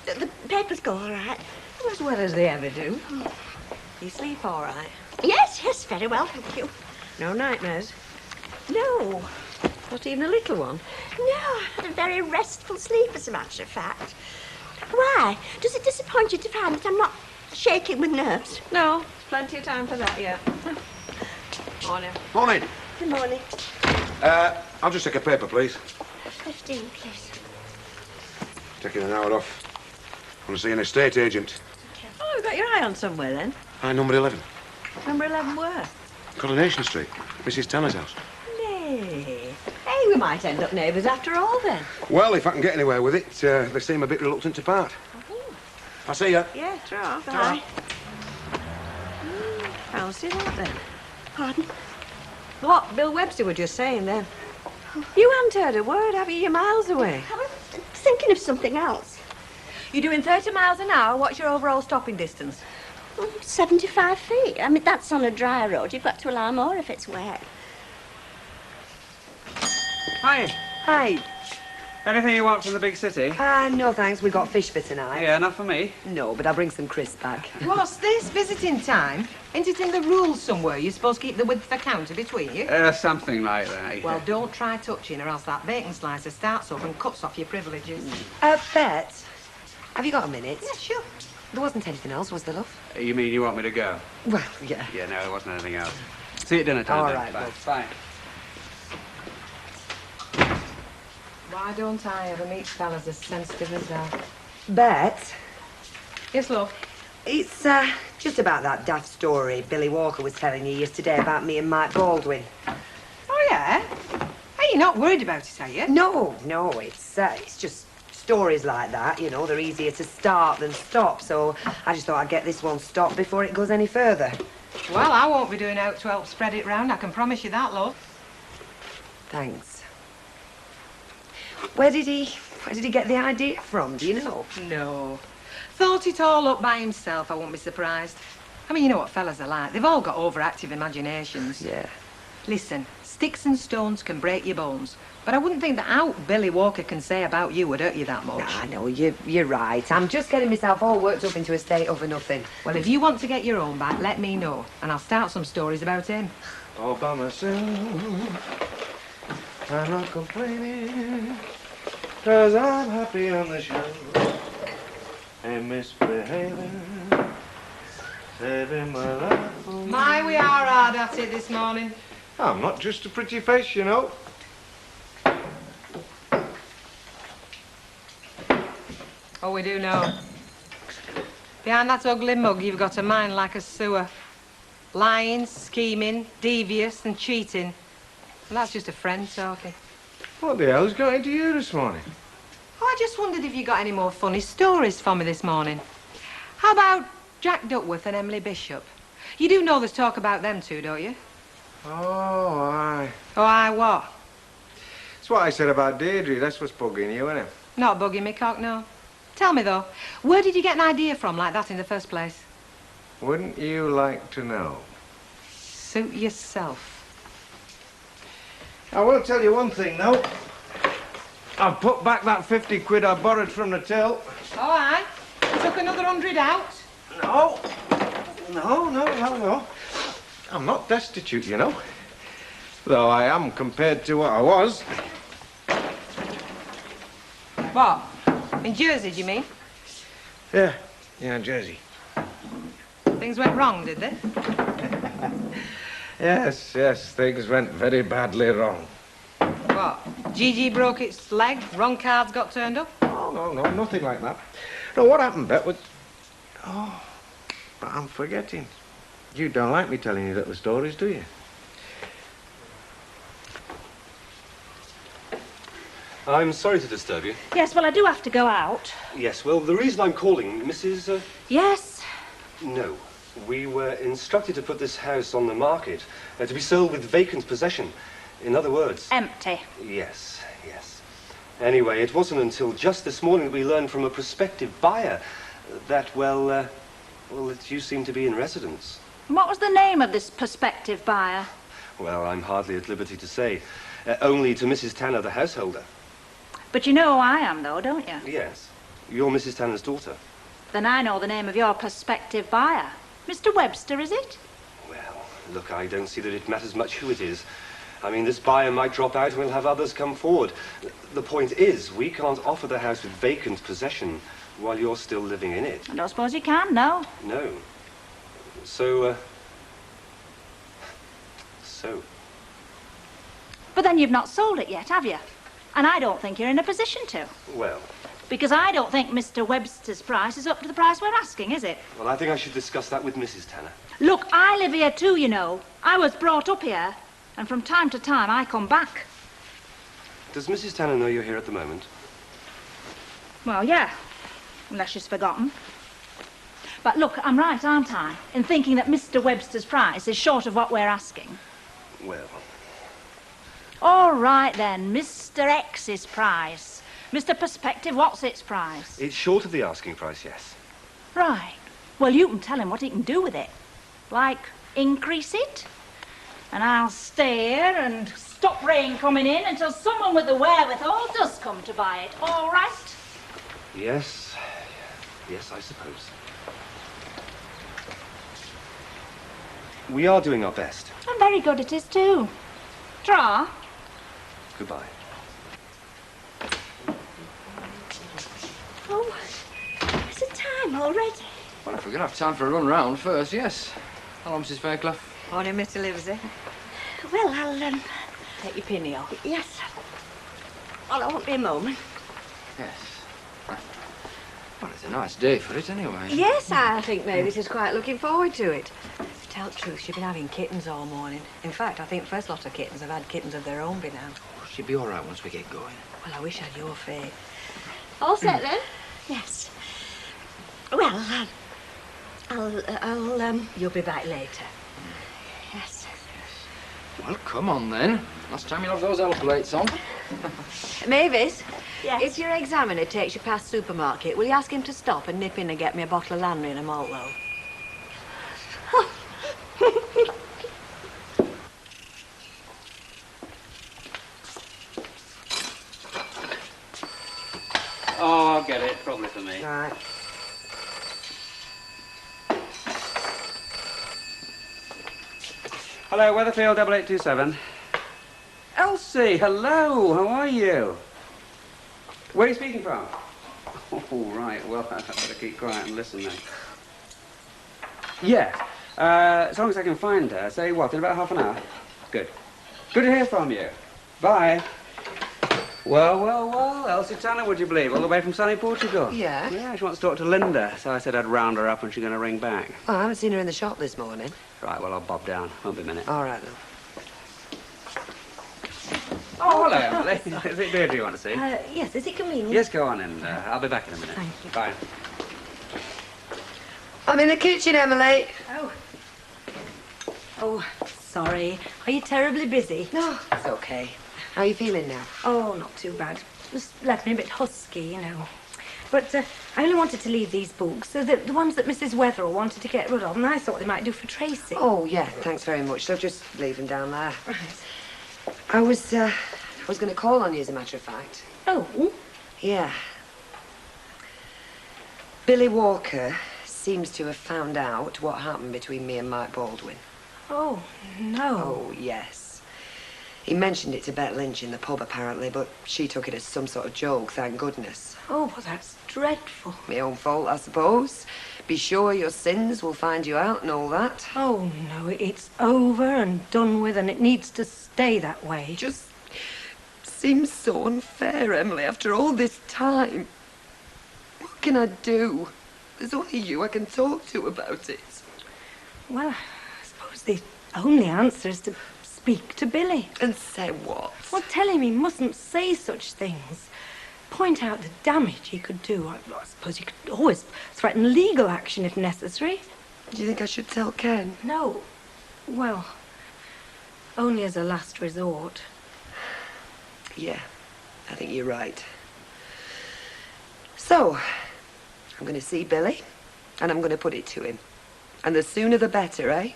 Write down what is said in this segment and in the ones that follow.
The papers go all right. As well as they ever do. You sleep all right? Yes, yes, very well, thank you. No nightmares? No. Not even a little one? No, I had a very restful sleep, as a matter of fact. Why? Does it disappoint you to find that I'm not shaking with nerves? No, plenty of time for that yet. Morning. Morning. Good morning. I'll just take a paper, please. 15, please. Taking an hour off. I want to see an estate agent. Oh, you've got your eye on somewhere then? Hi, number 11. Number 11 where? Coronation Street. Mrs. Tanner's house. Nay. Hey, we might end up neighbours after all then. Well, if I can get anywhere with it, they seem a bit reluctant to part. Oh. I'll see you. Yeah, ta-ra. Bye. Fancy that then. Pardon? What Bill Webster were just saying then. You haven't heard a word, have you? You're miles away. I was thinking of something else. You're doing 30 miles an hour. What's your overall stopping distance? 75 feet. I mean, that's on a dry road. You've got to allow more if it's wet. Hi. Hi. Anything you want from the big city? No thanks. We've got fish for tonight. Yeah, not for me. No, but I'll bring some crisps back. What's this, visiting time? Ain't it in the rules somewhere? You're supposed to keep the width of the counter between you? Something like that. Yeah. Well, don't try touching or else that bacon slicer starts up and cuts off your privileges. Bet. Have you got a minute? Yeah, sure. There wasn't anything else, was there, love? You mean you want me to go? Well, yeah. Yeah, no, there wasn't anything else. See you at dinner time. All then. right, Bye. love. Bye. Why don't I ever meet fellas as sensitive as that? Bet. Yes, love. It's just about that daft story Billy Walker was telling you yesterday about me and Mike Baldwin. Oh, yeah? Hey, you're not worried about it, are you? No, it's just stories like that, you know, they're easier to start than stop, so I just thought I'd get this one stopped before it goes any further. Well, I won't be doing out to help spread it round, I can promise you that, love. Thanks. Where did he get the idea from, do you know? No. Thought it all up by himself, I won't be surprised. I mean, you know what fellas are like. They've all got overactive imaginations. Yeah. Listen, sticks and stones can break your bones, but I wouldn't think that out Billy Walker can say about you would hurt you that much. Nah, no, you're right. I'm just getting myself all worked up into a state over nothing. Well, if you want to get your own back, let me know, and I'll start some stories about him. All by myself. I'm not complaining, 'cause I'm happy on the show. Ain't misbehaving, saving my life. My, we are hard at it this morning. I'm not just a pretty face, you know. Oh, we do know. Behind that ugly mug, you've got a mind like a sewer. Lying, scheming, devious and cheating. And that's just a friend talking. What the hell's got into you this morning? Oh, I just wondered if you got any more funny stories for me this morning. How about Jack Duckworth and Emily Bishop? You do know there's talk about them two, don't you? Oh, aye. Oh, I what? That's what I said about Deirdre. That's what's bugging you, isn't it? Not bugging me, cock, no. Tell me, though, where did you get an idea from like that in the first place? Wouldn't you like to know? Suit yourself. I will tell you one thing, though. I've put back that 50 quid I borrowed from the till. All right. You took another 100 out? No. No. I'm not destitute, you know. Though I am compared to what I was. What? In Jersey, do you mean? Yeah, in Jersey. Things went wrong, did they? Yes, things went very badly wrong. What? Gigi broke its leg? Wrong cards got turned up? Oh, no, nothing like that. No, what happened, Bet, was... Oh, but I'm forgetting. You don't like me telling you little stories, do you? I'm sorry to disturb you. Yes, well, I do have to go out. Yes, well, the reason I'm calling, Mrs. Yes? No. We were instructed to put this house on the market, to be sold with vacant possession. In other words... Empty. Yes. Anyway, it wasn't until just this morning that we learned from a prospective buyer that, well, that you seem to be in residence. What was the name of this prospective buyer? Well, I'm hardly at liberty to say. Only to Mrs. Tanner, the householder. But you know who I am, though, don't you? Yes. You're Mrs. Tanner's daughter. Then I know the name of your prospective buyer. Mr. Webster, is it? Well, look, I don't see that it matters much who it is. I mean, this buyer might drop out and we'll have others come forward. The point is, we can't offer the house with vacant possession while you're still living in it. I don't suppose you can, no. No. So. But then you've not sold it yet, have you? And I don't think you're in a position to. Well, Because I don't think Mr. Webster's price is up to the price we're asking, is it? well, I think I should discuss that with Mrs. Tanner. Look, I live here too, you know. I was brought up here, and from time to time I come back. Does Mrs. Tanner know you're here at the moment? Well, yeah, unless she's forgotten. But look, I'm right, aren't I, in thinking that Mr. Webster's price is short of what we're asking? Well, All right, then, Mr. X's price. Mr. Perspective, what's its price? it's short of the asking price, yes. Right. Well, you can tell him what he can do with it. Like, increase it? And I'll stay here and stop rain coming in until someone with the wherewithal does come to buy it. All right? Yes. Yes, I suppose. We are doing our best. I'm very good at it, too. Draw. Goodbye. Oh, is it time already? Well, if we're going to have time for a run round first, yes. Hello, Mrs. Fairclough. Morning, Mr. Livesey. Well, I'll, Take your pinny off. yes. Well, I won't be a moment. Yes. Well, it's a nice day for it anyway. Yes, I think Mavis is quite looking forward to it. To tell the truth, she's been having kittens all morning. In fact, I think the first lot of kittens have had kittens of their own by now. She'll be all right once we get going. Well, I wish I had your fate. All set, then? Yes. Well, I'll, You'll be back later. yes. Well, come on then. Last time you'll have those L plates on. Mavis, Yes. if your examiner takes you past supermarket, will you ask him to stop and nip in and get me a bottle of Lanry and a malt loaf? Oh, I'll get it. Probably for me. Right. Hello, Weatherfield 8827. Elsie, hello. How are you? Where are you speaking from? Oh, right. Well, I better keep quiet and listen then. Yeah. As long as I can find her. Say what, in about half an hour? Good. Good to hear from you. Bye. Well, Elsie Tanner, would you believe? All the way from sunny Portugal. Yeah? Yeah, she wants to talk to Linda, so I said I'd round her up and she's going to ring back. Oh, I haven't seen her in the shop this morning. Right, well, I'll bob down. Won't be a minute. All right, then. Oh, hello, Emily. Is it Deirdre you want to see? Yes, is it convenient? Yes, go on in. I'll be back in a minute. Thank you. Bye. I'm in the kitchen, Emily. Oh, sorry. Are you terribly busy? No, it's okay. How are you feeling now? Oh, not too bad. Just left me a bit husky, you know. But I only wanted to leave these books, so that the ones that Mrs. Wetherell wanted to get rid of, and I thought they might do for Tracy. Oh, yeah, thanks very much. So just leave them down there. Right. I was going to call on you, as a matter of fact. Oh, Yeah. Billy Walker seems to have found out what happened between me and Mike Baldwin. oh, no. Oh, yes. He mentioned it to Bet Lynch in the pub, apparently, but she took it as some sort of joke, thank goodness. Oh, well, that's dreadful. My own fault, I suppose. Be sure your sins will find you out and all that. Oh, no, it's over and done with, and it needs to stay that way. It just seems so unfair, Emily, after all this time. What can I do? There's only you I can talk to about it. Well, I suppose the only answer is to speak to Billy. And say what? Well, tell him he mustn't say such things. Point out the damage he could do. I suppose you could always threaten legal action if necessary. Do you think I should tell Ken? No. Well, only as a last resort. Yeah, I think you're right. So, I'm going to see Billy, and I'm going to put it to him. And the sooner the better, eh?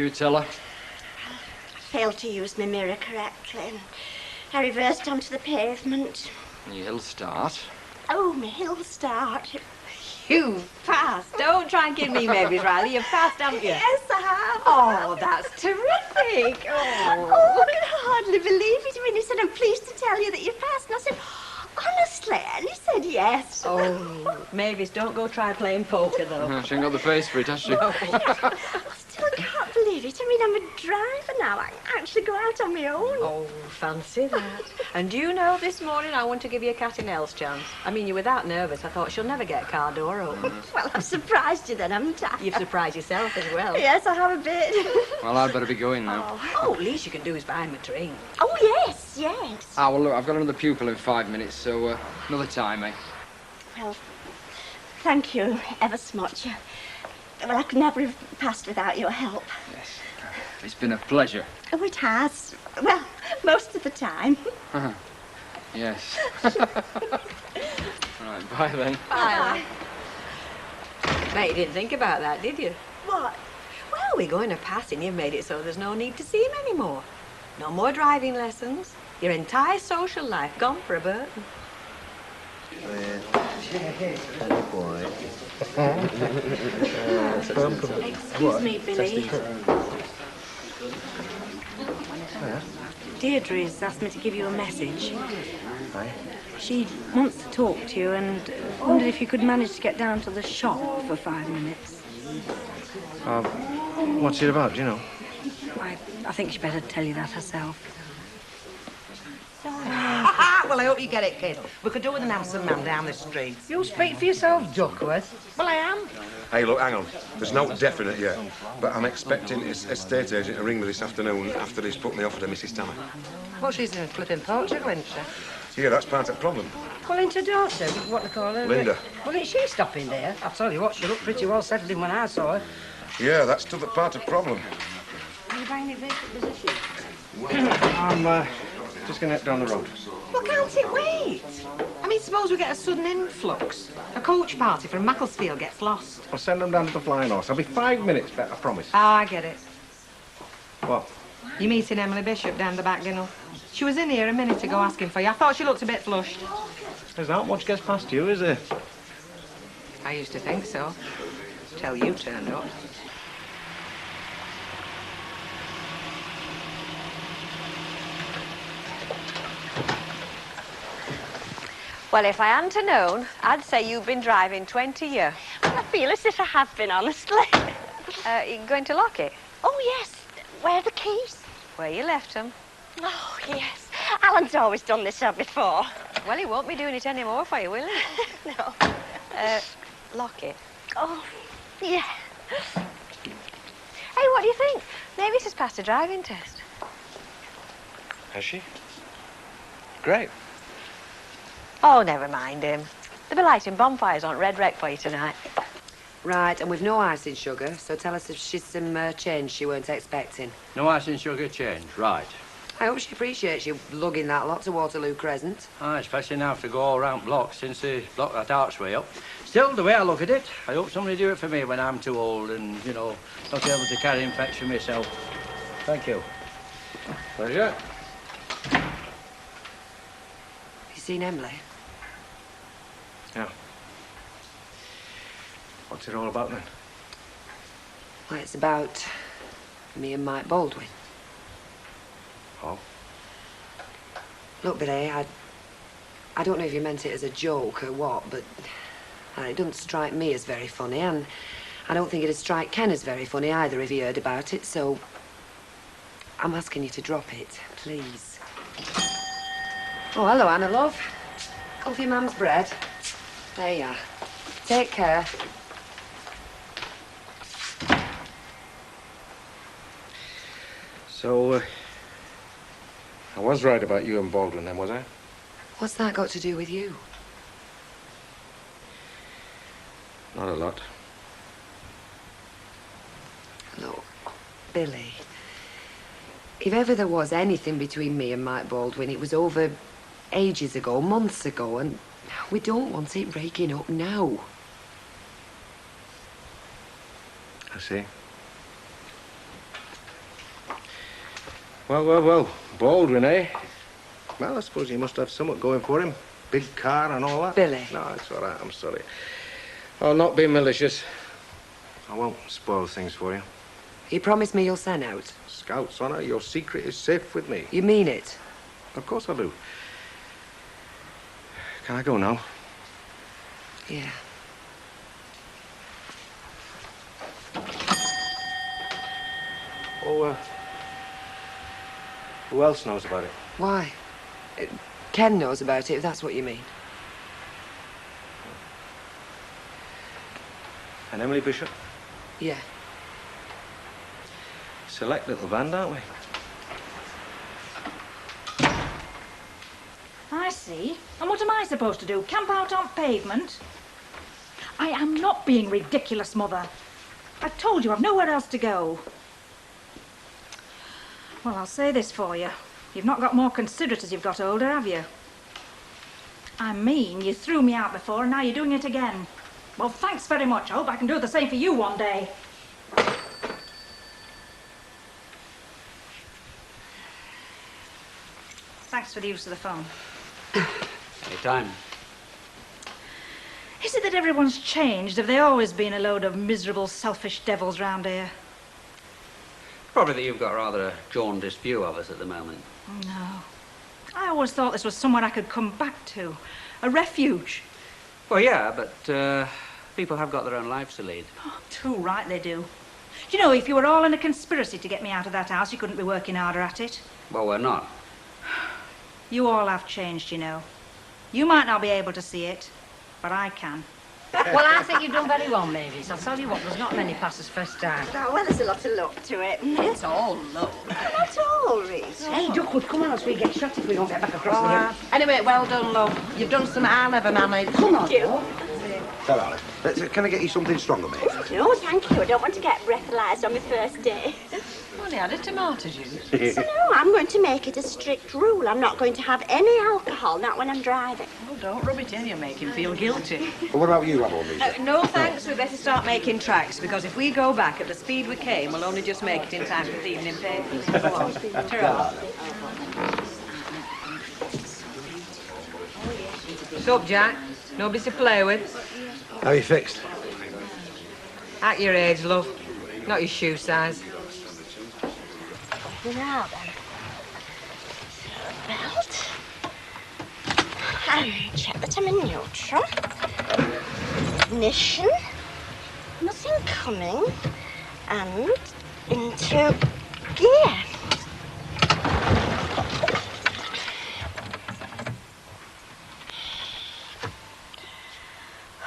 You tell her. I failed to use my mirror correctly and I reversed onto the pavement. You'll start. Oh, my hill start. You passed. Don't try and kid me, Mavis Riley. You've passed, haven't you? Yes, I have. Oh, that's terrific. Oh, I can hardly believe it. I mean, he said, I'm pleased to tell you that you passed. And I said, honestly? And he said, yes. Oh, Mavis, don't go try playing poker, though. She ain't got the face for it, has she? I still can't believe it. I mean, I'm a driver now. I actually go out on my own. Oh, fancy that. And do you know, this morning I want to give you a cat in hell's chance. I mean, you were that nervous, I thought she'll never get a car door open. Well, I've surprised you then, haven't I? You've surprised yourself as well. Yes, I have a bit. Well, I'd better be going now. Oh, least you can do is buy him a train. Oh, yes, yes. Ah, well, look, I've got another pupil in 5 minutes, so another time, eh? Well, thank you ever so much. Well, I could never have passed without your help. Yes. It's been a pleasure. Oh, it has. Well, most of the time. Yes. Right, bye then. Bye. Bet you didn't think about that, did you? What? Well, we're going to pass and you've made it so there's no need to see him anymore. No more driving lessons. Your entire social life gone for a burden. Excuse me, Billy. Deirdre's asked me to give you a message. She wants to talk to you and wondered if you could manage to get down to the shop for 5 minutes. What's it about, do you know? I think she'd better tell you that herself. Well, I hope you get it, kid. We could do with an handsome man down the street. You speak for yourself, Duckworth. Well, I am. Hey, look, hang on. There's no definite yet, but I'm expecting his estate agent to ring me this afternoon after he's put me offer to Mrs. Tanner. Well, she's in flipping Portugal, isn't she? Yeah, that's part of the problem. Well, ain't her daughter, what they call her? Linda. Well, ain't she stopping there? I'll tell you what, she looked pretty well settled in when I saw her. Yeah, that's still the part of the problem. Are you buying any vacant position? I'm just going to head down the road. Well, can't it wait? I mean, suppose we get a sudden influx. A coach party from Macclesfield gets lost. I'll send them down to the Flying Horse. I'll be 5 minutes back, I promise. Oh, I get it. What? You're meeting Emily Bishop down the back, Dinnell. She was in here a minute ago asking for you. I thought she looked a bit flushed. There's not much gets past you, is there? I used to think so. Till you turned up. Well, if I hadn't have known, I'd say you've been driving 20 years. Well, I feel as if I have been, honestly. You going to lock it? Oh, yes. Where are the keys? Where you left them. Oh, yes. Alan's always done this job before. Well, he won't be doing it anymore for you, will he? No. Lock it. Oh, yeah. Hey, what do you think? Maybe she's passed a driving test. Has she? Great. Oh, never mind him. They'll be lighting bonfires on Red Wreck for you tonight. Right, and we've no icing sugar, so tell us if she's some change she weren't expecting. No icing sugar change, right. I hope she appreciates you lugging that lot to Waterloo Crescent. Ah, especially now to go all round blocks since they blocked that archway up. Still, the way I look at it, I hope somebody do it for me when I'm too old and, you know, not able to carry infection myself. Thank you. Pleasure. You seen Emily? Yeah. What's it all about then? Well, it's about me and Mike Baldwin. Oh? Look, Billy, I don't know if you meant it as a joke or what, but it doesn't strike me as very funny, and I don't think it'd strike Ken as very funny either if he heard about it, so I'm asking you to drop it, please. Oh, hello, Anna, love. Off your mum's bread. There you are. Take care. So, I was right about you and Baldwin then, was I? What's that got to do with you? Not a lot. Look, Billy, if ever there was anything between me and Mike Baldwin, it was over ages ago, months ago, and we don't want it breaking up now. I see. Well. Baldwin, eh? Well, I suppose he must have somewhat going for him. Big car and all that. Billy. No, it's all right. I'm sorry. I'll not be malicious. I won't spoil things for you. You promised me you'll send out. Scout's honour, your secret is safe with me. You mean it? Of course I do. Can I go now? Yeah. Oh, who else knows about it? Why? Ken knows about it, if that's what you mean. And Emily Bishop? Yeah. Select little band, aren't we? I see. And what am I supposed to do? Camp out on pavement? I am not being ridiculous, Mother. I've told you I've nowhere else to go. Well, I'll say this for you. You've not got more considerate as you've got older, have you? I mean, you threw me out before and now you're doing it again. Well, thanks very much. I hope I can do the same for you one day. Thanks for the use of the phone. Anytime. Is it that everyone's changed? Have they always been a load of miserable, selfish devils round here? Probably that you've got rather a jaundiced view of us at the moment. No. I always thought this was somewhere I could come back to. A refuge. Well, yeah, but people have got their own lives to lead. Oh, too right they do. Do you know, if you were all in a conspiracy to get me out of that house, you couldn't be working harder at it. Well, we're not. You all have changed, you know. You might not be able to see it, but I can. Well, I think you've done very well, Mavis. I'll tell you what, there's not many passes first time. Oh, well, there's a lot of luck to it. It's all luck. Not all, Reese. Hey, Duckwood, come on, else we get shot if we don't get back across the hill. Anyway, well done, love. You've done something I never managed. Come on. Thank you. So, Alice, can I get you something stronger, mate? No, thank you. I don't want to get breathalyzed on my first day. Well, he had a tomato juice. So, no, I'm going to make it a strict rule. I'm not going to have any alcohol, not when I'm driving. Well, don't rub it in, you'll make him feel guilty. Well, what about you, Alan? No thanks, we better start making tracks, because if we go back at the speed we came, we'll only just make it in time for the evening papers. Go on. Ta-ra. What's up, Jack? Nobody to play with? How are you fixed? At your age, love. Not your shoe size. Now then. Belt. And check that I'm in neutral. Ignition. Nothing coming. And into gear.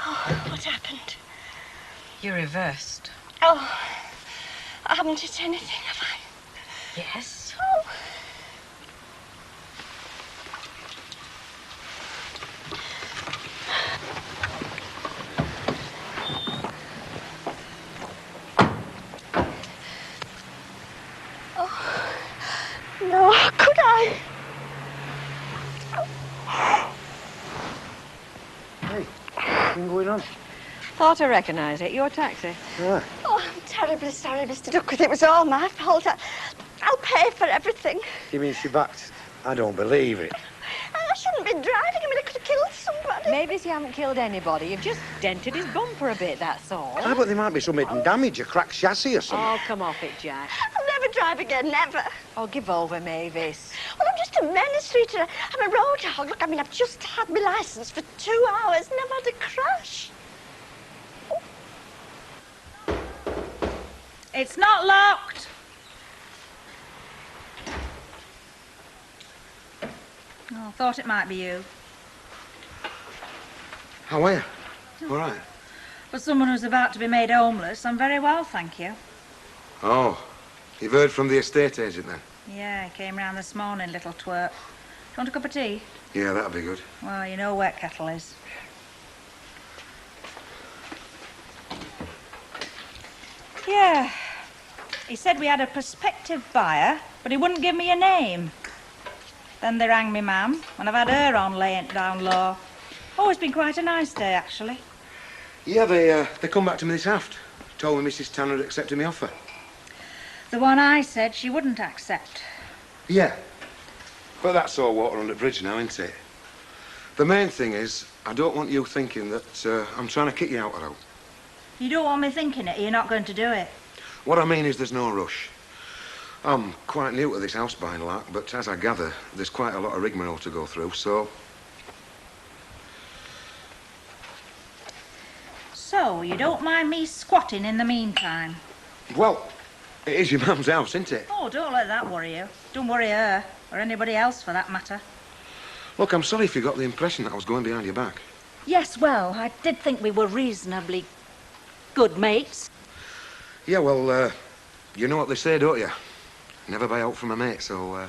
Oh, what happened? You reversed. Oh, I haven't hit anything, have I? Yes. Oh. Oh. No, could I? Hey, what's been going on? Thought I recognised it. Your taxi. Yeah. Oh, I'm terribly sorry, Mr. Duckworth. It was all my fault. I'll pay for everything. You mean she backed? I don't believe it. I shouldn't be driving. I mean, I could have killed somebody. Maybe you haven't killed anybody. You've just dented his bumper a bit, that's all. Ah, but there might be some hidden damage, a cracked chassis or something. Oh, come off it, Jack. I'll never drive again, never. Oh, give over, Mavis. Well, I'm just a menace to you. I'm a road hog. Look, I mean, I've just had my licence for 2 hours, never had a crash. It's not locked. Oh, thought it might be you. How are you? All right. For someone who's about to be made homeless, I'm very well, thank you. Oh, you've heard from the estate agent then? Yeah, he came round this morning, little twerp. Do you want a cup of tea? Yeah, that'll be good. Well, you know where kettle is. Yeah. He said we had a prospective buyer, but he wouldn't give me a name. Then they rang me mum, and I've had her on laying it down low. Oh, it's been quite a nice day, actually. Yeah, they come back to me this aft. Told me Mrs. Tanner had accepted my offer. The one I said she wouldn't accept. Yeah. But that's all water under the bridge now, isn't it? The main thing is, I don't want you thinking that I'm trying to kick you out of out. You don't want me thinking it, you're not going to do it. What I mean is there's no rush. I'm quite new to this house buying lark, but as I gather, there's quite a lot of rigmarole to go through, so... So, you don't mind me squatting in the meantime? Well, it is your mum's house, isn't it? Oh, don't let that worry you. Don't worry her, or anybody else for that matter. Look, I'm sorry if you got the impression that I was going behind your back. Yes, well, I did think we were reasonably good mates. Yeah, well, you know what they say, don't you? Never buy out from a mate, so,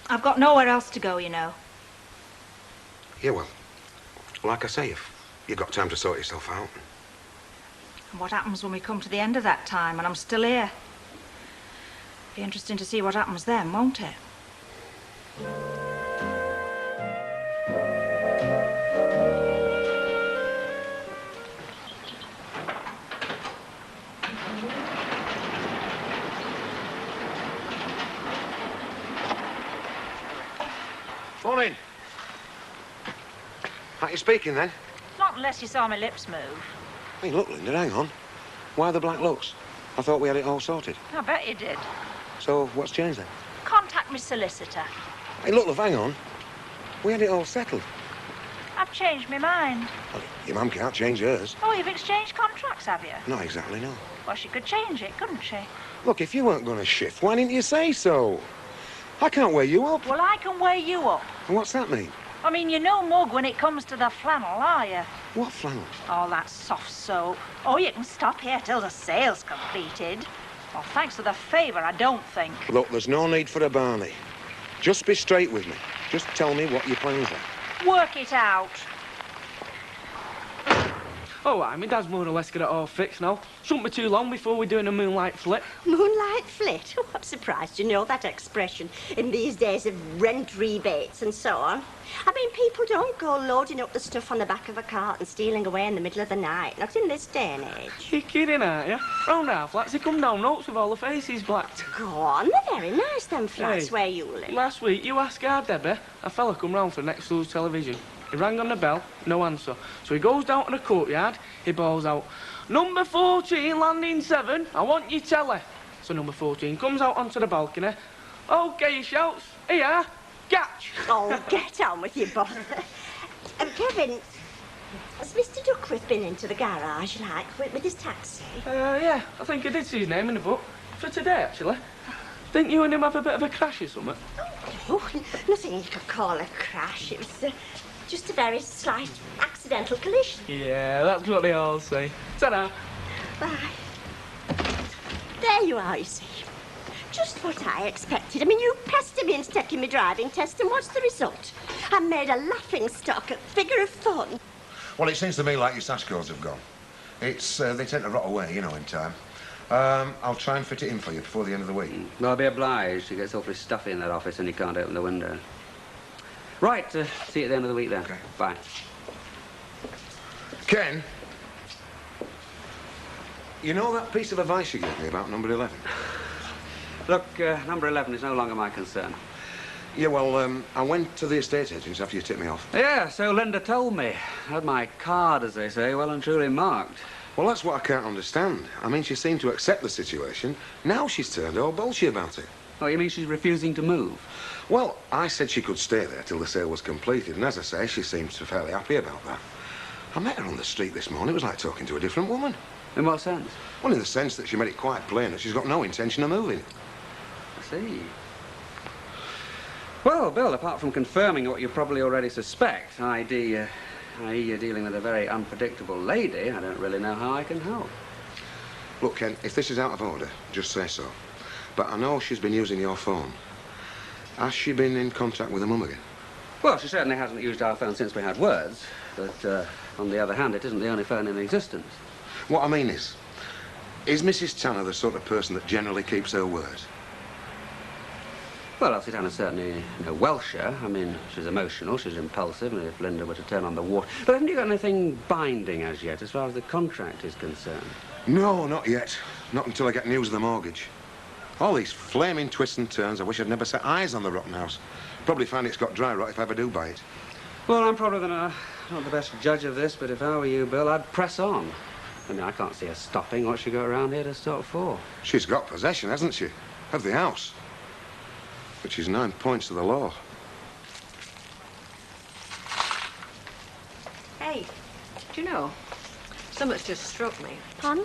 I've got nowhere else to go, you know. Yeah, well, like I say, if you've got time to sort yourself out. And what happens when we come to the end of that time and I'm still here? Be interesting to see what happens then, won't it? Morning. Aren't you speaking, then? Not unless you saw my lips move. Hey, look, Linda, hang on. Why the black looks? I thought we had it all sorted. I bet you did. So, what's changed, then? Contact me solicitor. Hey, look, love, hang on. We had it all settled. I've changed my mind. Well, your mum can't change hers. Oh, you've exchanged contracts, have you? Not exactly, no. Well, she could change it, couldn't she? Look, if you weren't going to shift, why didn't you say so? I can't wear you up. Well, I can weigh you up. And what's that mean? I mean, you're no mug when it comes to the flannel, are you? What flannel? All that soft soap. Oh, you can stop here till the sale's completed. Well, thanks for the favour, I don't think. Look, there's no need for a Barney. Just be straight with me. Just tell me what your plans are. Work it out. Oh, aye, my dad's more or less got it all fixed now. Shouldn't be too long before we're doing a moonlight flit. Moonlight flit? Oh, I'm surprised you know that expression in these days of rent rebates and so on. I mean, people don't go loading up the stuff on the back of a cart and stealing away in the middle of the night. Not in this day and age. You're kidding, aren't you? Round our flats, they come down notes with all the faces blacked. Go on, they're very nice, them flats Hey, where you live. Last week, you asked our Debbie, a fella come round for next door's television. He rang on the bell, no answer. So he goes down to the courtyard, he bawls out, "Number 14, landing 7, I want your telly." So number 14 comes out onto the balcony. "OK," he shouts, "Here, catch." Oh, get on with your bother. Kevin, has Mr. Duckworth been into the garage, like, with his taxi? Yeah, I think I did see his name in the book. For today, actually. Didn't you and him have a bit of a crash or something? Oh, nothing you could call a crash. It was just a very slight accidental collision. Yeah, that's what they all say. Ta-da. Bye. There you are, you see. Just what I expected. I mean, you pestered me into taking my driving test, and what's the result? I made a laughing stock, a figure of fun. Well, it seems to me like your sash cords have gone. It's, they tend to rot away, you know, in time. I'll try and fit it in for you before the end of the week. Well, I'll be obliged. He gets awfully stuffy in that office and he can't open the window. Right, see you at the end of the week then. Okay. Bye. Ken, you know that piece of advice you gave me about number 11? Look, number 11 is no longer my concern. Yeah, well, I went to the estate agents after you tipped me off. Yeah, so Linda told me. I had my card, as they say, well and truly marked. Well, that's what I can't understand. I mean, she seemed to accept the situation. Now she's turned all bolshy about it. Oh, you mean she's refusing to move? Well, I said she could stay there till the sale was completed, and as I say, she seems fairly happy about that. I met her on the street this morning. It was like talking to a different woman. In what sense? Well, in the sense that she made it quite plain that she's got no intention of moving. I see. Well, Bill, apart from confirming what you probably already suspect, i.e. you're dealing with a very unpredictable lady, I don't really know how I can help. Look, Ken, if this is out of order, just say so. But I know she's been using your phone. Has she been in contact with her mum again? Well, she certainly hasn't used our phone since we had words. But, on the other hand, it isn't the only phone in existence. What I mean is Mrs. Tanner the sort of person that generally keeps her word? Well, I'll sit down and certainly no Welsher. I mean, she's emotional, she's impulsive, and if Linda were to turn on the water... But haven't you got anything binding as yet, as far as the contract is concerned? No, not yet. Not until I get news of the mortgage. All these flaming twists and turns, I wish I'd never set eyes on the rotten house. Probably find it's got dry rot if I ever do buy it. Well, I'm probably not the best judge of this, but if I were you, Bill, I'd press on. I mean, I can't see her stopping. What's she got around here to stop for? She's got possession, hasn't she? Of the house. But she's 9 points to the law. Hey, do you know, something's just struck me. Hon? You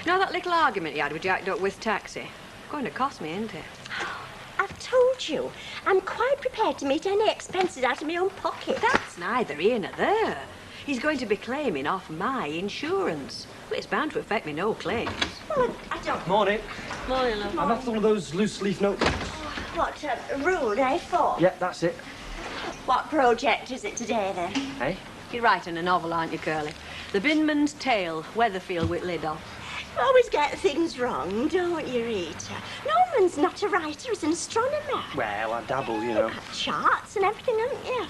know that little argument you had with Jack Duckworth's taxi? It's going to cost me, isn't it? I've told you, I'm quite prepared to meet any expenses out of my own pocket. That's neither here nor there. He's going to be claiming off my insurance. Well, it's bound to affect me no claims. Well, I don't... Morning. Morning, love. And that's all of those loose leaf notebooks. What, ruled A4? Yep, that's it. What project is it today, then? Hey? You're writing a novel, aren't you, Curly? The Binman's Tale, Weatherfield with lid on. You always get things wrong, don't you, Rita? Norman's not a writer, he's an astronomer. Well, I dabble, you know. Charts and everything, haven't you?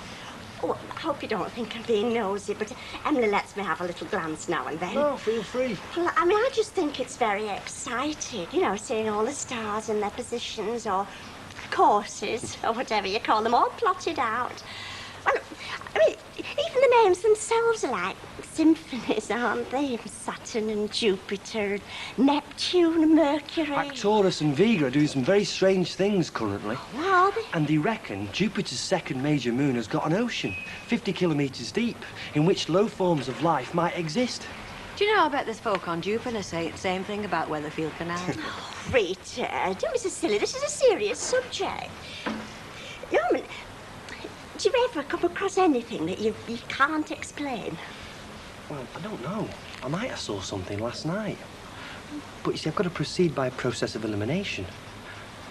Oh, I hope you don't think I'm being nosy, but Emily lets me have a little glance now and then. Oh, feel free. Well, I mean, I just think it's very exciting, you know, seeing all the stars and their positions or courses or whatever you call them, all plotted out. Well, I mean, even the names themselves are like symphonies, aren't they? Saturn and Jupiter, Neptune and Mercury. Arcturus and Vega are doing some very strange things currently. What are they? And they reckon Jupiter's second major moon has got an ocean, 50 kilometres deep, in which low forms of life might exist. Do you know, I bet there's folk on Jupiter say the same thing about Weatherfield Canal. Oh, Rita, don't be so silly. This is a serious subject. Norman, do you ever come across anything that you can't explain? Well, I don't know. I might have saw something last night. But you see, I've got to proceed by a process of elimination.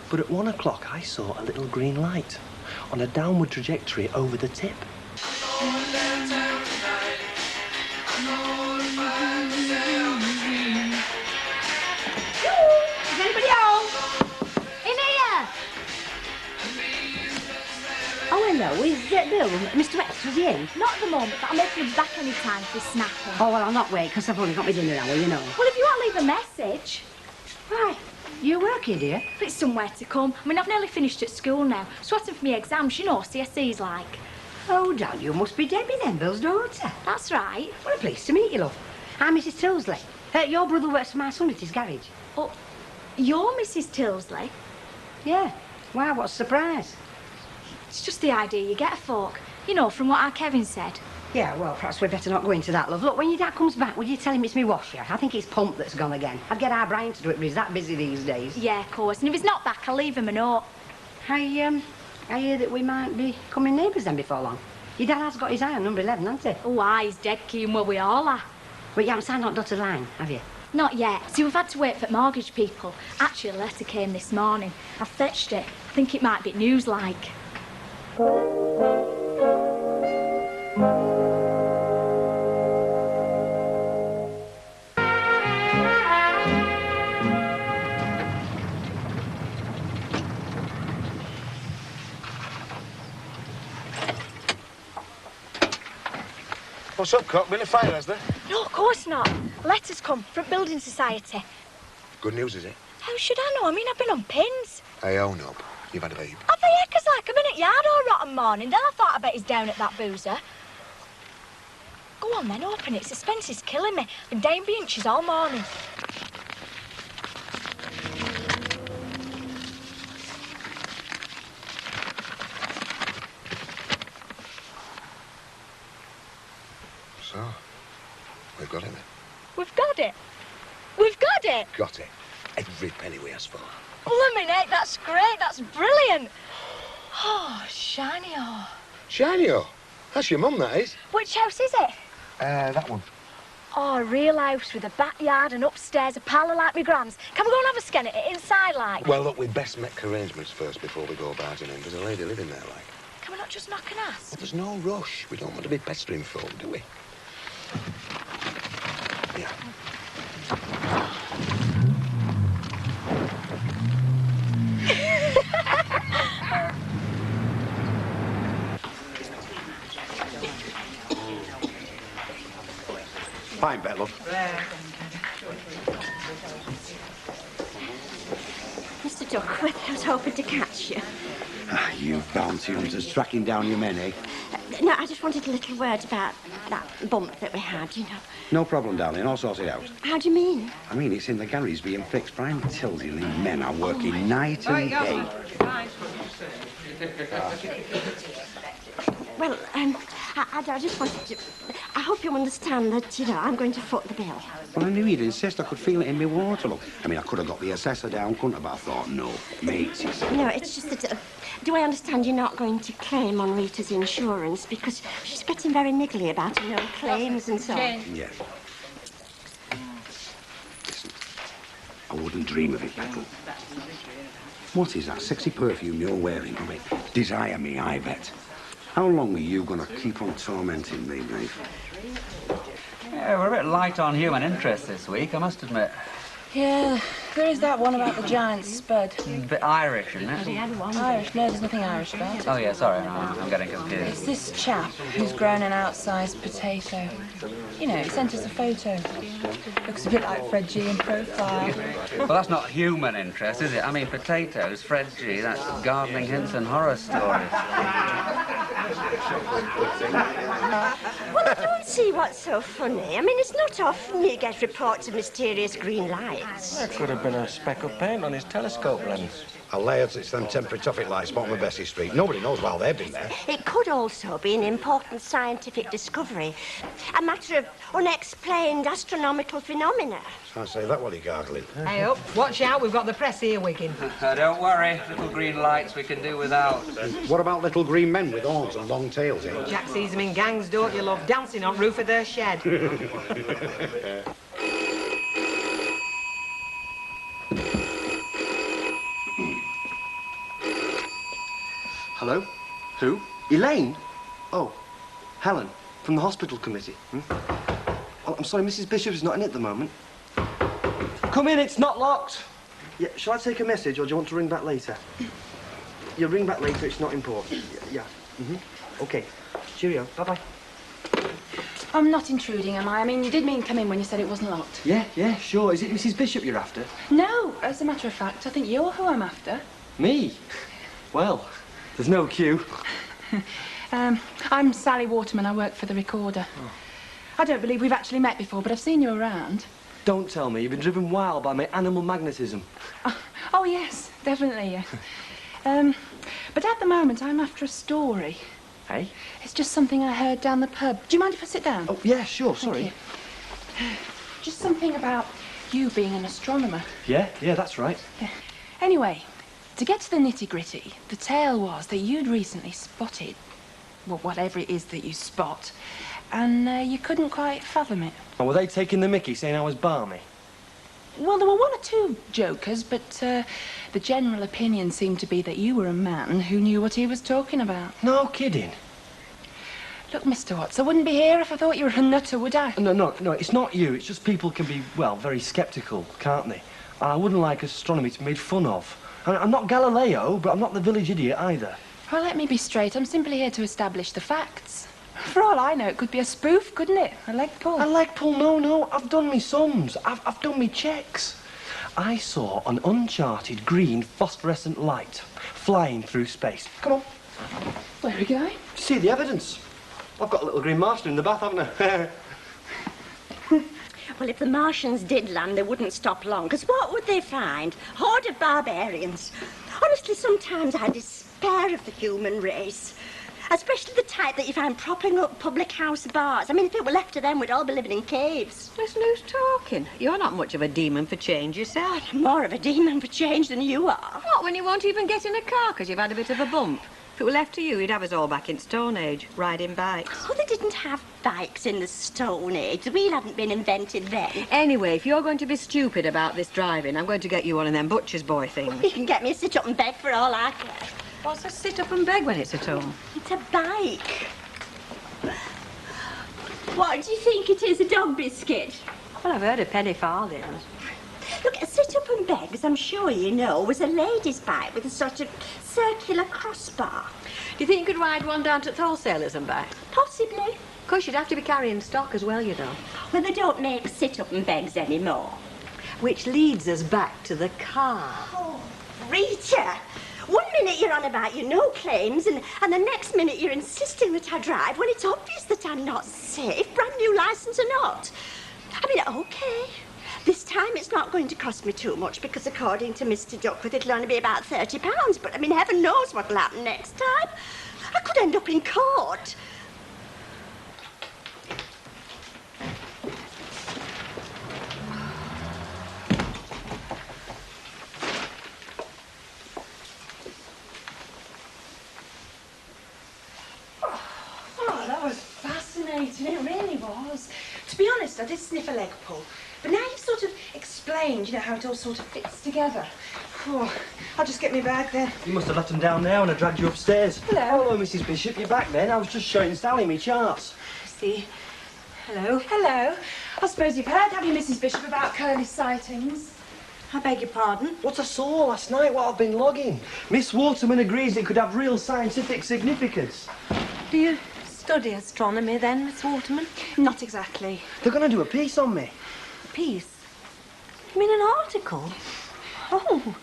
But at 1 o'clock, I saw a little green light on a downward trajectory over the tip. Is anybody home? In here! Oh, hello, is Bill? Mr. X, was he in? Not at the moment, but I'm hoping he'll be back any time for his snapping. Oh, well, I'll not wait, because I've only got my dinner hour, you know. Well, if you want to leave a message. Right. You working, dear? But it's somewhere to come. I mean, I've nearly finished at school now. Sweating for my exams, you know, CSE's like. Oh, Dan, you must be Debbie then, Bill's daughter. That's right. Well, pleased to meet you, love. I'm Mrs. Tilsley. Your brother works for my son at his garage. Oh, you're Mrs. Tilsley? Yeah. Wow, what a surprise. It's just the idea you get a folk. You know, from what our Kevin said. Yeah, well, perhaps we'd better not go into that, love. Look, when your dad comes back, would you tell him it's me washer? I think it's pump that's gone again. I'd get our Brian to do it, but he's that busy these days. Yeah, of course. And if he's not back, I'll leave him a note. I hear that we might be coming neighbours then before long. Your dad has got his eye on number 11, hasn't he? Oh, aye, he's dead keen where we all are. But you haven't signed that dotted line, have you? Not yet. See, we've had to wait for mortgage people. Actually, a letter came this morning. I fetched it. I think it might be news-like. What's up, Cock? Been a fire, has there? No, of course not. A letter's come from Building Society. Good news, is it? How should I know? I mean, I've been on pins. I own up. You've had a babe. Have they? Because, like, I've been at yard all rotten morning. Then I thought I bet he's down at that boozer. Go on, then, open it. Suspense is killing me. I've been down by inches all morning. So, we've got it then. We've got it. We've got it. Got it. Every penny we asked for. Blimey, that's great. That's brilliant. Oh, shiny. Oh. Shiny, oh. That's your mum, that is. Which house is it? That one. Oh, a real house with a backyard and upstairs a parlour like my gran's. Can we go and have a scan at it inside, like? Well, look, we'd best make arrangements first before we go barging in. There's a lady living there, like. Can we not just knock and ask? Well, there's no rush. We don't want to be pestering folk, do we? Yeah. pint bet, love. Mr. Duckworth, I was hoping to catch you. Ah, you bounty hunters tracking down your men, eh? No, I just wanted a little word about that bump that we had, you know. No problem, darling. I'll sort it out. How do you mean? I mean, it's in the garage being fixed. Brian tells you these men are working night and day. Well, I just wanted to... I hope you understand that, you know, I'm going to foot the bill. Well, I knew you'd insist. I could feel it in my water, look. I mean, I could have got the assessor down, couldn't I? But I thought, no, mates, he said. No, it's just that... do I understand you're not going to claim on Rita's insurance? Because she's getting very niggly about her no claims and so on. Yeah. Listen, I wouldn't dream of it, Petal. What is that sexy perfume you're wearing? I mean, desire me, I bet. How long are you going to keep on tormenting me, mate? Yeah, we're a bit light on human interest this week, I must admit. Yeah, there is that one about the giant spud. A bit Irish, isn't it? Irish? No, there's nothing Irish about it. Oh, yeah, sorry, no, I'm getting It's confused. this chap who's grown an outsized potato. You know, he sent us a photo. Looks a bit like Fred G in profile. Well, that's not human interest, is it? I mean, potatoes, Fred G, that's gardening hints and horror stories. Well, I don't see what's so funny. I mean, it's not often you get reports of mysterious green lights. That could have been a speck of paint on his telescope lens. Lairds, it's them temporary traffic lights bottom of Bessie Street. Nobody knows why they've been there. It could also be an important scientific discovery. A matter of unexplained astronomical phenomena. Can't say that while you're gargling. Hey up, watch out, we've got the press here, Wiggin. Don't worry, little green lights we can do without. What about little green men with horns and long tails, eh? Jack sees them in gangs, don't you, love? Dancing on roof of their shed. Hello? Who? Elaine? Oh, Helen, from the hospital committee. Oh, I'm sorry, Mrs. Bishop is not in at the moment. Come in, it's not locked. Yeah, shall I take a message, or do you want to ring back later? You'll ring back later, it's not important. Yeah. OK. Cheerio. Bye-bye. I'm not intruding, am I? I mean, you did mean come in when you said it wasn't locked. Yeah, sure. Is it Mrs. Bishop you're after? No, as a matter of fact, I think you're who I'm after. Me? Well, there's no queue. I'm Sally Waterman. I work for the Recorder. Oh. I don't believe we've actually met before, but I've seen you around. Don't tell me. You've been driven wild by my animal magnetism. Oh, yes, definitely, yes. But at the moment, I'm after a story. Hey? It's just something I heard down the pub. Do you mind if I sit down? Oh, yeah, sure, sorry. Just something about you being an astronomer. Yeah, that's right. Yeah. Anyway, to get to the nitty-gritty, the tale was that you'd recently spotted, well, whatever it is that you spot, and you couldn't quite fathom it. Oh, were they taking the mickey, saying I was balmy? Well, there were one or two jokers, but the general opinion seemed to be that you were a man who knew what he was talking about. No kidding. Look, Mr. Watts, I wouldn't be here if I thought you were a nutter, would I? No, it's not you. It's just people can be, well, very sceptical, can't they? I wouldn't like astronomy to be made fun of. I'm not Galileo, but I'm not the village idiot either. Well, let me be straight. I'm simply here to establish the facts. For all I know, it could be a spoof, couldn't it? A leg pull. A leg pull? No. I've done me sums. I've done me checks. I saw an uncharted green phosphorescent light flying through space. Come on. Where are we going? See the evidence. I've got a little green Martian in the bath, haven't I? Well, if the Martians did land, they wouldn't stop long, because what would they find? Horde of barbarians. Honestly, sometimes I despair of the human race. Especially the type that you find propping up public house bars. I mean, if it were left to them, we'd all be living in caves. Listen, who's talking? You're not much of a demon for change yourself. I'm more of a demon for change than you are. What, when you won't even get in a car because you've had a bit of a bump? If it were left to you, you'd have us all back in Stone Age, riding bikes. Oh, they didn't have bikes in the Stone Age. The wheel hadn't been invented then. Anyway, if you're going to be stupid about this driving, I'm going to get you one of them butcher's boy things. Well, you can get me a sit-up and beg for all I care. What's a sit up and beg when it's at home? It's a bike. What do you think it is, a dog biscuit? Well, I've heard of penny farthings. Look, a sit-up and beg, as I'm sure you know, was a lady's bike with a sort of circular crossbar. Do you think you could ride one down to the wholesalers and back? Possibly. Of course, you'd have to be carrying stock as well, you know. Well, they don't make sit-up-and-begs anymore. Which leads us back to the car. Oh, Rita! One minute you're on about your no claims, and the next minute you're insisting that I drive when it's obvious that I'm not safe, brand new licence or not. I mean, OK. This time it's not going to cost me too much because according to Mr. Duckworth it'll only be about £30. But, I mean, heaven knows what'll happen next time. I could end up in court. Oh, that was fascinating. It really was. To be honest, I did sniff a leg pull. But now you've sort of explained, you know, how it all sort of fits together. Oh, I'll just get me bag then. You must have left them down there when I dragged you upstairs. Hello. Hello, Mrs. Bishop. You're back then. I was just showing Sally me charts. See. Hello. Hello. I suppose you've heard, have you, Mrs. Bishop, about Curly's sightings? I beg your pardon? What I saw last night, what I've been logging. Miss Waterman agrees it could have real scientific significance. Do you study astronomy then, Miss Waterman? Not exactly. They're going to do a piece on me. A piece? You mean an article? Oh,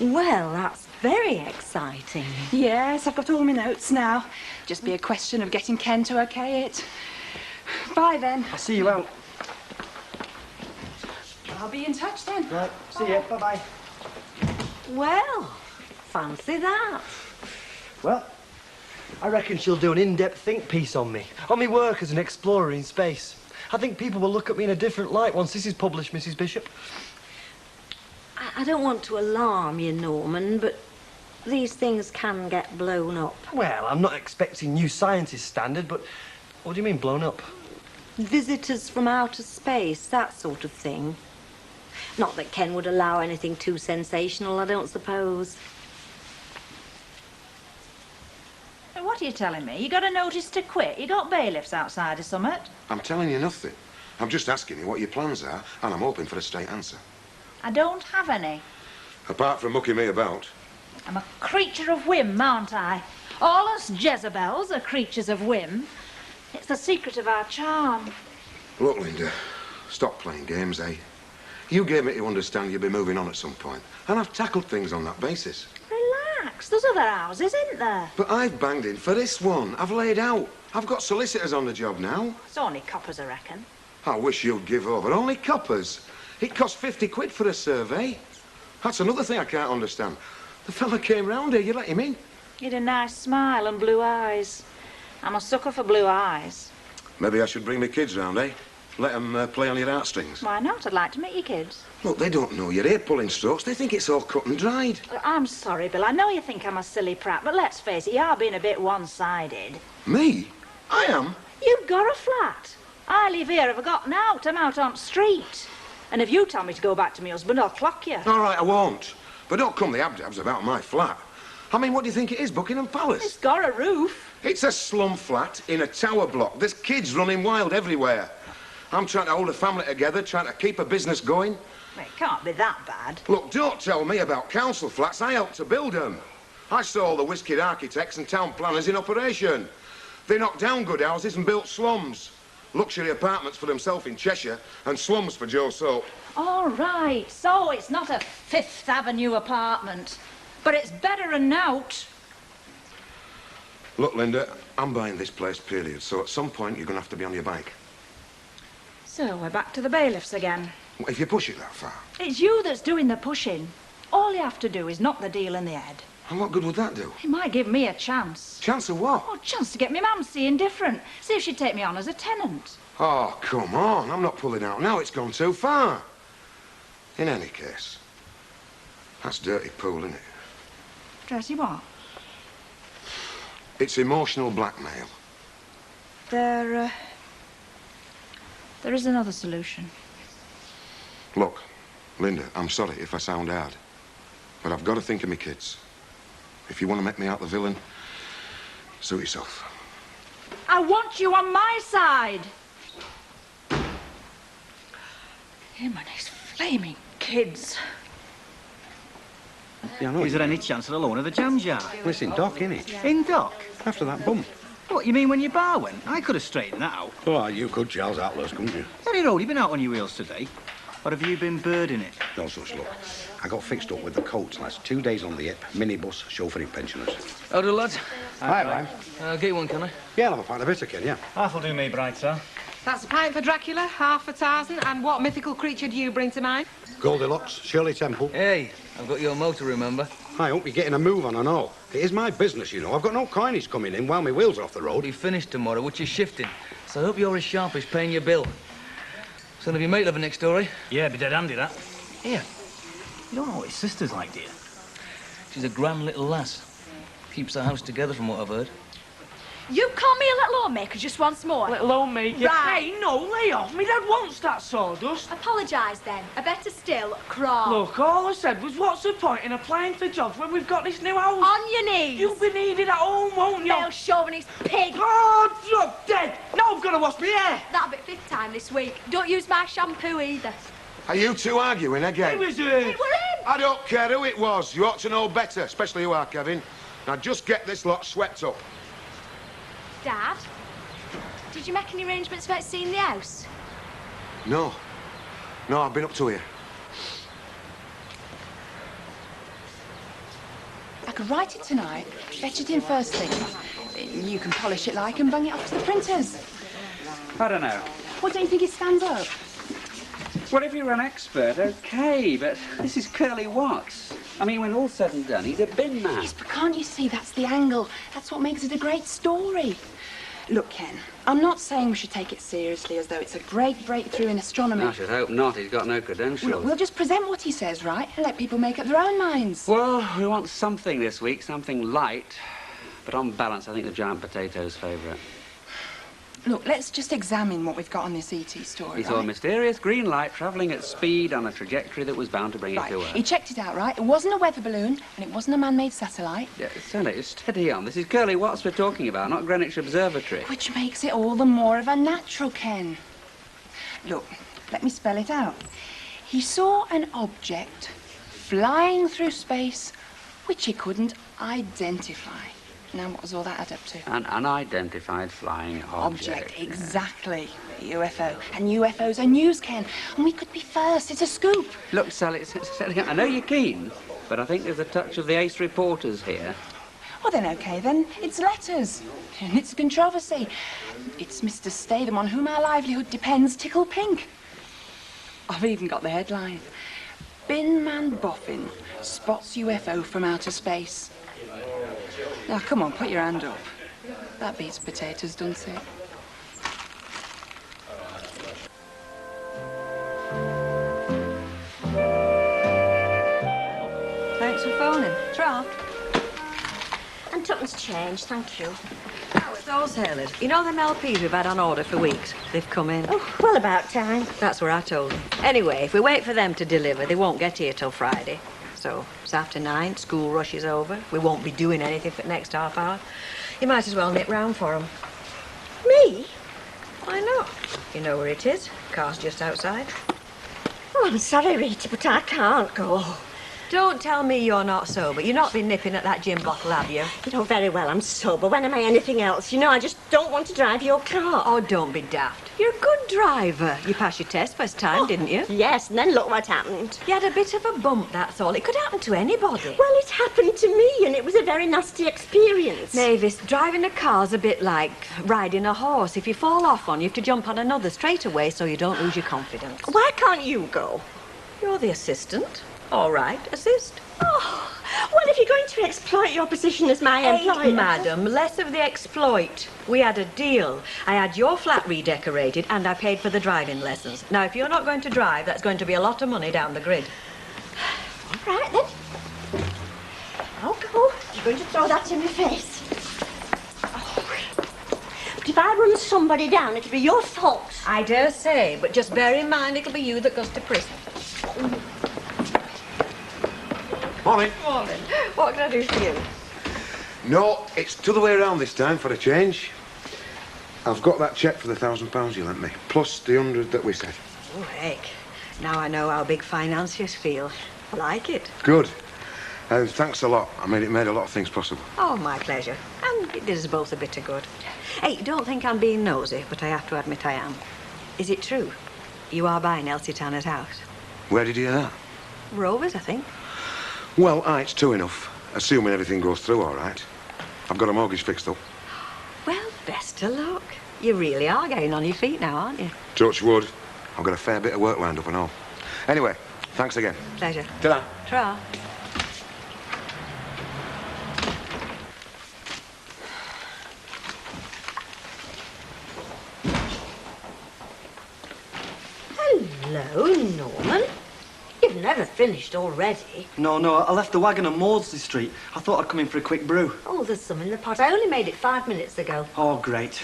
well, that's very exciting. Yes, I've got all my notes now. Just be a question of getting Ken to OK it. Bye, then. I'll see you out. I'll be in touch then. Right, see ya. Bye-bye. Well, fancy that. Well, I reckon she'll do an in-depth think piece on me work as an explorer in space. I think people will look at me in a different light once this is published, Mrs. Bishop. I don't want to alarm you, Norman, but these things can get blown up. Well, I'm not expecting new scientist standard, but what do you mean, blown up? Visitors from outer space, that sort of thing. Not that Ken would allow anything too sensational, I don't suppose. What are you telling me? You got a notice to quit? You got bailiffs outside or something? I'm telling you nothing. I'm just asking you what your plans are, and I'm hoping for a straight answer. I don't have any. Apart from mucking me about. I'm a creature of whim, aren't I? All us Jezebels are creatures of whim. It's the secret of our charm. Look, Linda, stop playing games, eh? You gave me to understand you'd be moving on at some point, and I've tackled things on that basis. Relax, there's other houses, isn't there? But I've banged in for this one. I've laid out. I've got solicitors on the job now. It's only coppers, I reckon. I wish you'd give over. Only coppers. It cost 50 quid for a survey. That's another thing I can't understand. The fella came round here, you let him in. He had a nice smile and blue eyes. I'm a sucker for blue eyes. Maybe I should bring my kids round, eh? Let them play on your heartstrings. Why not? I'd like to meet your kids. Look, they don't know your ear-pulling strokes. They think it's all cut and dried. I'm sorry, Bill. I know you think I'm a silly prat, but let's face it, you are being a bit one-sided. Me? I am? You've got a flat. I live here. I've got out. I'm out on the street. And if you tell me to go back to my husband, I'll clock you. All right, I won't. But don't come the abdabs about my flat. I mean, what do you think it is, Buckingham Palace? It's got a roof. It's a slum flat in a tower block. There's kids running wild everywhere. I'm trying to hold a family together, trying to keep a business going. Well, it can't be that bad. Look, don't tell me about council flats. I helped to build them. I saw all the whiz-kid architects and town planners in operation. They knocked down good houses and built slums. Luxury apartments for themselves in Cheshire and slums for Joe Soap. All right, so it's not a Fifth Avenue apartment, but it's better than nought. Look, Linda, I'm buying this place, period, so at some point you're going to have to be on your bike. So we're back to the bailiffs again. If you push it that far. It's you that's doing the pushing. All you have to do is knock the deal in the head. And what good would that do? It might give me a chance. Chance of what? Oh, a chance to get me mum seeing different. See if she'd take me on as a tenant. Oh, come on. I'm not pulling out now. It's gone too far. In any case, that's dirty pool, isn't it? Dirty what? It's emotional blackmail. There is another solution. Look, Linda, I'm sorry if I sound hard, but I've got to think of my kids. If you want to make me out the villain, suit yourself. I want you on my side. Him and his flaming kids. Yeah, I know. Is there any chance of a loan of the jam jar? Well, it's in dock, innit? In dock? After that bump. What, you mean when your bar went? I could have straightened that out. Oh, you could, Charles Atlas, couldn't you? Any road, you been out on your wheels today? Or have you been birding it? No such luck. I got fixed up with the coats last 2 days on the hip, minibus, chauffeuring pensioners. How do, lads? Hi, Ryan. Get you one, can I? Yeah, I'll have a pint of bitter, can you? Half'll do me, bright sir. That's a pint for Dracula, half for Tarzan, and what mythical creature do you bring to mind? Goldilocks, Shirley Temple. Hey, I've got your motor, remember? I hope you're getting a move on and all. It is my business, you know. I've got no coinage coming in while my wheels are off the road. We finish tomorrow, which is shifting. So I hope you're as sharp as paying your bill. Son of your mate living next door, eh? Yeah, be dead handy, that. Here. You don't know what his sister's like, dear. She's a grand little lass. Keeps the house together, from what I've heard. You call me a little homemaker just once more. Little homemaker. Right. Hey, no, lay off. Me dad wants that sawdust. Apologise then. Or better still, crawl. Look, all I said was, what's the point in applying for jobs when we've got this new house? On your knees. You'll be needed at home, won't you? Male chauvinist pig. God, you're dead. Now I've got to wash my hair. That'll be 5th time this week. Don't use my shampoo either. Are you two arguing again? It was It were him. I don't care who it was. You ought to know better, especially you are, Kevin. Now just get this lot swept up. Dad, did you make any arrangements about seeing the house? No. No, I've been up to here. I could write it tonight, fetch it in first thing. You can polish it like and bung it off to the printers. I don't know. What, don't you think it stands up? Well, if you're an expert, okay, but this is Curly Watts. I mean, when all's said and done, he's a bin man. Yes, but can't you see that's the angle? That's what makes it a great story. Look, Ken, I'm not saying we should take it seriously as though it's a great breakthrough in astronomy. I should hope not. He's got no credentials. Look, we'll just present what he says, right? And let people make up their own minds. Well, we want something this week, something light. But on balance, I think the giant potato's favourite. Look, let's just examine what we've got on this ET story, He saw a right? mysterious green light travelling at speed on a trajectory that was bound to bring it to He Earth. checked it out, right? It wasn't a weather balloon, and it wasn't a man-made satellite. Yeah, Sally, steady on. This is Curly Watts we're talking about, not Greenwich Observatory. Which makes it all the more of a natural, Ken. Look, let me spell it out. He saw an object flying through space which he couldn't identify. Now, what does all that add up to? An unidentified flying object. Exactly. A UFO. And UFOs are news, Ken. And we could be first. It's a scoop. Look, Sally, I know you're keen, but I think there's a touch of the ace reporters here. Well, then, OK, then. It's letters. And it's a controversy. It's Mr. Statham, on whom our livelihood depends, tickle pink. I've even got the headline. Bin man boffin spots UFO from outer space. Now, come on, put your hand up. That beats potatoes, doesn't it? Thanks for phoning. Draft. And tuppence change, thank you. Oh, it's those Helen. You know them LPs we've had on order for weeks? They've come in. Oh, well, about time. That's where I told them. Anyway, if we wait for them to deliver, they won't get here till Friday. So it's after 9, school rush is over. We won't be doing anything for the next half hour. You might as well nip round for them. Me? Why not? You know where it is. Car's just outside. Oh, I'm sorry, Rita, but I can't go. Don't tell me you're not sober. You've not been nipping at that gin bottle, have you? You know very well I'm sober. When am I anything else? You know, I just don't want to drive your car. Oh, don't be daft. You're a good driver. You passed your test first time, didn't you? Yes, and then look what happened. You had a bit of a bump, that's all. It could happen to anybody. Well, it happened to me, and it was a very nasty experience. Mavis, driving a car's a bit like riding a horse. If you fall off one, you have to jump on another straight away so you don't lose your confidence. Why can't you go? You're the assistant. All right, assist. Oh, well, if you're going to exploit your position as my employer... Hey, madam, less of the exploit. We had a deal. I had your flat redecorated and I paid for the driving lessons. Now, if you're not going to drive, that's going to be a lot of money down the grid. All right, then. I'll go. You're going to throw that in my face. Oh. But if I run somebody down, it'll be your fault. I dare say, but just bear in mind it'll be you that goes to prison. Morning. Morning. What can I do for you? No, it's the other way around this time for a change. I've got that cheque for the £1,000 you lent me, plus the 100 that we said. Oh, heck. Now I know how big financiers feel. I like it. Good. Thanks a lot. I mean, it made a lot of things possible. Oh, my pleasure. And It did us both a bit of good. Hey, don't think I'm being nosy, but I have to admit I am. Is it true? You are buying Elsie Tanner's house? Where did you hear that? Rovers, I think. Well, it's true enough. Assuming everything goes through all right. I've got a mortgage fixed up. Well, best of luck. You really are getting on your feet now, aren't you? Touch wood. I've got a fair bit of work lined up and all. Anyway, thanks again. Pleasure. Ta-da. Ta-ra. Hello, Norman. You've never finished already. No, I left the wagon on Maudsley Street. I thought I'd come in for a quick brew. Oh, there's some in the pot. I only made it 5 minutes ago. Oh, great.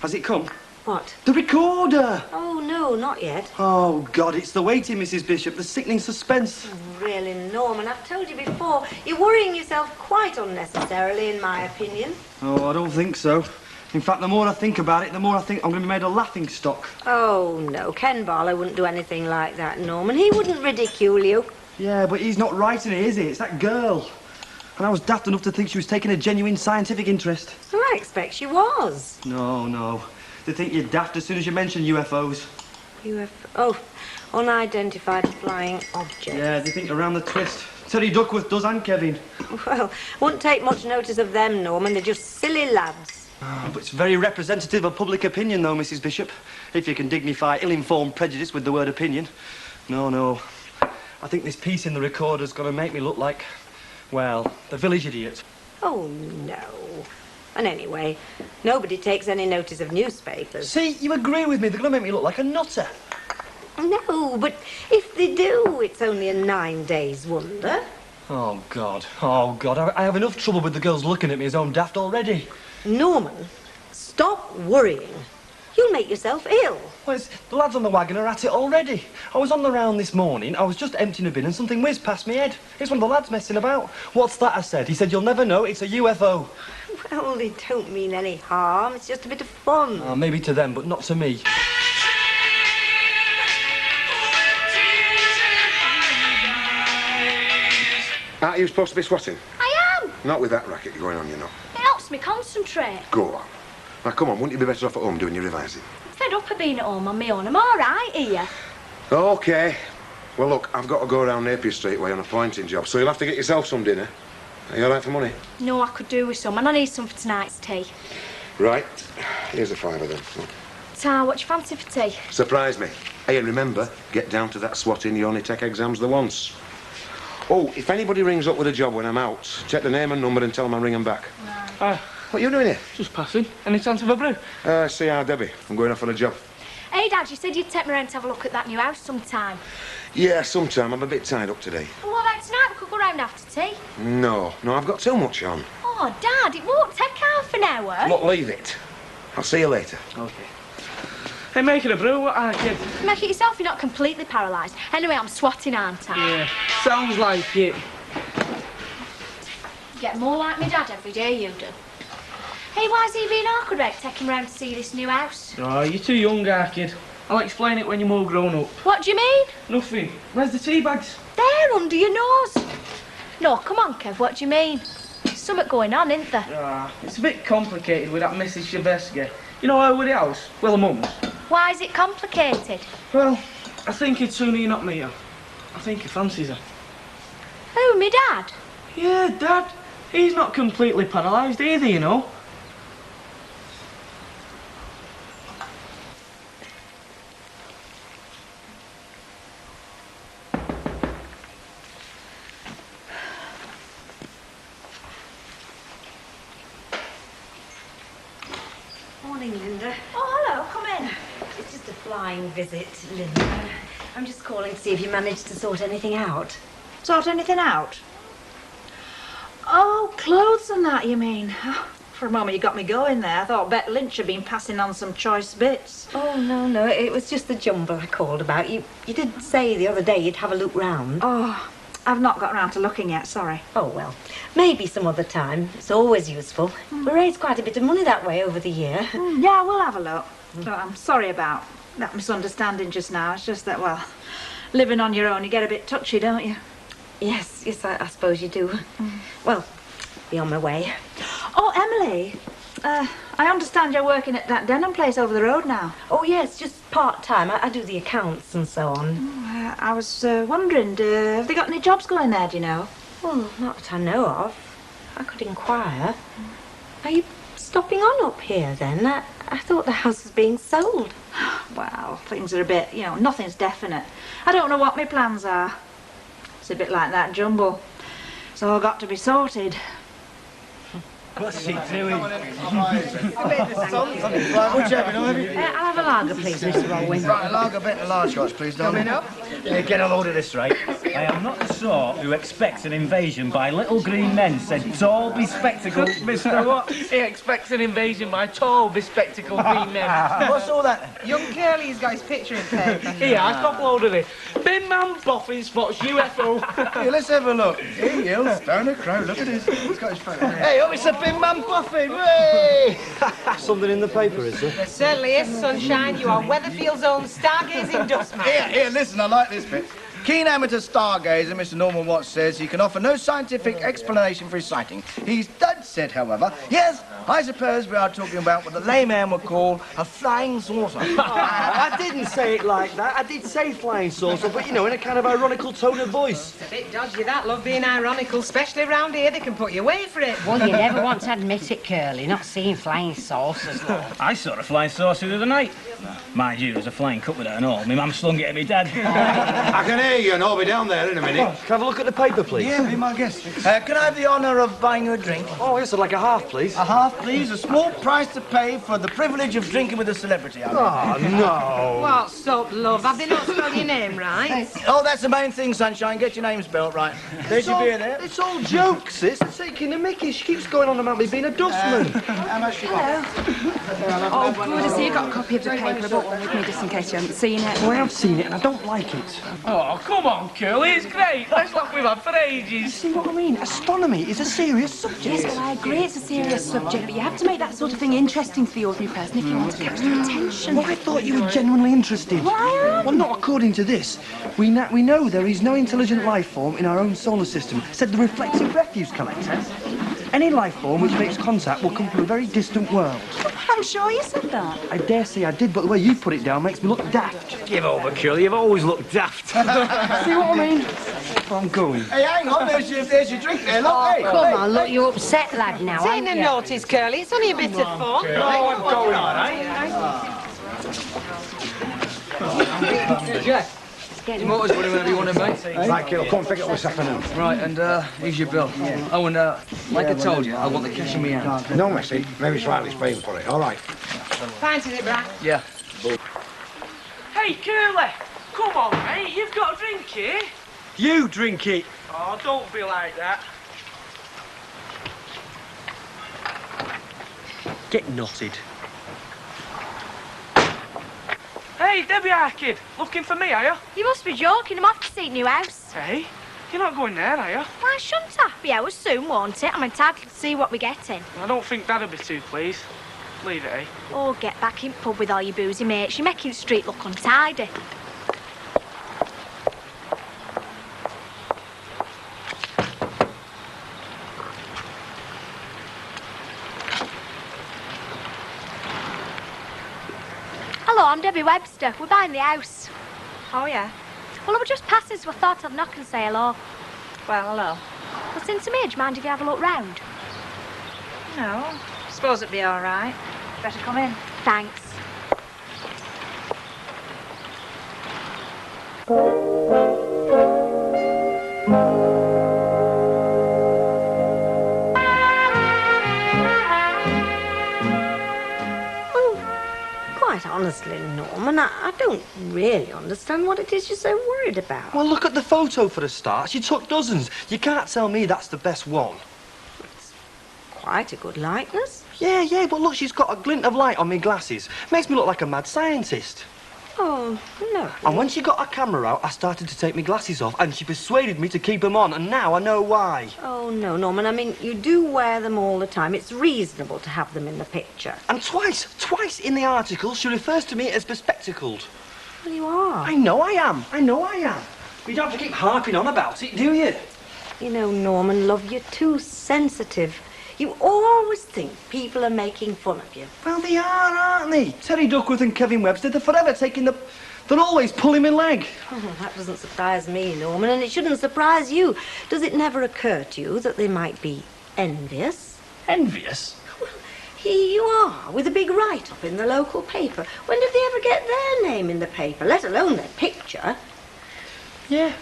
Has it come? What? The recorder! Oh, no, not yet. Oh, God, it's the waiting, Mrs. Bishop. The sickening suspense. Really, Norman, I've told you before, you're worrying yourself quite unnecessarily, in my opinion. Oh, I don't think so. In fact, the more I think about it, the more I think I'm going to be made a laughing stock. Oh, no, Ken Barlow wouldn't do anything like that, Norman. He wouldn't ridicule you. Yeah, but he's not writing it, is he? It's that girl. And I was daft enough to think she was taking a genuine scientific interest. Well, I expect she was. No. They think you're daft as soon as you mention UFOs. Oh, unidentified flying object. Yeah, they think around the twist. Terry Duckworth does, and Kevin. Well, wouldn't take much notice of them, Norman. They're just silly lads. But it's very representative of public opinion, though, Mrs. Bishop. If you can dignify ill-informed prejudice with the word opinion. No. I think this piece in the recorder's going to make me look like, well, the village idiot. Oh, no. And anyway, nobody takes any notice of newspapers. See, you agree with me. They're going to make me look like a nutter. No, but if they do, it's only a 9 days wonder. Oh, God. I have enough trouble with the girls looking at me as though I'm daft already. Norman, stop worrying. You'll make yourself ill. Well, the lads on the wagon are at it already. I was on the round this morning. I was just emptying a bin and something whizzed past me head. It's one of the lads messing about. What's that, I said? He said, you'll never know. It's a UFO. Well, they don't mean any harm. It's just a bit of fun. Maybe to them, but not to me. Aren't you supposed to be swatting? I am. Not with that racket going on, you know. It helps me concentrate. Go on. Now, come on, wouldn't you be better off at home doing your revising? I'm fed up of being at home on my own. I'm all right here. OK. Well, look, I've got to go around Napier Street way on a pointing job, so you'll have to get yourself some dinner. Are you all right for money? No, I could do with some, and I need some for tonight's tea. Right. Here's a fiver then. Ta, what do you fancy for tea? Surprise me. Hey, and remember, get down to that swatting. You only take exams the once. Oh, if anybody rings up with a job when I'm out, check the name and number and tell them I'll ring them back. What are you doing here? Just passing. Any chance of a brew? See how Debbie. I'm going off on a job. Hey, Dad, you said you'd take me round to have a look at that new house sometime. Yeah, sometime. I'm a bit tied up today. Well, what about tonight? We could go round after tea. No, I've got too much on. Oh, Dad, it won't take half an hour. Look, leave it. I'll see you later. OK. Hey, making a brew, what are you? Make it yourself, you're not completely paralysed. Anyway, I'm swatting, aren't I? Yeah, sounds like it. You get more like me dad every day, you do. Hey, why's he being awkward about taking round to see this new house? Oh, you're too young, kid. I'll explain it when you're more grown up. What do you mean? Nothing. Where's the tea bags? They're under your nose. No, come on, Kev, what do you mean? There's something going on, isn't there? It's a bit complicated with that Mrs. Shaveski. You know her with the house? Well, her mum's. Why is it complicated? Well, I think it's sooner you not meet her. I think he fancies her. Who, me dad? Yeah, Dad. He's not completely paralysed either, you know. Morning, Linda. Oh, hello, come in. It's just a flying visit, Linda. I'm just calling to see if you managed to sort anything out. Sort anything out? Oh, clothes and that, you mean? Oh, for a moment you got me going there. I thought Bet Lynch had been passing on some choice bits. Oh, no, it was just the jumble I called about. You did say the other day you'd have a look round. Oh, I've not got round to looking yet, sorry. Oh, well, maybe some other time. It's always useful. We raised quite a bit of money that way over the year. Yeah, we'll have a look. But I'm sorry about that misunderstanding just now. It's just that, well, living on your own, you get a bit touchy, don't you? Yes, I suppose you do. Well, be on my way. Oh, Emily, I understand you're working at that denim place over the road now. Oh, yes, just part-time. I do the accounts and so on. I was wondering, have they got any jobs going there, do you know? Well, not that I know of. I could inquire. Are you stopping on up here, then? I thought the house was being sold. Well, things are a bit, nothing's definite. I don't know what my plans are. It's a bit like that jumble. It's all got to be sorted. What's she doing? I'll have a lager, please, Mr. Rolwyn. Right, a lager, bit of large scotch, please, darling. Coming up. Yeah, get a load of this right. I am not the sort who expects an invasion by little green men said tall, bespectacled Mr. What? He expects an invasion by tall, bespectacled green men. What's all that? Young Curly's got his picture in paper. Here, I've uploaded it. Bin man boffin spots UFO. Here, let's have a look. Here, you Stoner Crow, look at this. He's got his photo. Hey, oh, it's a Bin Man Buffin, way! Something in the paper, is there? There certainly is, Sunshine. You are Weatherfield's own stargazing dustman. Here, listen, I like this bit. Keen amateur stargazer, Mr. Norman Watts says he can offer no scientific explanation for his sighting. He's dead set, however. Yes, I suppose we are talking about what the layman would call a flying saucer. I didn't say it like that. I did say flying saucer, but, in a kind of ironical tone of voice. It's a bit dodgy, that, love, being ironical, especially around here. They can put you away for it. Well, you never want to admit it, Curly, not seeing flying saucers, love. I saw a flying saucer the other night. Mind you, there was a flying cup with it and all. My mum slung it at me dad. I can hear you and I'll be down there in a minute. Can I have a look at the paper, please? Yeah, be my guest. Can I have the honour of buying you a drink? Oh, yes, I'd like a half, please. A half, please. A small price to pay for the privilege of drinking with a celebrity. Oh, no. What's up, love? Have they not spelled your name right? Oh, that's the main thing, Sunshine. Get your name spelled right. There's your beer there. It's all jokes, sis. It's taking the mickey. She keeps going on about me being a dustman. How much you want? Oh, good to see you got a copy of the paper. I brought one with me just in case you haven't seen it. Well, I have seen it and I don't like it. Oh, come on, Curly, it's great. That's what we've had for ages. You see what I mean? Astronomy is a serious subject. Yes, well, I agree it's a serious subject, but you have to make that sort of thing interesting for the ordinary person if you want to catch their attention. Well, I thought you were genuinely interested. Well, I am. Well, not according to this. We know there is no intelligent life form in our own solar system, said the reflective refuse collector. Any life form which makes contact will come from a very distant world. I'm sure you said that. I dare say I did, but the way you put it down makes me look daft. Give over, Curly. You've always looked daft. See what I mean? I'm going. Hey, hang on. There's your drink there. Look, hey. Come on, look, you're upset, lad, now, Take aren't no you? notice, Curly. It's only a bit of fun. No, I'm going. Jack, your motor's running whenever you want it, mate. Right, Kill, come and pick it up this afternoon. Right, and here's your bill. Oh, and like I told you, I want the cash in my hand. No, Missy. Maybe Slightly's paying for it. All right. Fancy it, Brad? Yeah. Hey, Curly, come on, mate. You've got a drink here. You drink it. Oh, don't be like that. Get knotted. Hey, Debbie Arkid, looking for me, are you? You must be joking. I'm off to see new house. Hey, you're not going there, are you? Why shouldn't I? Be ours soon, won't it? I'm entitled to see what we're getting. I don't think Dad'll be too pleased. Leave it, eh? Oh, get back in pub with all your boozy mates. You're making the street look untidy. Hello, I'm Debbie Webster. We're buying the house. Oh, yeah? Well, I was just passing, so I thought I'd knock and say hello. Well, hello. Well, since I'm here, do you mind if you have a look round? No, suppose it'd be all right. Better come in. Thanks. Quite honestly, Norman, I don't really understand what it is you're so worried about. Well, look at the photo for a start. She took dozens. You can't tell me that's the best one. Quite a good likeness. Yeah, but look, she's got a glint of light on me glasses. Makes me look like a mad scientist. Oh, no. And when she got her camera out, I started to take my glasses off, and she persuaded me to keep them on, and now I know why. Oh, no, Norman, I mean, you do wear them all the time. It's reasonable to have them in the picture. And twice in the article, she refers to me as bespectacled. Well, you are. I know I am. You don't have to keep harping on about it, do you? You know, Norman, love, you're too sensitive. You always think people are making fun of you. Well, they are, aren't they? Terry Duckworth and Kevin Webster, they're forever taking the... They're always pulling my leg. Oh, that doesn't surprise me, Norman, and it shouldn't surprise you. Does it never occur to you that they might be envious? Envious? Here you are, with a big write-up in the local paper. When did they ever get their name in the paper, let alone their picture? Yeah.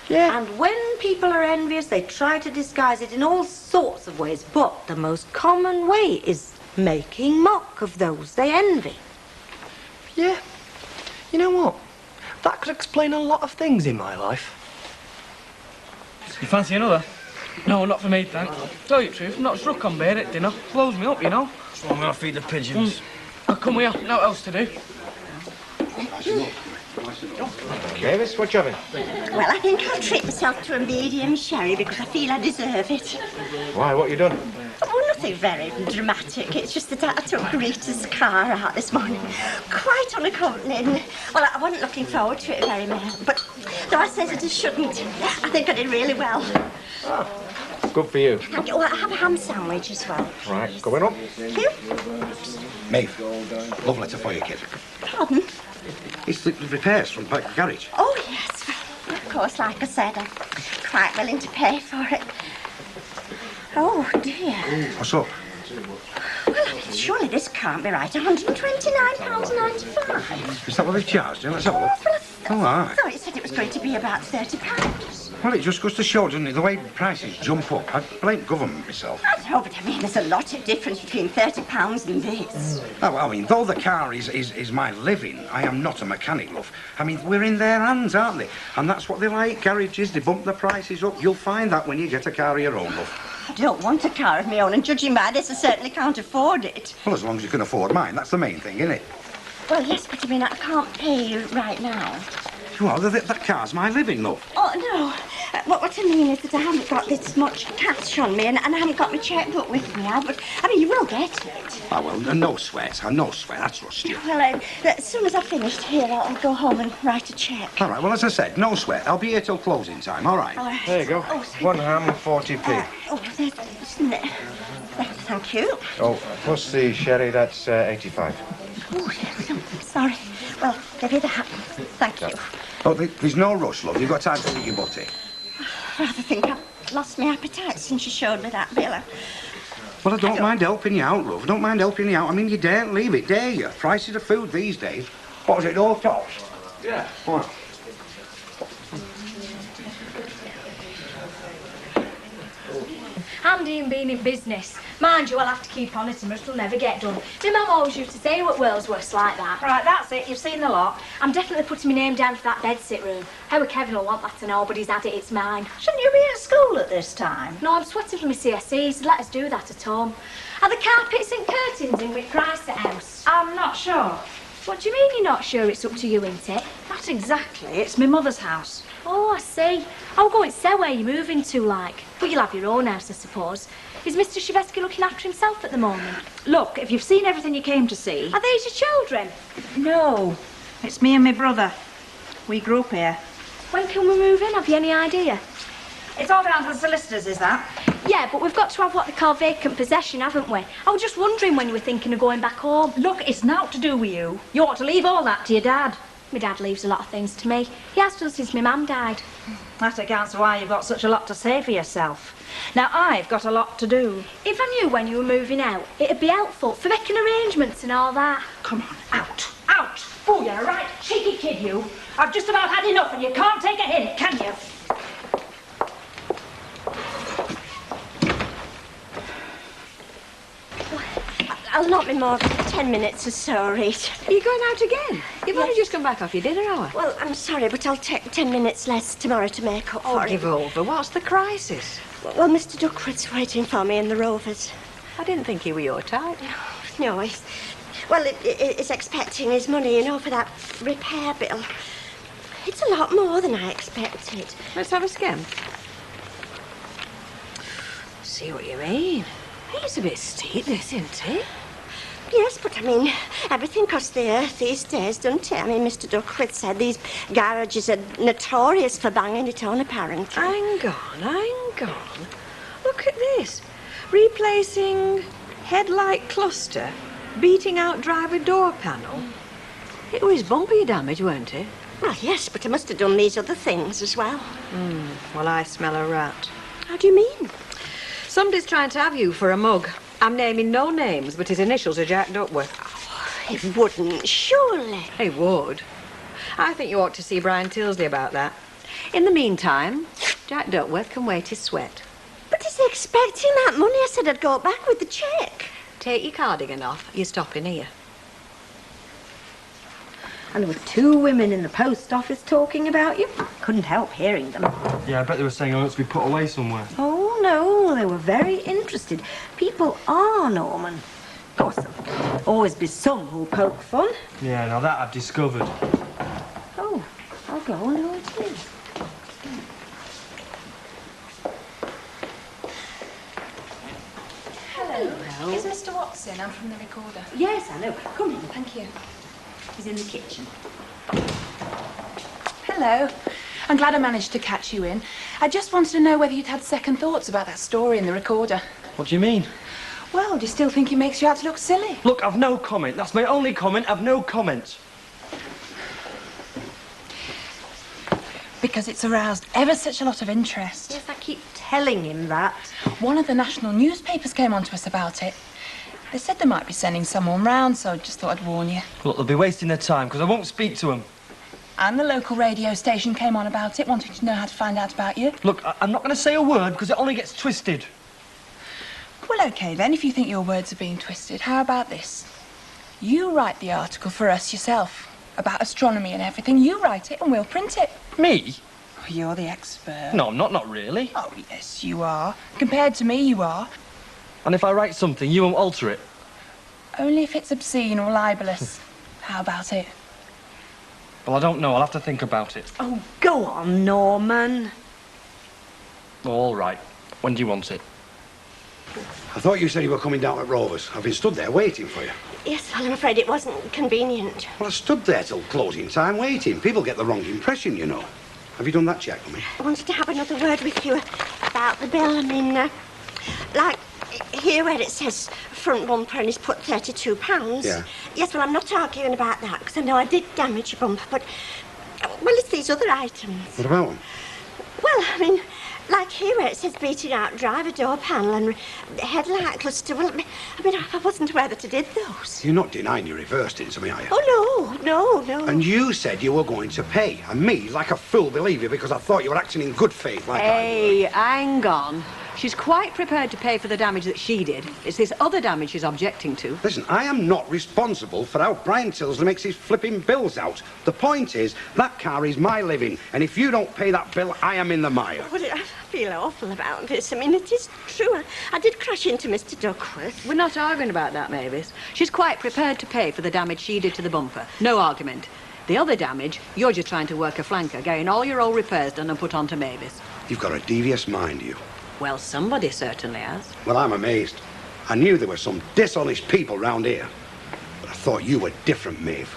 Yeah. And when people are envious, they try to disguise it in all sorts of ways. But the most common way is making mock of those they envy. Yeah. You know what? That could explain a lot of things in my life. You fancy another? No, not for me, thanks. Tell you the truth, I'm not struck on beer at dinner. Blows me up, you know. That's why I'm going to feed the pigeons. I'll come with you, no else to do. Mavis, what you having? Well, I think I'll treat myself to a medium sherry because I feel I deserve it. Why, what you done? Oh, nothing very dramatic. It's just that I took Rita's car out this morning, quite unaccompanied. Well, I wasn't looking forward to it very much, but though I said that I shouldn't, I think I did really well. Oh, good for you. Thank you. Well, I have a ham sandwich as well. Right, going up. Thank you. Maeve, love letter for you, kid. Pardon? It's the repairs from Pike Garage. Oh, yes. Well, of course, like I said, I'm quite willing to pay for it. Oh, dear. What's up? Well, I mean, surely this can't be right. £129.95. Is that what they've charged you? Let's have a look. Oh, all I right. thought it said it was going to be about £30. Well, it just goes to show, doesn't it? The way prices jump up. I blame government myself. I know, but I mean, there's a lot of difference between £30 and this. Oh, well, I mean, though the car is my living, I am not a mechanic, love. I mean, we're in their hands, aren't they? And that's what they like, garages. They bump the prices up. You'll find that when you get a car of your own, love. I don't want a car of my own, and judging by this, I certainly can't afford it. Well, as long as you can afford mine, that's the main thing, isn't it? Well, yes, but I mean, I can't pay you right now. Well, that car's my living, love. Oh, no. What I mean is that I haven't got this much cash on me, and I haven't got my chequebook with me. But, I mean, you will get it. Oh, well, no sweat. No sweat. I trust you. Well, as soon as I've finished here, I'll go home and write a cheque. All right, well, as I said, no sweat. I'll be here till closing time, all right? All right. There you go. Oh, One ham, 40p. Isn't it? Thank you. Oh, plus the sherry, that's 85. Oh, yes, sorry. Well, give you that. Thank you. Oh, there's no rush, love. You've got time to eat your butty. I rather think I've lost my appetite since you showed me that bill. Well, I don't mind helping you out, love. I don't mind helping you out. I mean, you daren't leave it, dare you? Prices of food these days. What was it, all tops? Yeah. What? Handy and being in business. Mind you, I'll have to keep on it, and it'll never get done. My mum always used to say what world's worst like that. Right, that's it. You've seen the lot. I'm definitely putting my name down for that bedsit room. How Kevin will want that to know, but he's had it. It's mine. Shouldn't you be at school at this time? No, I'm sweating for my CSEs. Let us do that at home. Are the carpets and curtains in with Price at house? I'm not sure. What do you mean you're not sure? It's up to you, isn't it? Not exactly. It's my mother's house. Oh, I see. I'll go and say where you're moving to, like. But you'll have your own house, I suppose. Is Mr. Shevesky looking after himself at the moment? Look, if you've seen everything you came to see... Are these your children? No, it's me and my brother. We grew up here. When can we move in? Have you any idea? It's all down to the solicitors, is that? Yeah, but we've got to have what they call vacant possession, haven't we? I was just wondering when you were thinking of going back home. Look, it's naught to do with you. You ought to leave all that to your dad. My dad leaves a lot of things to me. He has done since my mum died. That accounts for why you've got such a lot to say for yourself. Now, I've got a lot to do. If I knew when you were moving out, it'd be helpful for making arrangements and all that. Come on, out, out. Oh, you're a right cheeky kid, you. I've just about had enough and you can't take a hint, can you? I'll not be more than 10 minutes or so, Rita. Are you going out again? You've only just come back off your dinner hour. Well, I'm sorry, but I'll take 10 minutes less tomorrow to make up for it. Give over. What's the crisis? Well, Mr. Duckworth's waiting for me in the Rovers. I didn't think he were your type. No, he's expecting his money, you know, for that repair bill. It's a lot more than I expected. Let's have a skim. See what you mean. It's a bit steep, this, isn't it? Yes, but I mean, everything costs the earth these days, doesn't it? I mean, Mr. Duckworth said these garages are notorious for banging it on, apparently. Hang on. Look at this. Replacing headlight cluster, beating out driver door panel. It was bumpy damage, weren't it? Well, yes, but I must have done these other things as well. Well, I smell a rat. How do you mean? Somebody's trying to have you for a mug. I'm naming no names, but his initials are Jack Duckworth. He wouldn't, surely. He would. I think you ought to see Brian Tilsley about that. In the meantime, Jack Duckworth can wait his sweat. But he's expecting that money. I said I'd go back with the cheque. Take your cardigan off. You're stopping here. And there were 2 women in the post office talking about you. Couldn't help hearing them. Yeah, I bet they were saying I ought to be put away somewhere. Oh, no, they were very interested. People are, Norman. Of course, there'll always be some who'll poke fun. Yeah, now that I've discovered. Oh, I'll go and who it is. Hello. Is Mr. Watson? I'm from the recorder. Yes, I know. Come in. Thank you. He's in the kitchen. Hello. I'm glad I managed to catch you in. I just wanted to know whether you'd had second thoughts about that story in the recorder. What do you mean? Well, do you still think it makes you out to look silly? Look, I've no comment. That's my only comment. I've no comment. Because it's aroused ever such a lot of interest. Yes, I keep telling him that. One of the national newspapers came on to us about it. They said they might be sending someone round, so I just thought I'd warn you. Look, they'll be wasting their time, because I won't speak to them. And the local radio station came on about it, wanting to know how to find out about you. Look, I'm not going to say a word, because it only gets twisted. Well, OK, then, if you think your words are being twisted, how about this? You write the article for us yourself, about astronomy and everything. You write it and we'll print it. Me? Oh, you're the expert. No, I'm not really. Oh, yes, you are. Compared to me, you are. And if I write something, you won't alter it? Only if it's obscene or libelous. How about it? Well, I don't know. I'll have to think about it. Oh, go on, Norman. Oh, all right. When do you want it? I thought you said you were coming down at Rovers. I've been stood there waiting for you. Yes, well, I'm afraid it wasn't convenient. Well, I stood there till closing time waiting. People get the wrong impression, you know. Have you done that check for me? I wanted to have another word with you about the bill. I mean, like here where it says front bumper and he's put £32. Yeah. Yes, well, I'm not arguing about that because I know I did damage your bumper, but, well, it's these other items. What about them? Well, I mean, like here where it says beating out driver door panel and headlight cluster. Well, I mean, I wasn't aware that I did those. You're not denying you reversed it to me, are you? Oh, no. And you said you were going to pay. And me, like a fool, believe you because I thought you were acting in good faith like Hey, hang on. She's quite prepared to pay for the damage that she did. It's this other damage she's objecting to. Listen, I am not responsible for how Brian Tilsley makes his flipping bills out. The point is, that car is my living, and if you don't pay that bill, I am in the mire. Well, I feel awful about this. I mean, it is true. I did crash into Mr. Duckworth. We're not arguing about that, Mavis. She's quite prepared to pay for the damage she did to the bumper. No argument. The other damage, you're just trying to work a flanker, getting all your old repairs done and put onto Mavis. You've got a devious mind, you. Well, somebody certainly has. Well, I'm amazed. I knew there were some dishonest people round here. But I thought you were different, Maeve.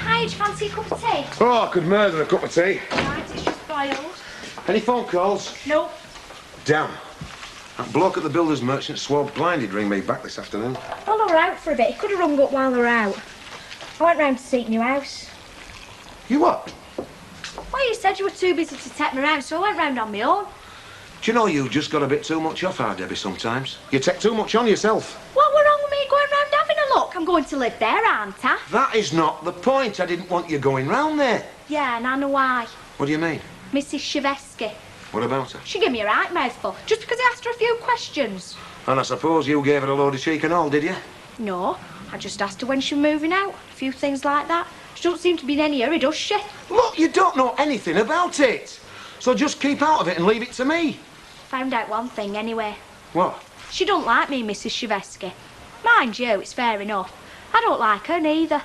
Hi, do you fancy a cup of tea? Oh, I could murder a cup of tea. Right, it's just boiled. Any phone calls? Nope. Damn. That bloke at the builder's merchant swore blind he'd ring me back this afternoon. Well, they were out for a bit. He could have rung up while they were out. I went round to see your house. You what? Well, you said you were too busy to take me round, so I went round on my own. Do you know you just got a bit too much off our Debbie sometimes? You take too much on yourself. What were wrong with me going round having a look? I'm going to live there, aren't I? That is not the point. I didn't want you going round there. Yeah, and I know why. What do you mean? Mrs. Chevesky. What about her? She gave me a right mouthful, just because I asked her a few questions. And I suppose you gave her a load of cheek and all, did you? No, I just asked her when she was moving out. A few things like that. She don't seem to be in any hurry, does she? Look, you don't know anything about it. So just keep out of it and leave it to me. Found out one thing anyway. What? She don't like me, Mrs. Chevesky. Mind you, it's fair enough. I don't like her neither.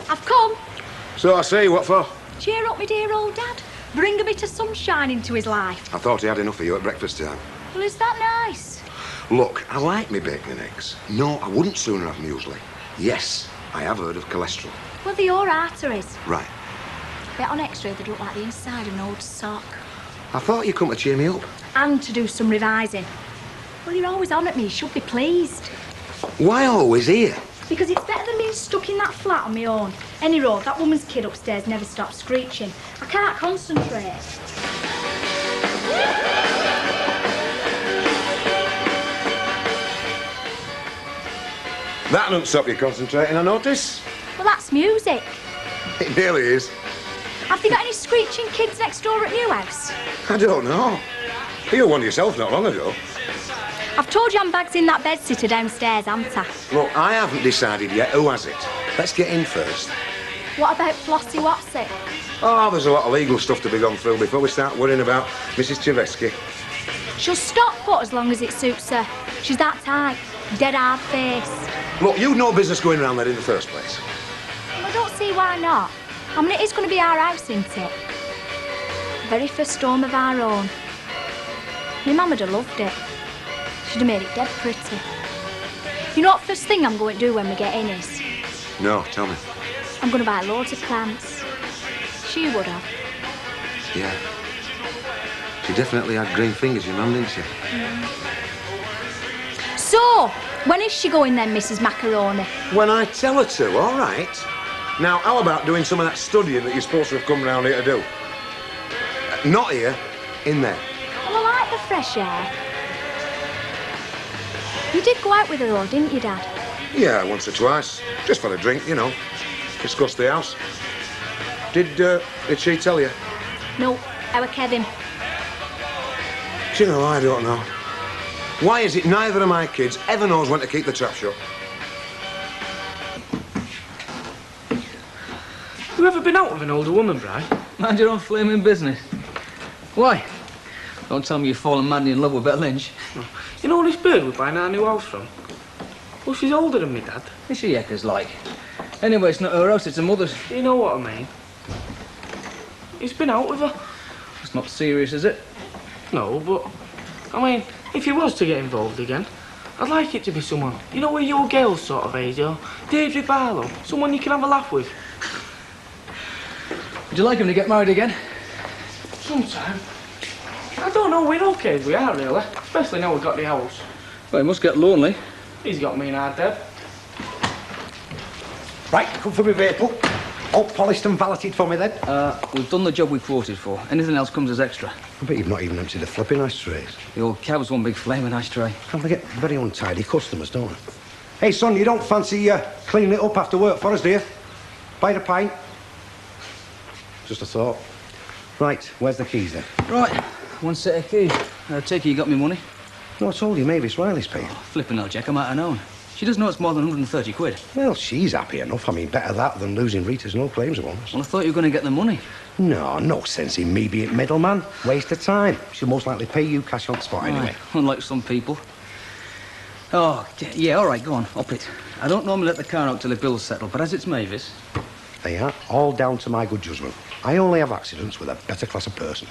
I've come. So I see, what for? Cheer up, my dear old dad. Bring a bit of sunshine into his life. I thought he had enough of you at breakfast time. Well, is that nice? Look, I like me bacon and eggs. No, I wouldn't sooner have muesli. Yes, I have heard of cholesterol. Well, they're your arteries. Right. Bet on X-ray they look like the inside of an old sock. I thought you'd come to cheer me up. And to do some revising. Well, you're always on at me. You should be pleased. Why always here? Because it's better than being stuck in that flat on my own. Any road, that woman's kid upstairs never stops screeching. I can't concentrate. That don't stop you concentrating, I notice. Well, that's music. It nearly is. Have they got any screeching kids next door at Newhouse? I don't know. You were one yourself not long ago. I've told you I'm bags in that bedsitter downstairs, haven't I? Look, I haven't decided yet who has it. Let's get in first. What about Flossie Watsy? Oh, there's a lot of legal stuff to be gone through before we start worrying about Mrs. Chivesky. She'll stop put as long as it suits her. She's that type. Dead hard face. Look, you'd no business going around there in the first place. Well, I don't see why not. I mean, it is going to be our house, isn't it? Very first home of our own. My mum would have loved it. She'd have made it dead pretty. You know what first thing I'm going to do when we get in is? No, tell me. I'm going to buy loads of plants. She would have. Yeah. She definitely had green fingers, your mum, didn't she? So, when is she going then, Mrs. Macaroni? When I tell her to, all right. Now, how about doing some of that studying that you're supposed to have come round here to do? Not here, in there. Well, I like the fresh air. You did go out with her, though, didn't you, Dad? Yeah, once or twice. Just for a drink, you know. Discuss the house. Did she tell you? No, our Kevin. Do you know, I don't know. Why is it neither of my kids ever knows when to keep the trap shut? You ever been out with an older woman, Brian? Mind your own flaming business. Why? Don't tell me you've fallen madly in love with Bette Lynch. You know this bird we're buying our new house from? Well, she's older than me, Dad. Is she Ekker's like? Anyway, it's not her house, it's her mother's. You know what I mean? He's been out with her. It's not serious, is it? No, but... I mean, if you was to get involved again, I'd like it to be someone, you know, with your girl's sort of age, or David Barlow, someone you can have a laugh with. Would you like him to get married again? Sometime. I don't know, we're okay as we are, really. Especially now we've got the house. Well, he must get lonely. He's got me and our Deb. Right, come for me, Maple. All polished and valeted for me, then. We've done the job we quoted for. Anything else comes as extra. I bet you've not even emptied the flipping ashtrays. The old cab's one big flaming ashtray. Can't they get very untidy customers, don't they? Hey, son, you don't fancy cleaning it up after work for us, do you? Buy a pint. Just a thought. Right, where's the keys, then? Right, one set of keys. I take it you got me money? No, I told you Mavis Riley's paid. Oh, flipping hell, Jack, I might have known. She doesn't know it's more than 130 quid. Well, she's happy enough. I mean, better that than losing Rita's no claims on us. Well, I thought you were going to get the money. No sense in me being middleman. Waste of time. She'll most likely pay you cash on the spot anyway. Unlike some people. Oh, yeah, all right, go on, up it. I don't normally let the car out till the bill's settled, but as it's Mavis... They are all down to my good judgment. I only have accidents with a better class of person.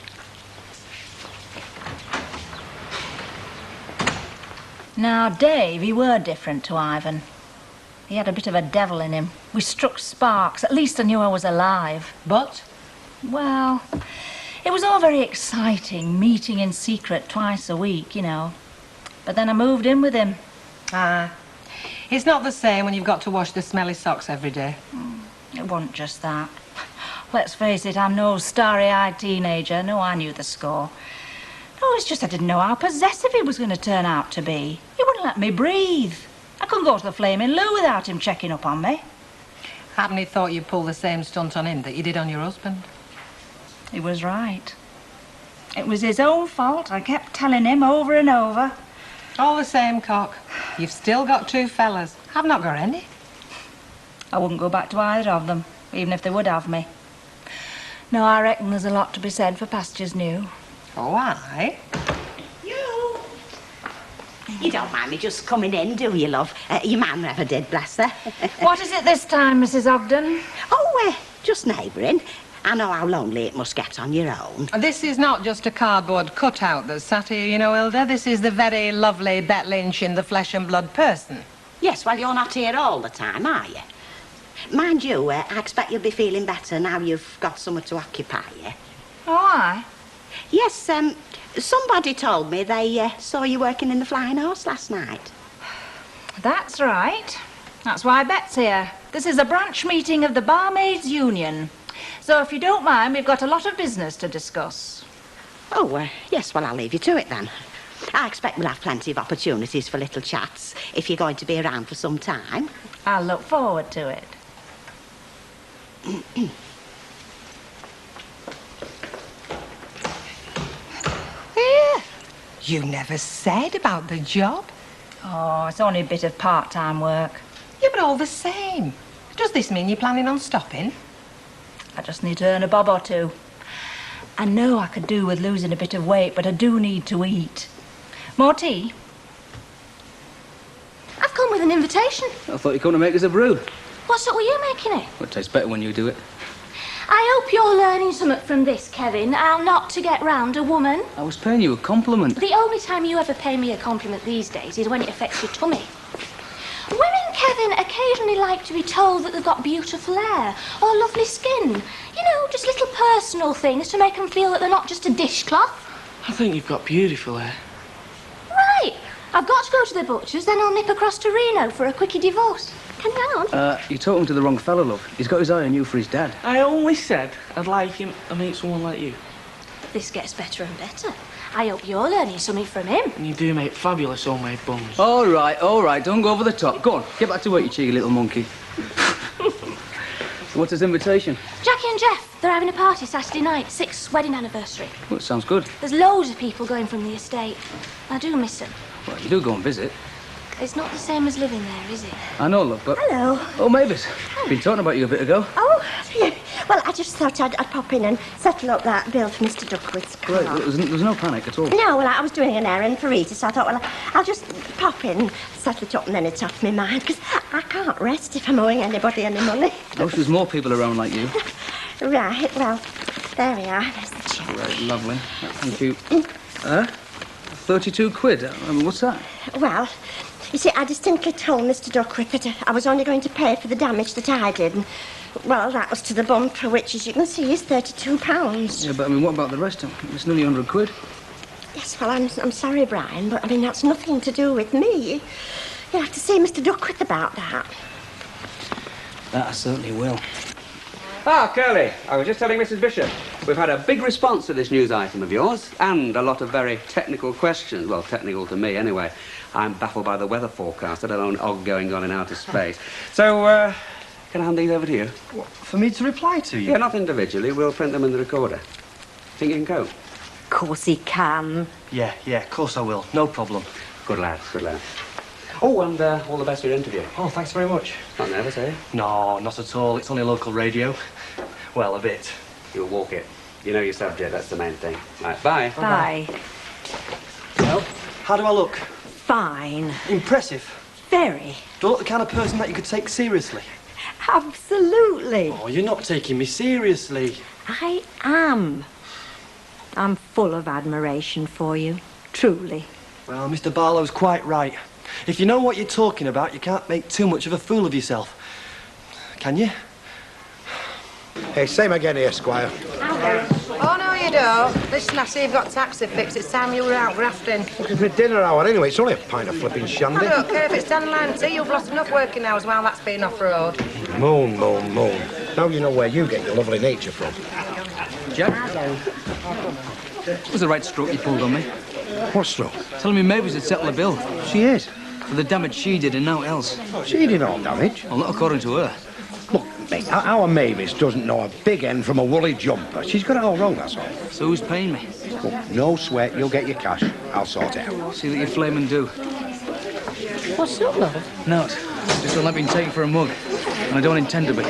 Now, Dave, he were different to Ivan. He had a bit of a devil in him. We struck sparks. At least I knew I was alive. But, well, it was all very exciting, meeting in secret twice a week, you know. But then I moved in with him. It's not the same when you've got to wash the smelly socks every day. It wasn't just that. Let's face it, I'm no starry-eyed teenager. No, I knew the score. No, it's just I didn't know how possessive he was going to turn out to be. He wouldn't let me breathe. I couldn't go to the flaming loo without him checking up on me. Happen he thought you'd pull the same stunt on him that you did on your husband? He was right. It was his own fault. I kept telling him over and over. All the same, cock. You've still got two fellas. I've not got any. I wouldn't go back to either of them, even if they would have me. No, I reckon there's a lot to be said for pastures new. Oh, aye? You don't mind me just coming in, do you, love? Your man never did, bless her. What is it this time, Mrs. Ogden? Oh, just neighbouring. I know how lonely it must get on your own. This is not just a cardboard cutout that's sat here, you know, Hilda. This is the very lovely Bet Lynch in the flesh and blood person. Yes, well, you're not here all the time, are you? Mind you, I expect you'll be feeling better now you've got somewhere to occupy you. Oh, aye? Yes, somebody told me they saw you working in the Flying Horse last night. That's right. That's why Bet's here. This is a branch meeting of the Barmaids Union. So if you don't mind, we've got a lot of business to discuss. Oh, yes, well, I'll leave you to it then. I expect we'll have plenty of opportunities for little chats if you're going to be around for some time. I'll look forward to it. Here. You never said about the job. Oh, it's only a bit of part-time work. Yeah, but all the same. Does this mean you're planning on stopping? I just need to earn a bob or two. I know I could do with losing a bit of weight, but I do need to eat. More tea? I've come with an invitation. I thought you were going to make us a brew. What sort were you making it? Well, it tastes better when you do it. I hope you're learning something from this, Kevin. How not to get round a woman. I was paying you a compliment. The only time you ever pay me a compliment these days is when it affects your tummy. Women, Kevin, occasionally like to be told that they've got beautiful hair or lovely skin. You know, just little personal things to make them feel that they're not just a dishcloth. I think you've got beautiful hair. Right. I've got to go to the butcher's, then I'll nip across to Reno for a quickie divorce. Can you hang on? You're talking to the wrong fellow, love. He's got his eye on you for his dad. I only said I'd like him to meet someone like you. This gets better and better. I hope you're learning something from him. And you do make fabulous homemade buns. All right, don't go over the top. Go on, get back to work, you cheeky little monkey. What's his invitation? Jackie and Jeff, they're having a party Saturday night, 6th wedding anniversary. Well, it sounds good. There's loads of people going from the estate. I do miss them. Well, you do go and visit. It's not the same as living there, is it? I know, love, but... Hello. Oh, Mavis. Been talking about you a bit ago. Oh, yeah. Well, I just thought I'd pop in and settle up that bill for Mr. Duckworth's car. Right, there's no panic at all. No, well, I was doing an errand for Rita, so I thought, well, I'll just pop in, settle it up, and then it's off my mind, because I can't rest if I'm owing anybody any money. I wish there was more people around like you. Right, well, there we are. There's the check. Right, lovely. Thank you. 32 quid? I mean, what's that? Well, you see, I distinctly told Mr. Duckworth that I was only going to pay for the damage that I did, and, well, that was to the bumper, which, as you can see, is £32. Yeah, but I mean, what about the rest? It's nearly 100 quid. Yes, well, I'm sorry, Brian, but, I mean, that's nothing to do with me. You'll have to see Mr. Duckworth about that. That I certainly will. Ah, Curly, I was just telling Mrs. Bishop. We've had a big response to this news item of yours, and a lot of very technical questions. Well, technical to me, anyway. I'm baffled by the weather forecast, let alone Og going on in outer space. So, can I hand these over to you? What, for me to reply to you? Yeah, not individually. We'll print them in the recorder. Think you can cope? Of course he can. Yeah, of course I will. No problem. Good lad, good lad. Oh, and all the best for your interview. Oh, thanks very much. Not nervous, eh? No, not at all. It's only local radio. Well, a bit. You'll walk it. You know your subject, that's the main thing. Right, bye. Bye. Well, how do I look? Fine. Impressive. Very. Do I look the kind of person that you could take seriously? Absolutely. Oh, you're not taking me seriously. I am. I'm full of admiration for you. Truly. Well, Mr. Barlow's quite right. If you know what you're talking about, you can't make too much of a fool of yourself. Can you? Hey, same again here, Squire. Oh, no, you don't. Listen, I see you've got taxi fixed. It's time you were out grafting. It's my dinner hour anyway. It's only a pint of flipping shandy. I don't care if it's 10:90. You've lost enough working hours while that's been off-road. Moan. Now you know where you get your lovely nature from. Jack? It was the right stroke you pulled on me. What stroke? Telling me Mavis had settled the bill. She is. For the damage she did and now else. She did all damage. Well, not according to her. Look, mate, our Mavis doesn't know a big end from a woolly jumper. She's got it all wrong, that's all. So who's paying me? Look, no sweat. You'll get your cash. I'll sort it out. See that you flaming do. What's up, love? No, just don't like being taken for a mug. And I don't intend to be.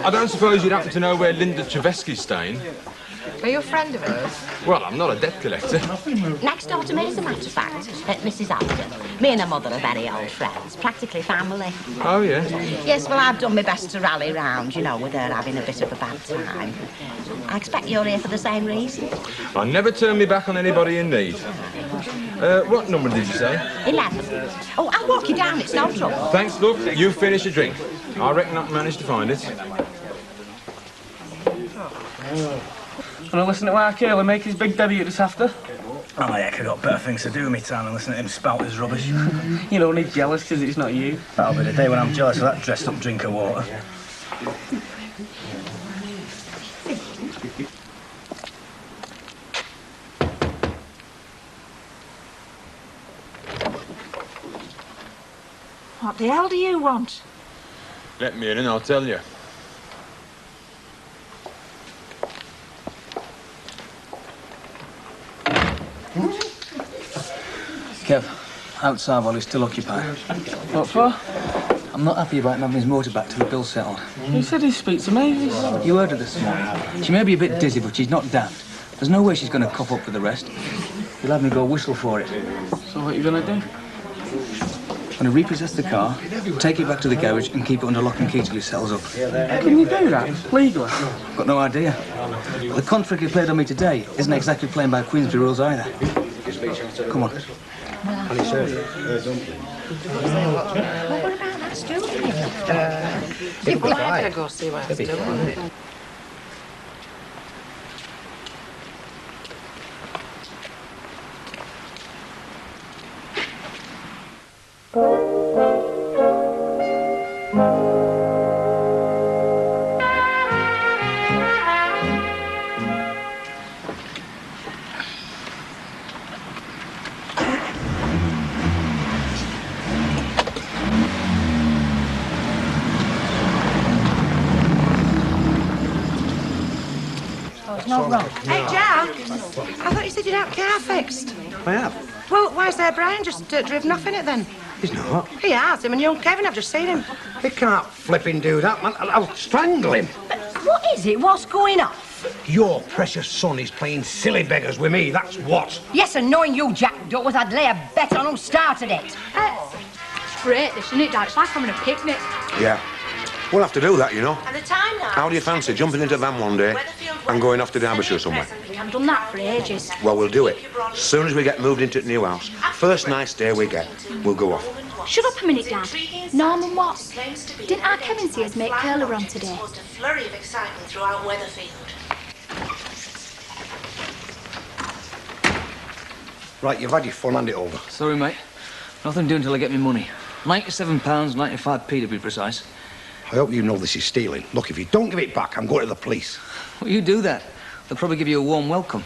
I don't suppose you'd happen to know where Linda Trevesky's staying? Are you a friend of hers? Well, I'm not a debt collector. Next door to me, as a matter of fact, Mrs. Alden. Me and her mother are very old friends, practically family. Oh, yeah? Yes, well, I've done my best to rally round, you know, with her having a bit of a bad time. I expect you're here for the same reason. I never turn me back on anybody in need. What number did you say? 11. Oh, I'll walk you down, it's no trouble. Thanks, look, you finish your drink. I reckon I managed to find it. Want to listen to our Curly make his big debut this after? Oh, heck, I got better things to do with me time than listen to him spout his rubbish. You're only jealous because it's not you. That'll be the day when I'm jealous of that dressed-up drink of water. What the hell do you want? Let me in and I'll tell you. Kev, outside while he's still occupied. What for? I'm not happy about him having his motor back till the bill's settled. He said he'd speak to Mavis. You heard her this morning. She may be a bit dizzy, but she's not daft. There's no way she's going to cough up with the rest. You'll have me go whistle for it. So what are you going to do? I'm going to repossess the car, take it back to the garage and keep it under lock and key till he settles up. Can you do that? Legally? Got no idea. The contract he played on me today isn't exactly playing by Queensbury rules either. Come on. What about that stool? You've got to go see what it's doing. Not wrong. Hey, Jack, I thought you said you'd have car fixed. I have. Well, why's their Brian just driven off in it then? He's not. He has, him and young Kevin, I've just seen him. He can't flipping do that, man. I'll strangle him. What is it? What's going on? Your precious son is playing silly beggars with me, that's what. Yes, and knowing you, Jack Duckworth, I'd lay a bet on who started it. It's great, this, isn't it, Dad? It's like having a picnic. Yeah. We'll have to do that, you know. And the time now? How do you fancy jumping into a van one day and going off to Derbyshire somewhere? I've done that for ages. Well, we'll do it. As soon as we get moved into the new house, first nice day we get, we'll go off. Shut up a minute, Dad. Norman, what? Didn't our Kevin see us make curler run today? Caused a flurry of excitement throughout Weatherfield. Right, you've had your fun, hand it over. Sorry, mate. Nothing doing till I get me money. £97, 95p to be precise. I hope you know this is stealing. Look, if you don't give it back, I'm going to the police. Well, you do that. They'll probably give you a warm welcome.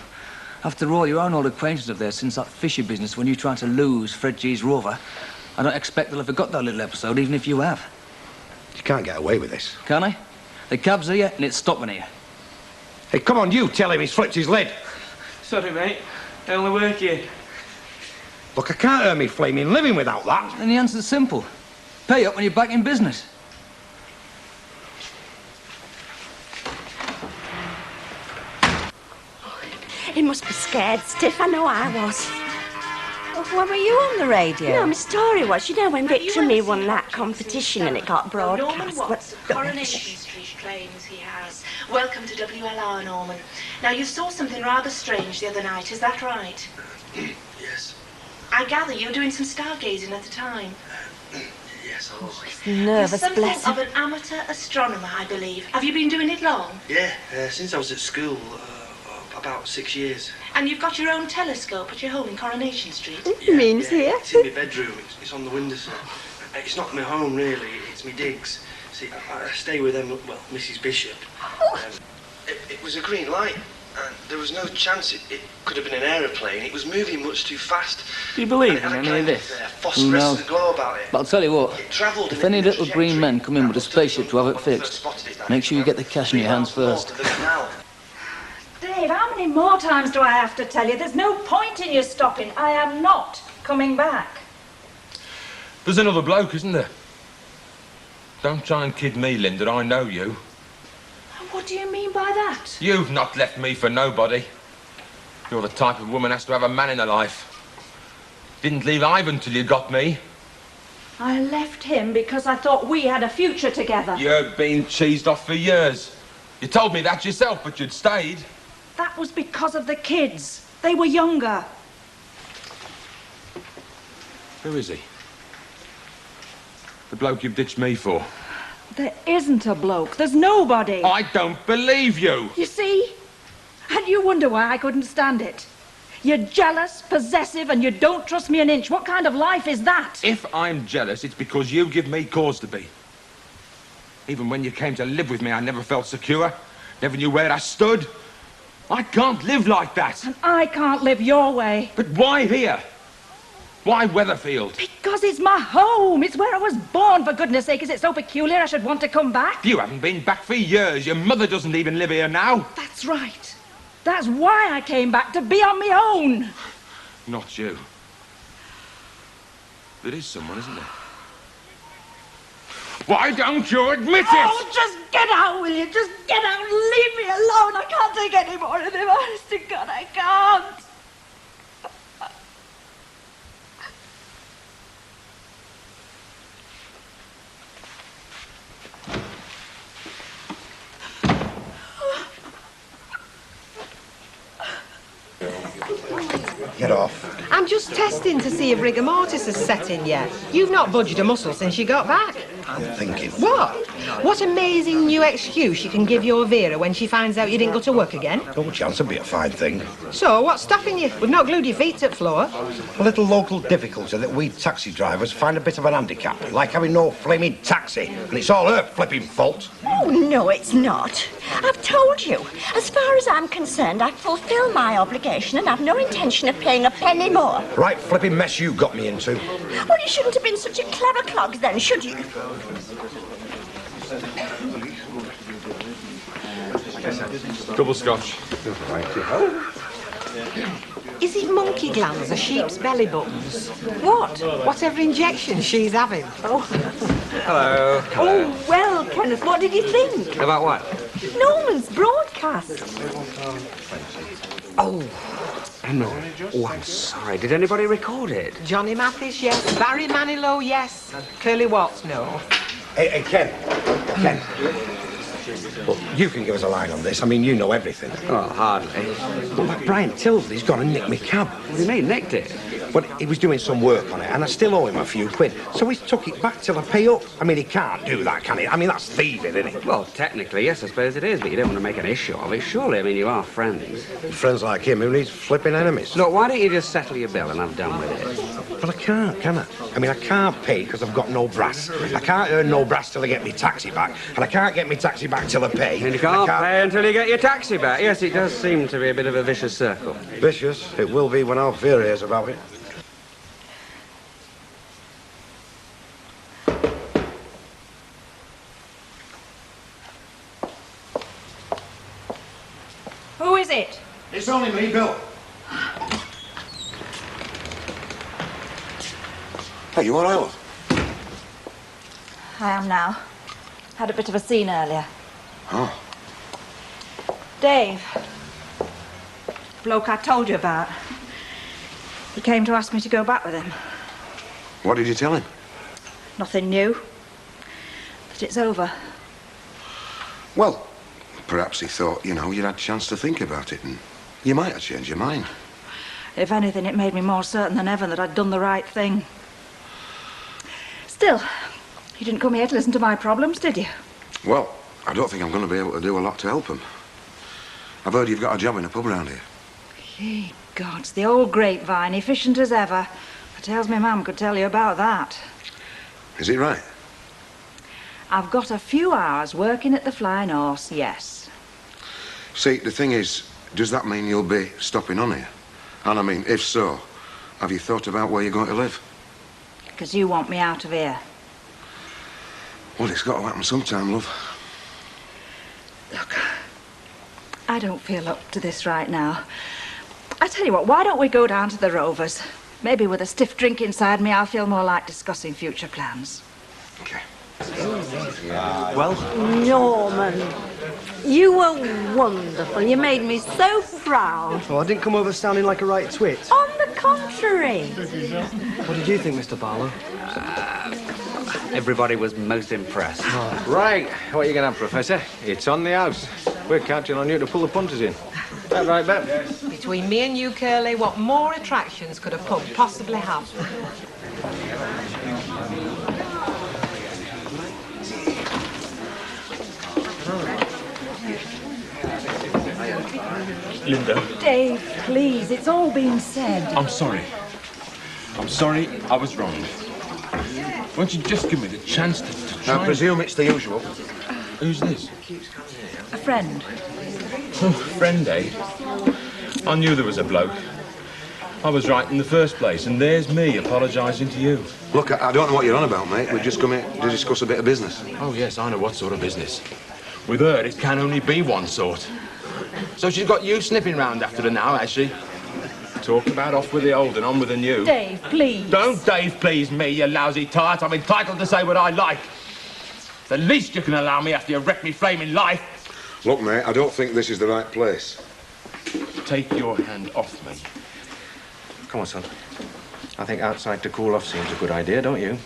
After all, you're an old acquaintance of theirs since that fisher business when you tried to lose Fred G's Rover. I don't expect they'll have forgot that little episode, even if you have. You can't get away with this. Can I? The cab's here and it's stopping here. Hey, come on, you tell him he's flipped his lid. Sorry, mate. I only work here. Look, I can't earn me flaming living without that. And the answer's simple. Pay up when you're back in business. He must be scared stiff. I know I was. When were you on the radio? No, my story was, you know, when Victor and me won that competition and it got Norman broadcast. Watts, Coronation Street claims he has. Welcome to WLR, Norman. Now, you saw something rather strange the other night, is that right? Yes. I gather you were doing some stargazing at the time. Yes, I was. Nervous, You're bless something him. of an amateur astronomer, I believe. Have you been doing it long? Yeah, since I was at school, about 6 years. And you've got your own telescope at your home in Coronation Street? Means here. It's in my bedroom. It's on the windowsill. It's not my home, really. It's my digs. See, I stay with them, well, Mrs. Bishop. It was a green light. And there was no chance it could have been an aeroplane. It was moving much too fast. Do you believe And it in had a any kind of this? phosphorescent glow about it. But I'll tell you what, It travelled if in any a little green trajectory. men come in with a spaceship to have it fixed, make sure you get the cash in your hands first. Dave, how many more times do I have to tell you? There's no point in you stopping. I am not coming back. There's another bloke, isn't there? Don't try and kid me, Linda. I know you. What do you mean by that? You've not left me for nobody. You're the type of woman has to have a man in her life. Didn't leave Ivan till you got me. I left him because I thought we had a future together. You've been cheesed off for years. You told me that yourself, but you'd stayed. That was because of the kids. They were younger. Who is he? The bloke you've ditched me for. There isn't a bloke. There's nobody. I don't believe you. You see? And you wonder why I couldn't stand it. You're jealous, possessive, and you don't trust me an inch. What kind of life is that? If I'm jealous, it's because you give me cause to be. Even when you came to live with me, I never felt secure. Never knew where I stood. I can't live like that. And I can't live your way. But why here? Why Weatherfield? Because it's my home. It's where I was born, for goodness sake. Is it so peculiar I should want to come back? You haven't been back for years. Your mother doesn't even live here now. That's right. That's why I came back, to be on my own. Not you. There is someone, isn't there? Why don't you admit it? Oh, just get out, will you? Just get out and leave me alone. I can't take any more of him. Honest to God, I can't. Get off. I'm just testing to see if rigor mortis has set in yet. You've not budged a muscle since you got back. I'm thinking. What? What amazing new excuse you can give your Vera when she finds out you didn't go to work again? Oh, chance would be a fine thing. So, what's stopping you? We've not glued your feet to the floor. A little local difficulty that we taxi drivers find a bit of an handicap, like having no flaming taxi, and it's all her flipping fault. Oh, no, it's not. I've told you. As far as I'm concerned, I've fulfilled my obligation and I've no intention of paying a penny more. Right flipping mess you got me into. Well, you shouldn't have been such a clever clog then, should you? Double scotch. Is it monkey glands or sheep's belly buttons? What? Whatever injection she's having. Hello. Hello. Oh, well, Kenneth, what did you think? About what? Norman's broadcast. Oh, Emma. Oh, I'm sorry. Did anybody record it? Johnny Mathis, yes. Barry Manilow, yes. Curly Watts, no. Hey, Ken. Ken. Well, you can give us a line on this. I mean, you know everything. Oh, hardly. Well, like Brian Tilsley's gone and nicked me cab. What do you mean, nicked it? Well, he was doing some work on it, and I still owe him a few quid. So he's took it back till I pay up. I mean, he can't do that, can he? I mean, that's thieving, isn't it? Well, technically, yes, I suppose it is, but you don't want to make an issue of it, surely. I mean, you are friends. Friends like him, who needs flipping enemies? Look, why don't you just settle your bill and have done with it? Well, I can't, can I? I mean, I can't pay because I've got no brass. I can't earn no brass till I get me taxi back, and I can't get me taxi back till I pay. And you can't pay until you get your taxi back. Yes, it does seem to be a bit of a vicious circle. Vicious? It will be when Alfira hears about it. Who is it? It's only me, Bill. Hey, you all right, love? I am now. Had a bit of a scene earlier. Oh. Dave. Bloke I told you about. He came to ask me to go back with him. What did you tell him? Nothing new. But it's over. Well, perhaps he thought, you know, you'd had a chance to think about it and you might have changed your mind. If anything, it made me more certain than ever that I'd done the right thing. Still, you didn't come here to listen to my problems, did you? Well, I don't think I'm going to be able to do a lot to help him. I've heard you've got a job in a pub round here. Ye gods, the old grapevine, efficient as ever. I tells me Mum could tell you about that. Is it right? I've got a few hours working at the Flying Horse, yes. See, the thing is, does that mean you'll be stopping on here? And I mean, if so, have you thought about where you're going to live? Because you want me out of here. Well, it's got to happen sometime, love. Look, I don't feel up to this right now. I tell you what, why don't we go down to the Rovers? Maybe with a stiff drink inside me, I'll feel more like discussing future plans. Okay. Well? Norman. You were wonderful. You made me so proud. Oh, I didn't come over sounding like a right twit. On the contrary. What did you think, Mr. Barlow? Everybody was most impressed. Right, what are you going to have, Professor? It's on the house. We're counting on you to pull the punters in. That right, Bet? Yes. Between me and you, Curly, what more attractions could a pub possibly have? Linda, Dave, please, it's all been said. I'm sorry. I'm sorry I was wrong. Won't you just give me the chance to try? I presume it's the usual. Who's this? A friend. Oh, friend, eh? I knew there was a bloke. I was right in the first place, and there's me apologising to you. Look, I don't know what you're on about, mate. We've just come here to discuss a bit of business. Oh, yes, I know what sort of business. With her, it can only be one sort. So she's got you sniffing round after her now, has she? Talk about off with the old and on with the new. Dave, please. Don't Dave please me, you lousy tart. I'm entitled to say what I like. It's the least you can allow me after you've wrecked me flaming life. Look, mate, I don't think this is the right place. Take your hand off me. Come on, son. I think outside to cool off seems a good idea, don't you?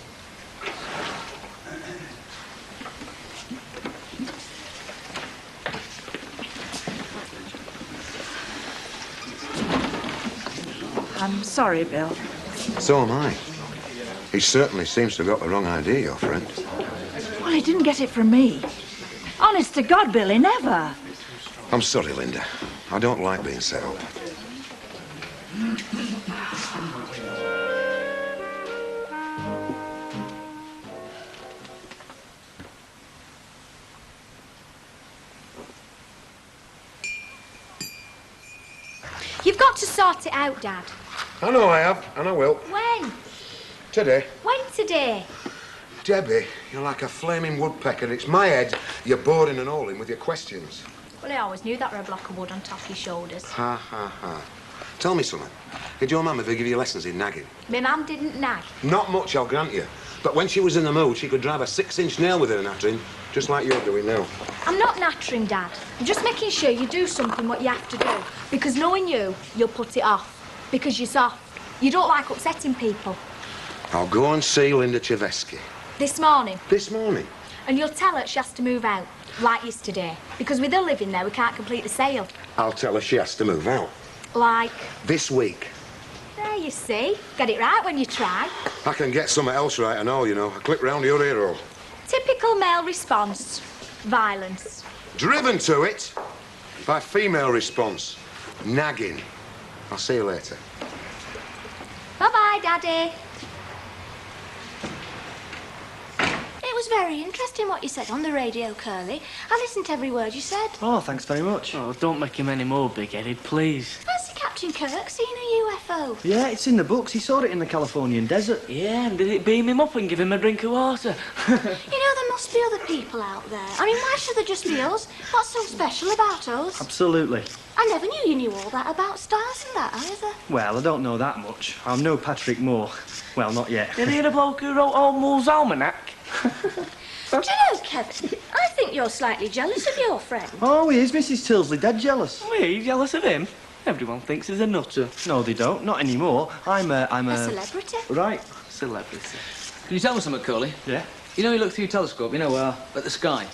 I'm sorry, Bill. So am I. He certainly seems to have got the wrong idea, your friend. Well, he didn't get it from me. Honest to God, Bill, he never. I'm sorry, Linda. I don't like being set up. You've got to sort it out, Dad. I know I have, and I will. When? Today. When today? Debbie, you're like a flaming woodpecker. It's my head you're boring and hauling with your questions. Well, I always knew that were a block of wood on top of your shoulders. Ha, ha, ha. Tell me something. Did your mum ever give you lessons in nagging? My mum didn't nag. Not much, I'll grant you. But when she was in the mood, she could drive a 6-inch nail with her nattering, just like you're doing now. I'm not nattering, Dad. I'm just making sure you do something what you have to do. Because knowing you, you'll put it off. Because you're soft. You don't like upsetting people. I'll go and see Linda Chevesky. This morning. This morning? And you'll tell her she has to move out, like yesterday. Because with her living there, we can't complete the sale. I'll tell her she has to move out. Like? This week. There you see. Get it right when you try. I can get something else right and all, you know. I clip round your ear hole. Typical male response. Violence. Driven to it by female response. Nagging. I'll see you later. Bye-bye, Daddy. It was very interesting what you said on the radio, Curly. I listened to every word you said. Oh, thanks very much. Oh, don't make him any more big-headed, please. Fancy Captain Kirk seeing a UFO. Yeah, it's in the books. He saw it in the Californian desert. Yeah, and did it beam him up and give him a drink of water? You know, there must be other people out there. I mean, why should there just be us? What's so special about us? Absolutely. I never knew you knew all that about stars and that, either. Well, I don't know that much. I'm no Patrick Moore. Well, not yet. Did you hear the bloke who wrote Old Moore's Almanac? Do you know, Kevin, I think you're slightly jealous of your friend. Oh, he is, Mrs. Tilsley. Dead jealous. Me? Jealous of him? Everyone thinks he's a nutter. No, they don't. Not anymore. I'm a celebrity. Right. Celebrity. Can you tell me something, Curly? Yeah? You know, you look through your telescope, you know, at the sky.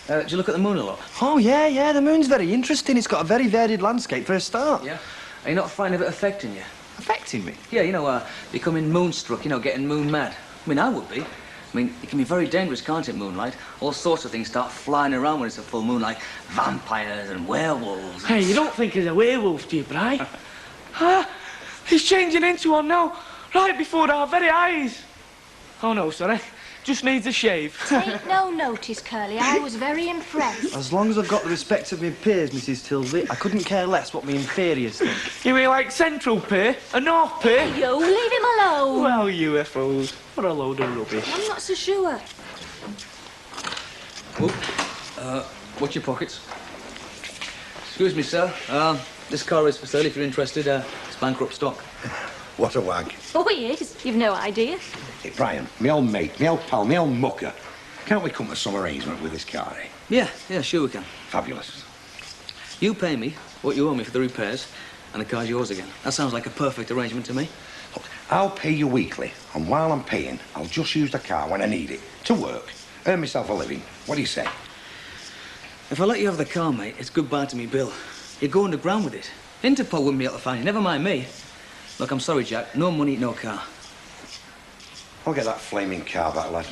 Do you look at the moon a lot? Oh, yeah. The moon's very interesting. It's got a very varied landscape for a start. Yeah? Are you not frightened of it affecting you? Affecting me? Yeah, you know, becoming moonstruck, you know, getting moon mad. I mean, I would be. I mean, it can be very dangerous, can't it, moonlight? All sorts of things start flying around when it's a full moon, like vampires and werewolves. Hey, you don't think he's a werewolf, do you, Bri? Huh? He's changing into one now, right before our very eyes. Oh, no, sorry. Just needs a shave. Take no notice, Curly. I was very impressed. As long as I've got the respect of my peers, Mrs. Tilsley, I couldn't care less what my inferiors think. You mean like Central Pier and North Pier? You leave him alone. Well, UFOs. What a load of rubbish. I'm not so sure. Watch your pockets. Excuse me, sir. This car is for sale if you're interested. It's bankrupt stock. What a wag. Oh, he is. You've no idea. Hey, Brian, me old mate, me old pal, me old mucker. Can't we come to some arrangement with this car, eh? Yeah, sure we can. Fabulous. You pay me what you owe me for the repairs, and the car's yours again. That sounds like a perfect arrangement to me. Look, I'll pay you weekly, and while I'm paying, I'll just use the car when I need it. To work. Earn myself a living. What do you say? If I let you have the car, mate, it's goodbye to me bill. You go underground with it. Interpol wouldn't be able to find you, never mind me. Look, I'm sorry, Jack. No money, no car. I'll get that flaming car back, lad.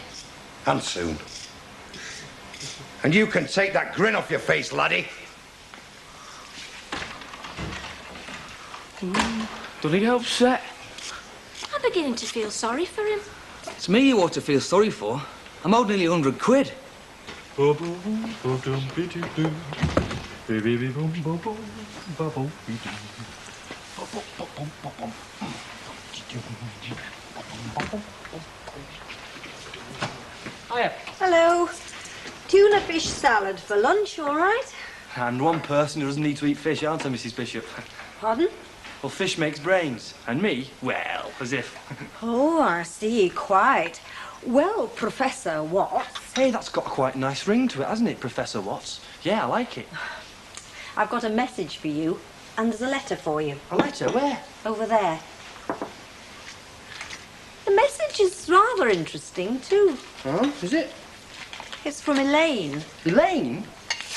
And soon. And you can take that grin off your face, laddie. Don't he get upset? I'm beginning to feel sorry for him. It's me you ought to feel sorry for. I'm owed nearly 100 quid. Hiya. Hello. Tuna fish salad for lunch, all right? And one person who doesn't need to eat fish, aren't I, Mrs. Bishop? Pardon? Well, fish makes brains. And me, well, as if. Oh, I see, quite. Well, Professor Watts. Hey, that's got quite a nice ring to it, hasn't it, Professor Watts? Yeah, I like it. I've got a message for you, and there's a letter for you. A letter? Where? Over there. The message is rather interesting, too. Oh, is it? It's from Elaine. Elaine?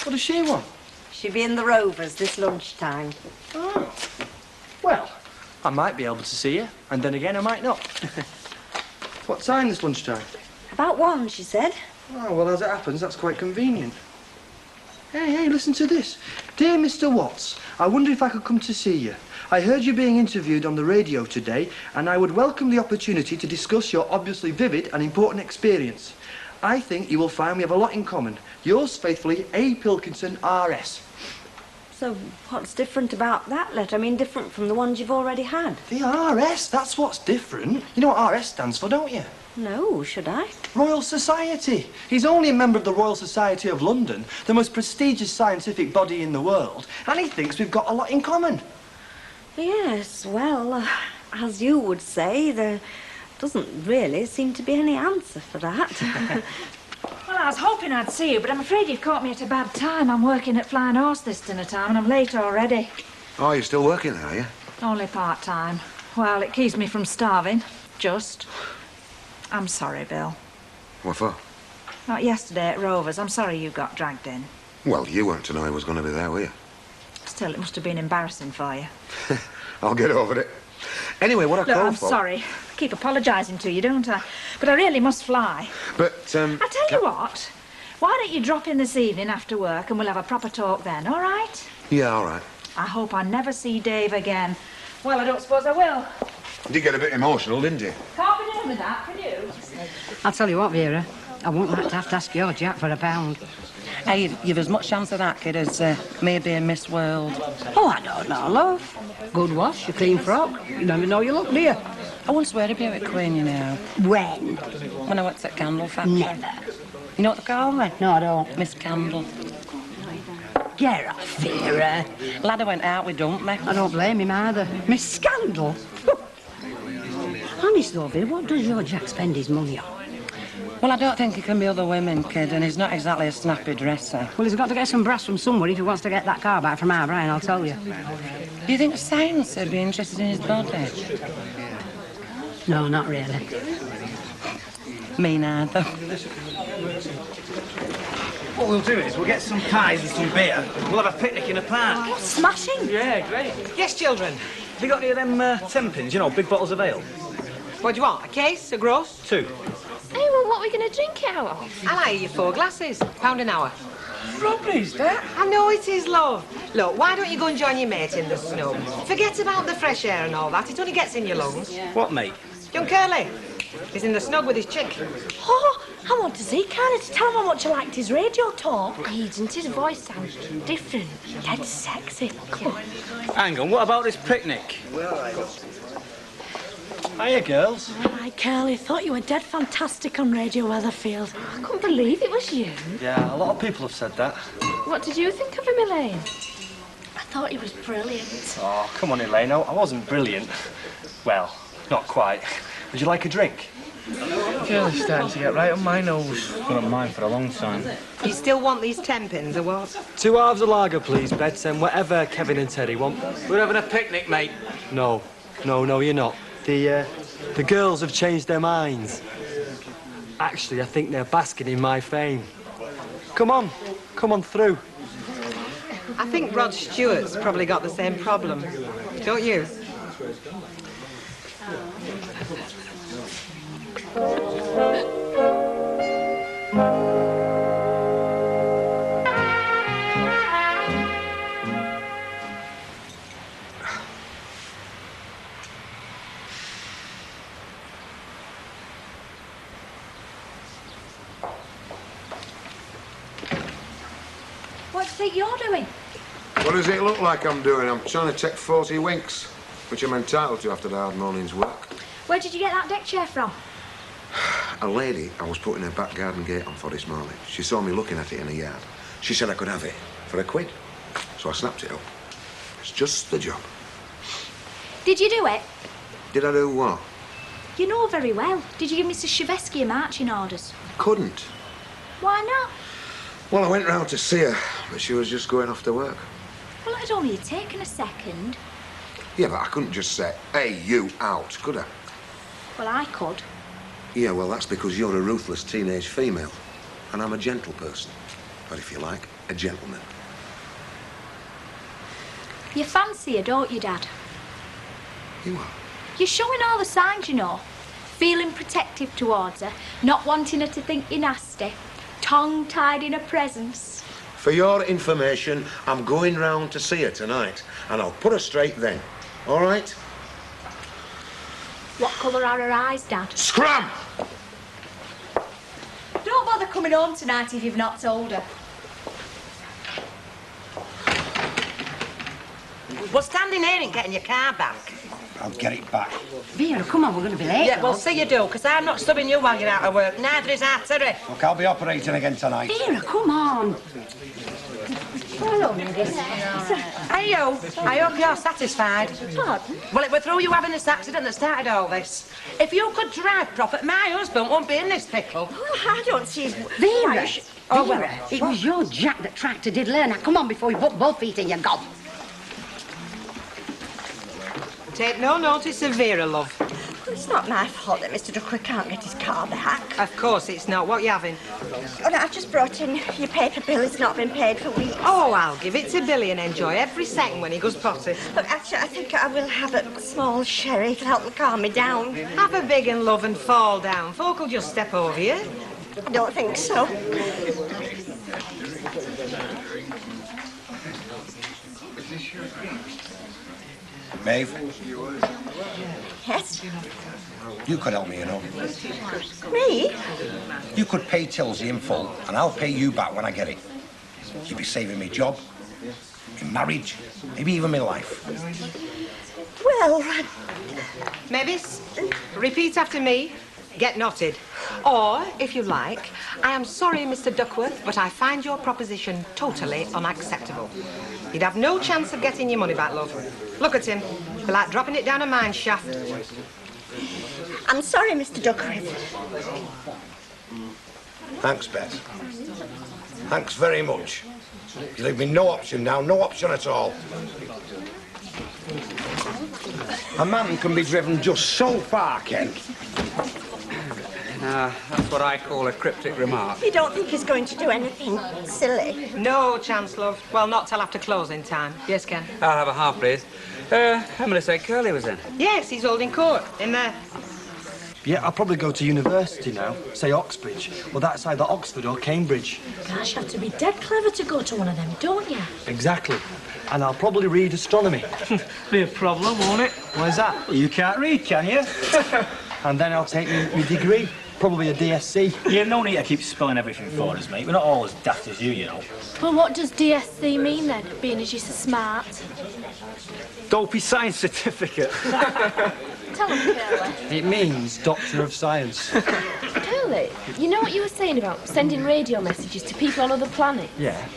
What does she want? She'll be in the Rovers this lunchtime. Oh. Well, I might be able to see her, and then again I might not. What time this lunchtime? About 1, she said. Oh, well, as it happens, that's quite convenient. Hey, listen to this. Dear Mr. Watts, I wonder if I could come to see you. I heard you being interviewed on the radio today, and I would welcome the opportunity to discuss your obviously vivid and important experience. I think you will find we have a lot in common. Yours faithfully, A. Pilkinson, R.S. So what's different about that letter? I mean, different from the ones you've already had? The R.S., that's what's different. You know what R.S. stands for, don't you? No, should I? Royal Society. He's only a member of the Royal Society of London, the most prestigious scientific body in the world, and he thinks we've got a lot in common. Yes, well, as you would say, there doesn't really seem to be any answer for that. Well, I was hoping I'd see you, but I'm afraid you've caught me at a bad time. I'm working at Flying Horse this dinner time, and I'm late already. Oh, you're still working there, are you? Only part-time. Well, it keeps me from starving. Just. I'm sorry, Bill. What for? Not yesterday at Rovers. I'm sorry you got dragged in. Well, you weren't to know I was going to be there, were you? Still, it must have been embarrassing for you. I'll get over it. Anyway, what I Look, called I'm for... sorry. I keep apologising to you, don't I? But I really must fly. But, I tell you what. Why don't you drop in this evening after work and we'll have a proper talk then, all right? Yeah, all right. I hope I never see Dave again. Well, I don't suppose I will. You did get a bit emotional, didn't you? Can't be doing with that, can you? I'll tell you what, Vera, I won't like to have to ask your Jack for £1. Hey, you've as much chance of that, kid, as me being Miss World. Oh, I don't know, love. Good wash, a clean frock. You never know your luck, do you? I once were a beauty queen, you know. When? When I worked at Candle Factory. Never. You know what they call me? No, I don't. Miss Candle. Get off, Vera. Lad, I went out with Dump Me. I don't blame him either. Miss Scandal. Honest though, Vera, what does your Jack spend his money on? Well, I don't think he can be other women, kid, and he's not exactly a snappy dresser. Well, he's got to get some brass from somewhere if he wants to get that car back from our Brian, I'll tell you. Do you think science would be interested in his body? No, not really. Me neither. What we'll do is we'll get some pies and some beer. We'll have a picnic in a park. Oh, smashing. Yeah, great. Yes, children. Have you got any of them tempins, you know, big bottles of ale? What do you want, a case, a gross? 2. Hey, well, what are we going to drink it out of? I'll hire you 4 glasses, £1 an hour. Rubbish, that. I know it is, love. Look, why don't you go and join your mate in the snow? Forget about the fresh air and all that. It only gets in your lungs. What, mate? Young Curly. He's in the snug with his chick. Oh, I want to see Curly to tell him how much I liked his radio talk. Hey, doesn't his voice sound different? Dead sexy. Come on. Hang on, what about this picnic? Hiya, girls. All right, Curly, thought you were dead fantastic on Radio Weatherfield. I couldn't believe it was you. Yeah, a lot of people have said that. What did you think of him, Elaine? I thought he was brilliant. Oh, come on, Elaine. I wasn't brilliant. Well, not quite. Would you like a drink? Curly's starting to get right on my nose. Been on mine for a long time. You still want these 10 pins or what? 2 halves of lager, please, Bets, and whatever Kevin and Teddy want. We're having a picnic, mate. No, you're not. The girls have changed their minds. Actually, I think they're basking in my fame. Come on through. I think Rod Stewart's probably got the same problem. Don't you? What do you think you're doing? What does it look like I'm doing? I'm trying to take 40 winks, which I'm entitled to after the hard morning's work. Where did you get that deck chair from? A lady I was putting her back garden gate on for this morning. She saw me looking at it in the yard. She said I could have it for £1. So I snapped it up. It's just the job. Did you do it? Did I do what? You know very well. Did you give Mrs. Shevesky your marching orders? Couldn't. Why not? Well, I went round to see her, but she was just going off to work. Well, it'd only taken a second. Yeah, but I couldn't just say, hey, you out, could I? Well, I could. Yeah, well, that's because you're a ruthless teenage female, and I'm a gentle person. Or, if you like, a gentleman. You fancy her, don't you, Dad? You are? You're showing all the signs, you know. Feeling protective towards her, not wanting her to think you're nasty, tongue-tied in her presence. For your information, I'm going round to see her tonight, and I'll put her straight then. All right? What colour are her eyes, Dad? Scram! Don't bother coming home tonight if you've not told her. Well, standing here and getting your car back. I'll get it back. Vera, come on, we're going to be late. Yeah, well, see you do, because I'm not stubbing you while you're out of work. Neither is Terry. Look, I'll be operating again tonight. Vera, come on. Hello, ladies. Hey, you. I hope you're satisfied. Pardon? Well, it was through you having this accident that started all this. If you could drive proper, my husband won't be in this pickle. Oh, I don't see... Vera, Oh, well, Vera, it was your Jack that tracked her diddler. Now, come on before you put both feet in your gob. Take no notice of Vera, love. Well, it's not my fault that Mr. Duckworth can't get his car back. Of course it's not. What you having? Oh, no, I've just brought in your paper bill. It's not been paid for weeks. Oh, I'll give it to Billy and enjoy every second when he goes potty. Look, actually, I think I will have a small sherry to help me calm me down. Have a big and love and fall down. Folk will just step over you. I don't think so. Maeve, Yes? you could help me, you know. Me? You could pay Tilsey in full, and I'll pay you back when I get it. You'd be saving me job, my marriage, maybe even my life. Well, Mavis, repeat after me. Get knotted. Or, if you like, I am sorry, Mr. Duckworth, but I find your proposition totally unacceptable. You'd have no chance of getting your money back, love. Look at him. Be like dropping it down a mine shaft. I'm sorry, Mr. Duckworth. Thanks, Bet. Thanks very much. You leave me no option now, no option at all. A man can be driven just so far, Ken. That's what I call a cryptic remark. You don't think he's going to do anything silly? No chance, love. Well, not till after closing time. Yes, Ken? I'll have a half, please. Emily said Curly was in. Yes, he's holding court. In there. Yeah, I'll probably go to university now, say Oxbridge. Well, that's either Oxford or Cambridge. Gosh, you have to be dead clever to go to one of them, don't you? Exactly. And I'll probably read astronomy. Be a problem, won't it? Why is that? You can't read, can you? And then I'll take my degree, probably a DSc. You have no need to keep spelling everything for us, mate. We're not all as daft as you know. Well, what does DSC mean then, being as you're so smart? Dopey science certificate. Tell him, Curly. It means Doctor of Science. Curly, you know what you were saying about sending radio messages to people on other planets? Yeah.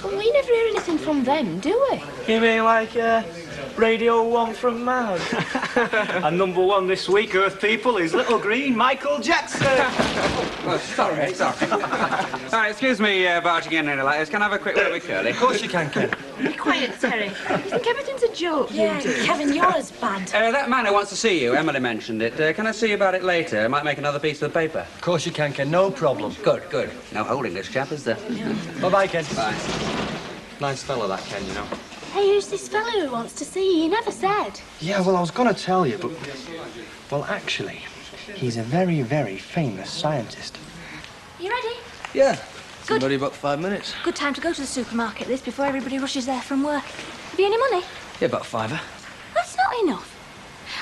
Well, we never hear anything from them, do we? You mean like, Radio 1 from Mars. And number 1 this week, Earth people, is Little Green Michael Jackson. Oh, sorry. Sorry, excuse me barging in here like this. Can I have a quick word with Curly? Of course you can, Ken. Be quiet, Terry. You think everything's a joke, Yeah, you do? Kevin, you're as bad. That man who wants to see you, Emily mentioned it. Can I see you about it later? I might make another piece of the paper. Of course you can, Ken. No problem. Good. No holding this chap, is there? Yeah. Bye-bye, Ken. Bye. Nice fella, that Ken, you know. Hey, who's this fellow who wants to see you? You never said. Yeah, well, I was going to tell you, but... Well, actually, he's a very, very famous scientist. You ready? Yeah. Good. Ready about 5 minutes. Good time to go to the supermarket this before everybody rushes there from work. Have you any money? Yeah, about £5. That's not enough.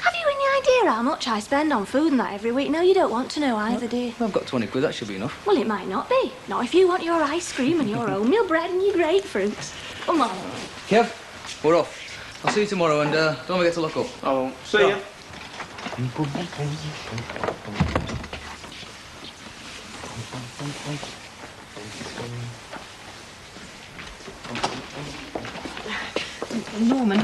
Have you any idea how much I spend on food and that every week? No, you don't want to know either, do you? I've got 20 quid, that should be enough. Well, it might not be. Not if you want your ice cream and your oatmeal bread and your grapefruits. Come on. Kev, we're off. I'll see you tomorrow and don't forget to lock up. I won't. See ya. Norman,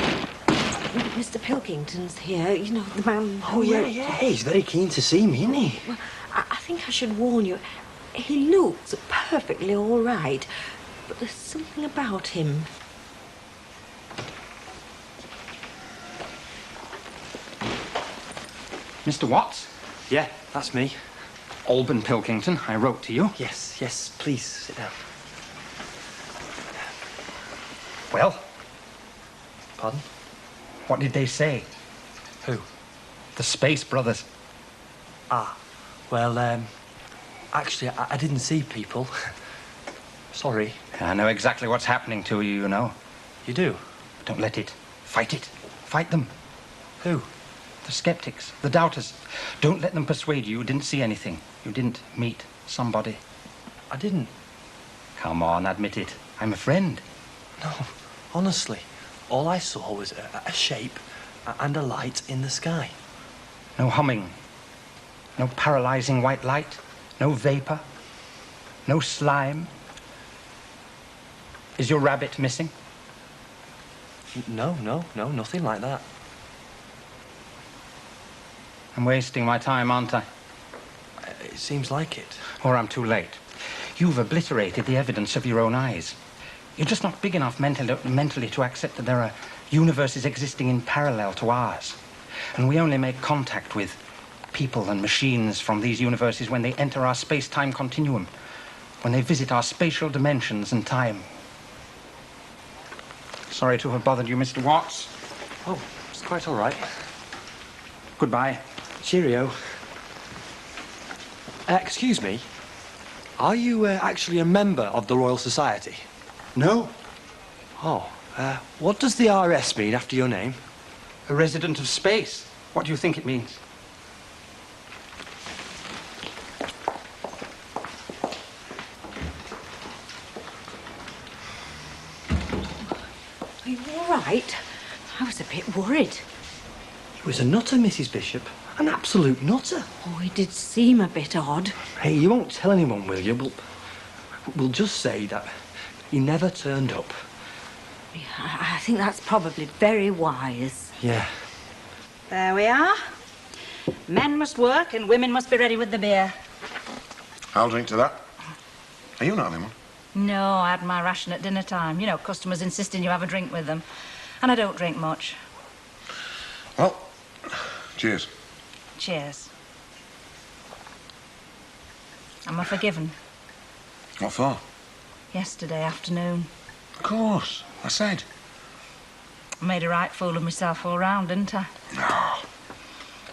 Mr. Pilkington's here. You know, the man Oh, who... yeah. He's very keen to see me, isn't he? Well, I think I should warn you. He looks perfectly all right, but there's something about him. Mr. Watts? Yeah, that's me. Alban Pilkington, I wrote to you. Yes, please, sit down. Well? Pardon? What did they say? Who? The Space Brothers. Ah, well, actually, I didn't see people. Sorry. I know exactly what's happening to you, you know. You do? Don't let it. Fight it. Fight them. Who? The skeptics, the doubters. Don't let them persuade you didn't see anything. You didn't meet somebody. I didn't. Come on, admit it. I'm a friend. No, honestly. All I saw was a shape and a light in the sky. No humming. No paralyzing white light. No vapor. No slime. Is your rabbit missing? No, nothing like that. I'm wasting my time, aren't I? It seems like it. Or I'm too late. You've obliterated the evidence of your own eyes. You're just not big enough mentally to accept that there are universes existing in parallel to ours. And we only make contact with people and machines from these universes when they enter our space-time continuum, when they visit our spatial dimensions and time. Sorry to have bothered you, Mr. Watts. Oh, it's quite all right. Goodbye. Cheerio. Excuse me. Are you actually a member of the Royal Society? No. Oh, what does the RS mean after your name? A resident of space. What do you think it means? Are you all right? I was a bit worried. He was a nutter, Mrs. Bishop. An absolute nutter. Oh, he did seem a bit odd. Hey, you won't tell anyone, will you? We'll just say that he never turned up. Yeah, I think that's probably very wise. Yeah. There we are. Men must work and women must be ready with the beer. I'll drink to that. Are you not having one? No, I had my ration at dinner time. You know, customers insisting you have a drink with them. And I don't drink much. Well, cheers. Cheers. Am I forgiven? What for? Yesterday afternoon. Of course. I said. I made a right fool of myself all round, didn't I? No.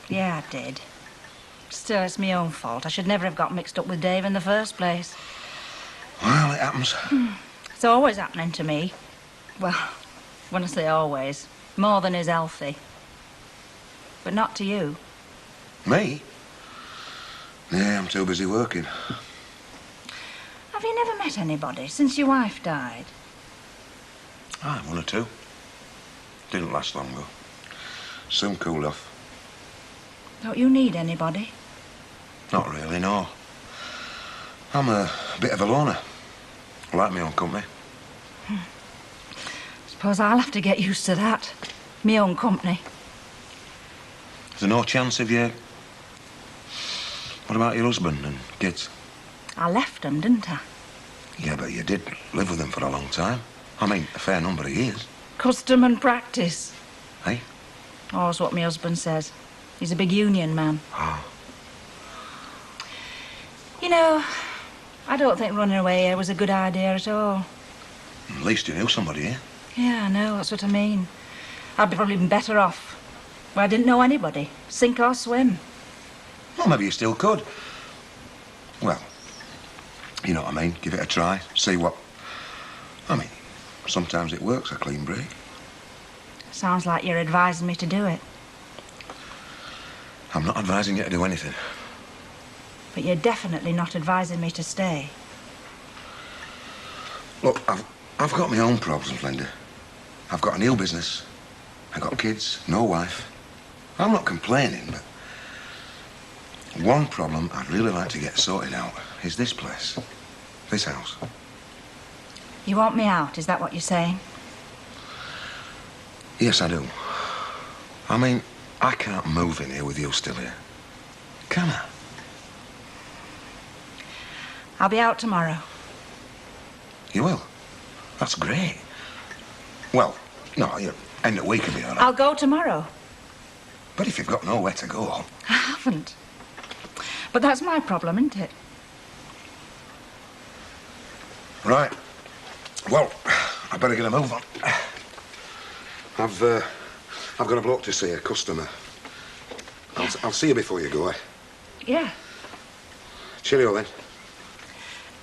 Yeah, I did. Still, it's my own fault. I should never have got mixed up with Dave in the first place. Well, it happens. It's always happening to me. Well, when I say always, more than is healthy. But not to you. Me? Yeah, I'm too busy working. Have you never met anybody since your wife died? Aye, one or two. Didn't last long, though. Soon cooled off. Don't you need anybody? Not really, no. I'm a bit of a loner. I like my own company. Suppose I'll have to get used to that. My own company. Is there no chance of you... What about your husband and kids? I left them, didn't I? Yeah, but you did live with them for a long time. I mean, a fair number of years. Custom and practice. Hey? Oh, that's what my husband says. He's a big union man. Ah. You know, I don't think running away here was a good idea at all. At least you knew somebody here. Yeah, I know, that's what I mean. I'd be probably been better off. Where I didn't know anybody. Sink or swim. Well, maybe you still could. Well, you know what I mean. Give it a try. See what... I mean, sometimes it works, a clean break. Sounds like you're advising me to do it. I'm not advising you to do anything. But you're definitely not advising me to stay. Look, I've got my own problems, Linda. I've got a new business. I've got kids, no wife. I'm not complaining, but... One problem I'd really like to get sorted out is this place. This house. You want me out, is that what you're saying? Yes, I do. I mean, I can't move in here with you still here. Can I? I'll be out tomorrow. You will? That's great. Well, no, end of week will be all right. I'll go tomorrow. But if you've got nowhere to go... I haven't. But that's my problem, isn't it? Right. Well, I better get a move on. I've got a bloke to see, a customer. I'll see you before you go, eh? Yeah. Cheerio, then.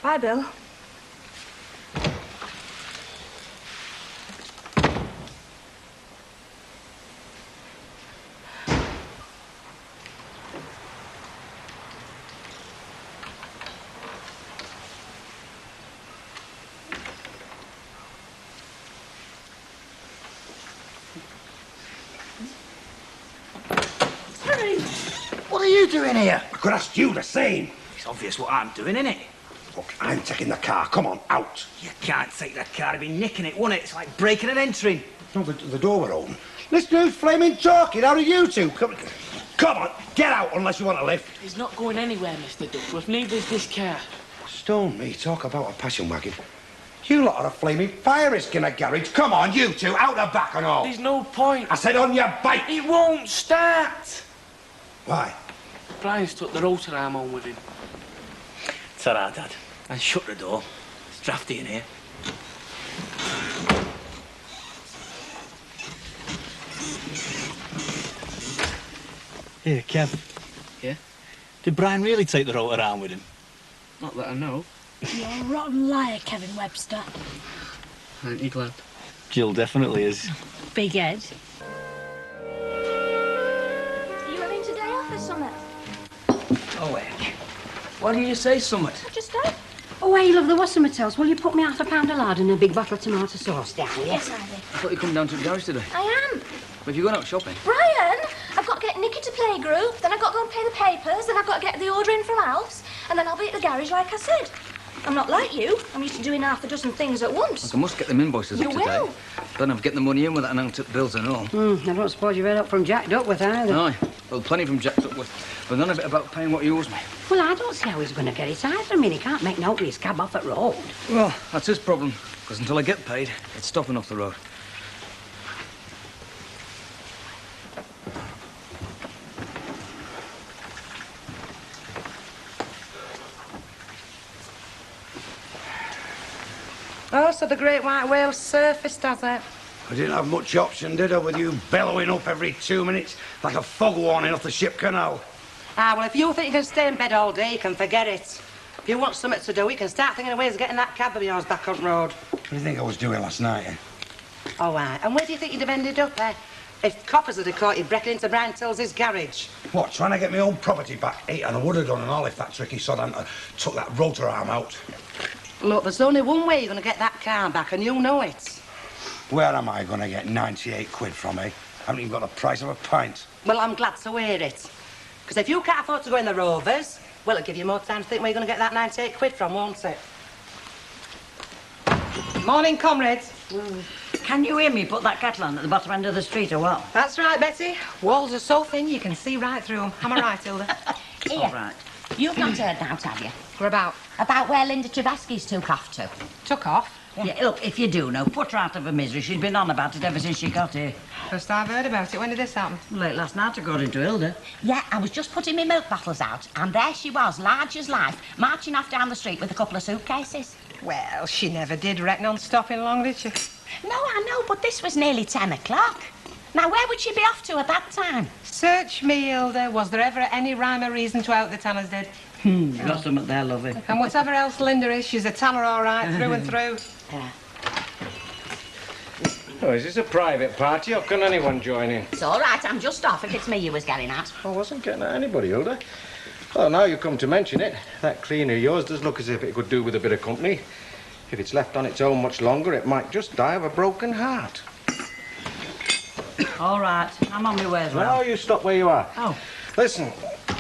Bye, Bill. What are you doing here? I could ask you the same. It's obvious what I'm doing, isn't it? Look, I'm taking the car. Come on, out. You can't take the car. It'd be nicking it, wouldn't it? It's like breaking and entering. No, the door were open. Listen who's flaming talking. How are you two? Come on, get out unless you want a lift. He's not going anywhere, Mr. Duckworth. Neither is this car. Stone me, talk about a passion wagon. You lot are a flaming fire risk in a garage. Come on, you two, out the back and all. There's no point. I said on your bike. It won't start. Why? Brian's took the rotor arm home with him. It's all right, Dad. And shut the door. It's drafty in here. Here, Kev. Yeah? Did Brian really take the rotor around with him? Not that I know. You're a rotten liar, Kevin Webster. Aren't you glad? Jill definitely is. Big head. Are you having today off or something? Oh, heck. Why didn't you say something? Just don't. Oh, hey, love, there was something else. Will you put me half a pound of lard and a big bottle of tomato sauce down, will you? Yes, I did. I thought you come down to the garage today. I am. Have you gone out shopping? Brian, I've got to get Nicky to playgroup, then I've got to go and pay the papers, then I've got to get the order in from Alf's, and then I'll be at the garage like I said. I'm not like you. I'm used to doing half a dozen things at once. I must get them invoices You up today. will. Then I've get the money in without an out bills and all. I don't suppose you've heard up from Jack Duckworth either. Aye. Well, plenty from Jack Duckworth, but none of it about paying what he owes me. Well, I don't see how he's going to get it either. I mean, he can't make note of his cab off at road. Well, that's his problem, because until I get paid, it's stopping off the road. Oh, so the great white whale surfaced, has it? I didn't have much option, did I, with you bellowing up every 2 minutes like a fog warning off the ship canal? Ah, well, if you think you can stay in bed all day, you can forget it. If you want something to do, you can start thinking of ways of getting that cab of yours back on road. What do you think I was doing last night, eh? All right, and where do you think you'd have ended up, eh? If coppers had caught you breaking into Brian Tills's garage. What, trying to get my own property back? And I would have done and all if that tricky sod hadn't took that rotor arm out. Look, there's only one way you're going to get that car back, and you know it. Where am I going to get 98 quid from, eh? I haven't even got the price of a pint. Well, I'm glad to hear it. Because if you can't afford to go in the Rovers, well, it'll give you more time to think where you're going to get that 98 quid from, won't it? Morning, comrades. Can you hear me put that kettle on at the bottom end of the street or what? That's right, Betty. Walls are so thin you can see right through them. Am I right, Hilda? Here. All right. You've not heard now, have you? We're about. About where Linda Travasky's took off to. Took off? Yeah, look, if you do know, put her out of her misery. She's been on about it ever since she got here. First I've heard about it. When did this happen? Late last night, according to Hilda. Yeah, I was just putting my milk bottles out, and there she was, large as life, marching off down the street with a couple of suitcases. Well, she never did reckon on stopping long, did she? No, I know, but this was nearly 10 o'clock. Now, where would she be off to at that time? Search me, Hilda. Was there ever any rhyme or reason to out the tanners did? You got something there, lovey. And whatever else Linda is, she's a tanner all right, through and through. Yeah. Oh, is this a private party or can anyone join in? It's all right, I'm just off if it's me you was getting at. I wasn't getting at anybody, Hilda. Well, now you come to mention it, that cleaner of yours does look as if it could do with a bit of company. If it's left on its own much longer, it might just die of a broken heart. All right, I'm on my way as well. Now you stop where you are. Oh. Listen,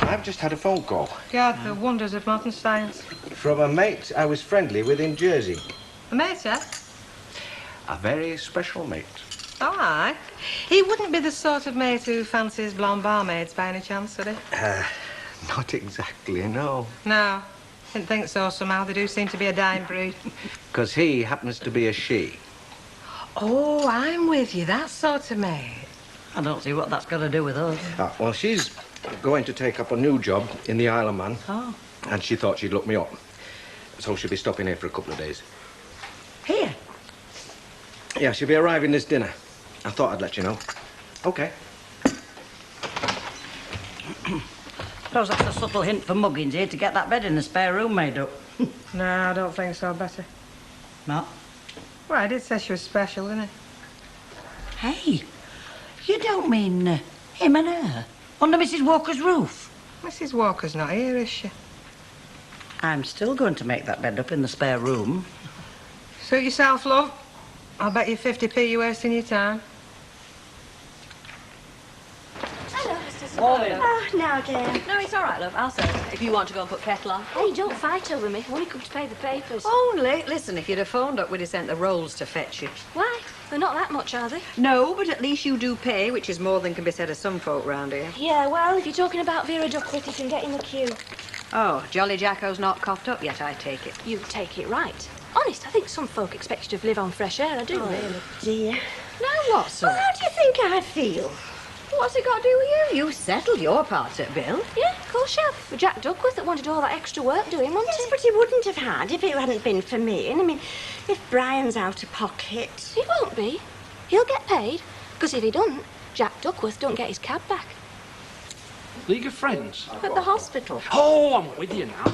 I've just had a phone call. God, the wonders of modern science. From a mate I was friendly with in Jersey. A mate, eh? A very special mate. Oh, aye. He wouldn't be the sort of mate who fancies blonde barmaids by any chance, would he? Not exactly, no. No. Didn't think so somehow. They do seem to be a dying breed. Because he happens to be a she. Oh, I'm with you. That sort of mate. I don't see what that's got to do with us. Well, she's going to take up a new job in the Isle of Man. Oh. And she thought she'd look me up. So she'll be stopping here for a couple of days. Here? Yeah, she'll be arriving this dinner. I thought I'd let you know. OK. Suppose that's a subtle hint for Muggins here to get that bed in the spare room made up. No, I don't think so, Betty. No? Well, I did say she was special, didn't I? Hey, you don't mean him and her under Mrs. Walker's roof? Mrs. Walker's not here, is she? I'm still going to make that bed up in the spare room. Suit yourself, love. I'll bet you 50p you're wasting your time. Hello, Mr. Morning. Oh, now, dear. No, it's all right, love. I'll serve it if you want to go and put kettle on. Hey, don't fight over me. I've only come to pay the papers. Only? Listen, if you'd have phoned up, we'd have sent the rolls to fetch you. Why? They're not that much, are they? No, but at least you do pay, which is more than can be said of some folk round here. Yeah, well, if you're talking about Vera Duckworth, you can get in the queue. Oh, Jolly Jacko's not coughed up yet, I take it. You take it right. Honest, I think some folk expect you to live on fresh air. I do, really. Dear. Now what, son? Well, how do you think I feel? What's it got to do with you? You settled your part at Bill. Yeah, of course you have. But Jack Duckworth that wanted all that extra work doing, wasn't Yes, he? but he wouldn't have had if it hadn't been for me. And I mean, if Brian's out of pocket... He won't be. He'll get paid. Because if he doesn't, Jack Duckworth don't get his cab back. League of Friends? At the hospital. Oh, I'm with you now.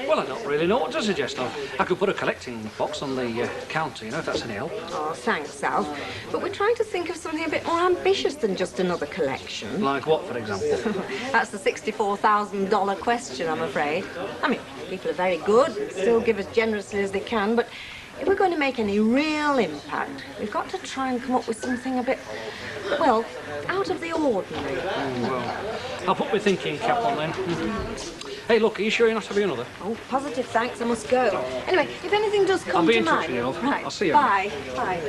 Well, I don't really know what to suggest. I could put a collecting box on the counter, you know, if that's any help. Oh, thanks, Alf. But we're trying to think of something a bit more ambitious than just another collection. Like what, for example? That's the $64,000 question, I'm afraid. I mean, people are very good, still give as generously as they can, but if we're going to make any real impact, we've got to try and come up with something a bit, well, out of the ordinary. Well, I'll put my thinking cap on then. Hey, look, are you sure you're not having another? Oh, positive thanks, I must go. Anyway, if anything does come I'll be to in touch mind... with you, love. Right, I'll see you. Bye. Bye.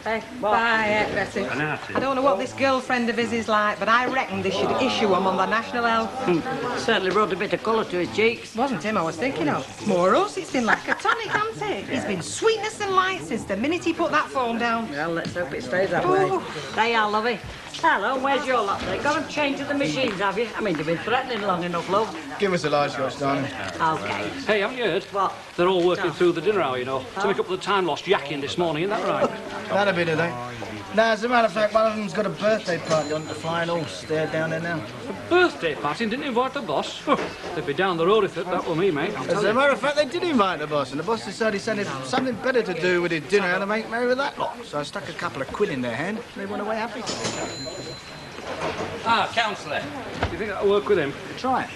Hey, bye, Betty. I don't know what this girlfriend of his is like, but I reckon they should issue him on the national health. Certainly brought a bit of colour to his cheeks. Wasn't him I was thinking of. More us, it's been like a tonic, hasn't it? He's been sweetness and light since the minute he put that phone down. Well, let's hope it stays that way. There you are, lovey. Hello, where's your lot? They got them changed to the machines, have you? I mean, they've been threatening long enough, love. Give us a large scotch, darling. Okay. Hey, haven't you heard? What? They're all working through the dinner hour, you know, to make up for the time lost yakking this morning, isn't that right? That'll be today. Now, as a matter of fact, one of them's got a birthday party on the Flying Horse. They're down there now. A birthday party and didn't invite the boss? They'd be down the road if that were me, mate. As a matter of fact, they did invite the boss, and the boss decided he said if something better to do with his dinner and to make merry with that lot. So I stuck a couple of quid in their hand, and they went away happy. Ah, Councillor. Do you think that'll work with him? Try it.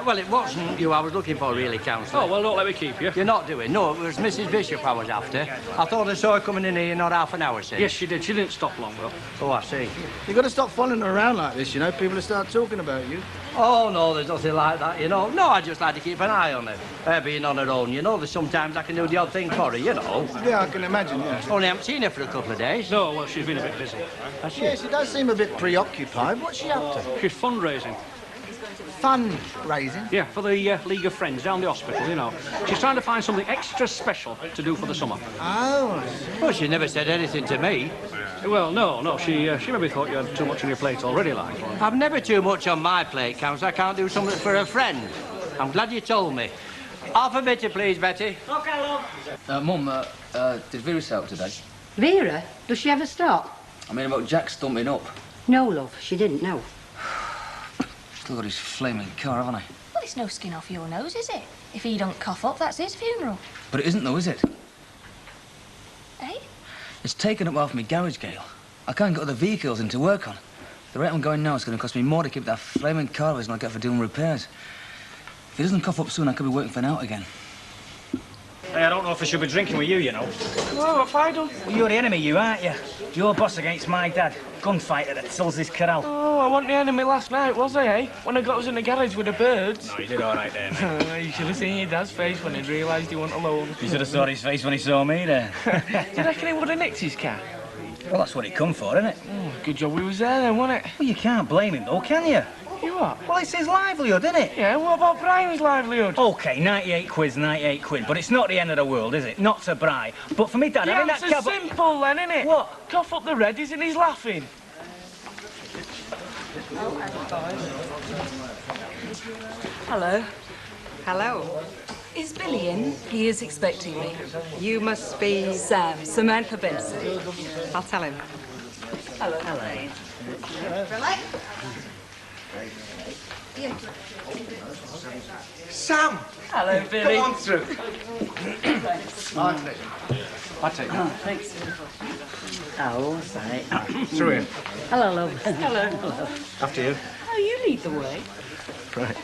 Well, it wasn't you I was looking for, really, Councillor. Oh, well, don't let me keep you. You're not doing? No, it was Mrs. Bishop I was after. I thought I saw her coming in here not half an hour since. Yes, she did. She didn't stop long, though. Oh, I see. You've got to stop following her around like this, you know. People will start talking about you. Oh, no, there's nothing like that, you know. No, I just like to keep an eye on her. Her being on her own, you know. There's sometimes I can do the odd thing for her, you know. Yeah, I can imagine, yeah. Only haven't seen her for a couple of days. No, well, she's been a bit busy. Has she? Yeah, she does seem a bit preoccupied. What's she up to? She's fundraising. Fundraising? Yeah, for the League of Friends down the hospital, you know. She's trying to find something extra special to do for the summer. Oh, I see. Well, she never said anything to me. Well, no, she maybe thought you had too much on your plate already, like. I've never too much on my plate, Council. I can't do something for a friend. I'm glad you told me. Half a bitter, please, Betty. Okay, love. Mum, did Vera say out today? Vera? Does she ever stop? I mean, about Jack stumping up. No, love, she didn't, no. Still got his flaming car, haven't I? Well, it's no skin off your nose, is it? If he don't cough up, that's his funeral. But it isn't, though, is it? Eh? It's taken up half my garage, Gail. I can't get other vehicles in to work on. The rate I'm going now is going to cost me more to keep that flaming car of his than I get for doing repairs. If he doesn't cough up soon, I could be working for an out again. Hey, I don't know if I should be drinking with you, you know. Well, what have I done? Well, you're the enemy, you, aren't you? Your boss against my dad. Gunfighter that sells this corral. Oh, I wasn't the enemy last night, was I, eh? When I got us in the garage with the birds. No, you did all right there, mate. You should have seen your dad's face when he realised he wasn't alone. You should have saw his face when he saw me there. Do you reckon he would have nicked his car? Well, that's what he come for, isn't it? Oh, good job we was there then, wasn't it? Well, you can't blame him, though, can you? You what? Well, it's his livelihood, isn't it? Yeah, what about Brian's livelihood? OK, 98 quid's 98 quid, but it's not the end of the world, is it? Not to Bri. But for me, Dad, Yeah, having that it's cab... simple then, isn't it? What? Cough up the reddies and he's laughing. Hello. Hello. Is Billy in? He is expecting me. You must be... Sam, Samantha Benson. I'll tell him. Hello. Sam! Hello, Billy. Come on through. I take it. Thanks. Oh, sorry. Through here. Hello, love. Hello. After you. Oh, you lead the way. Right.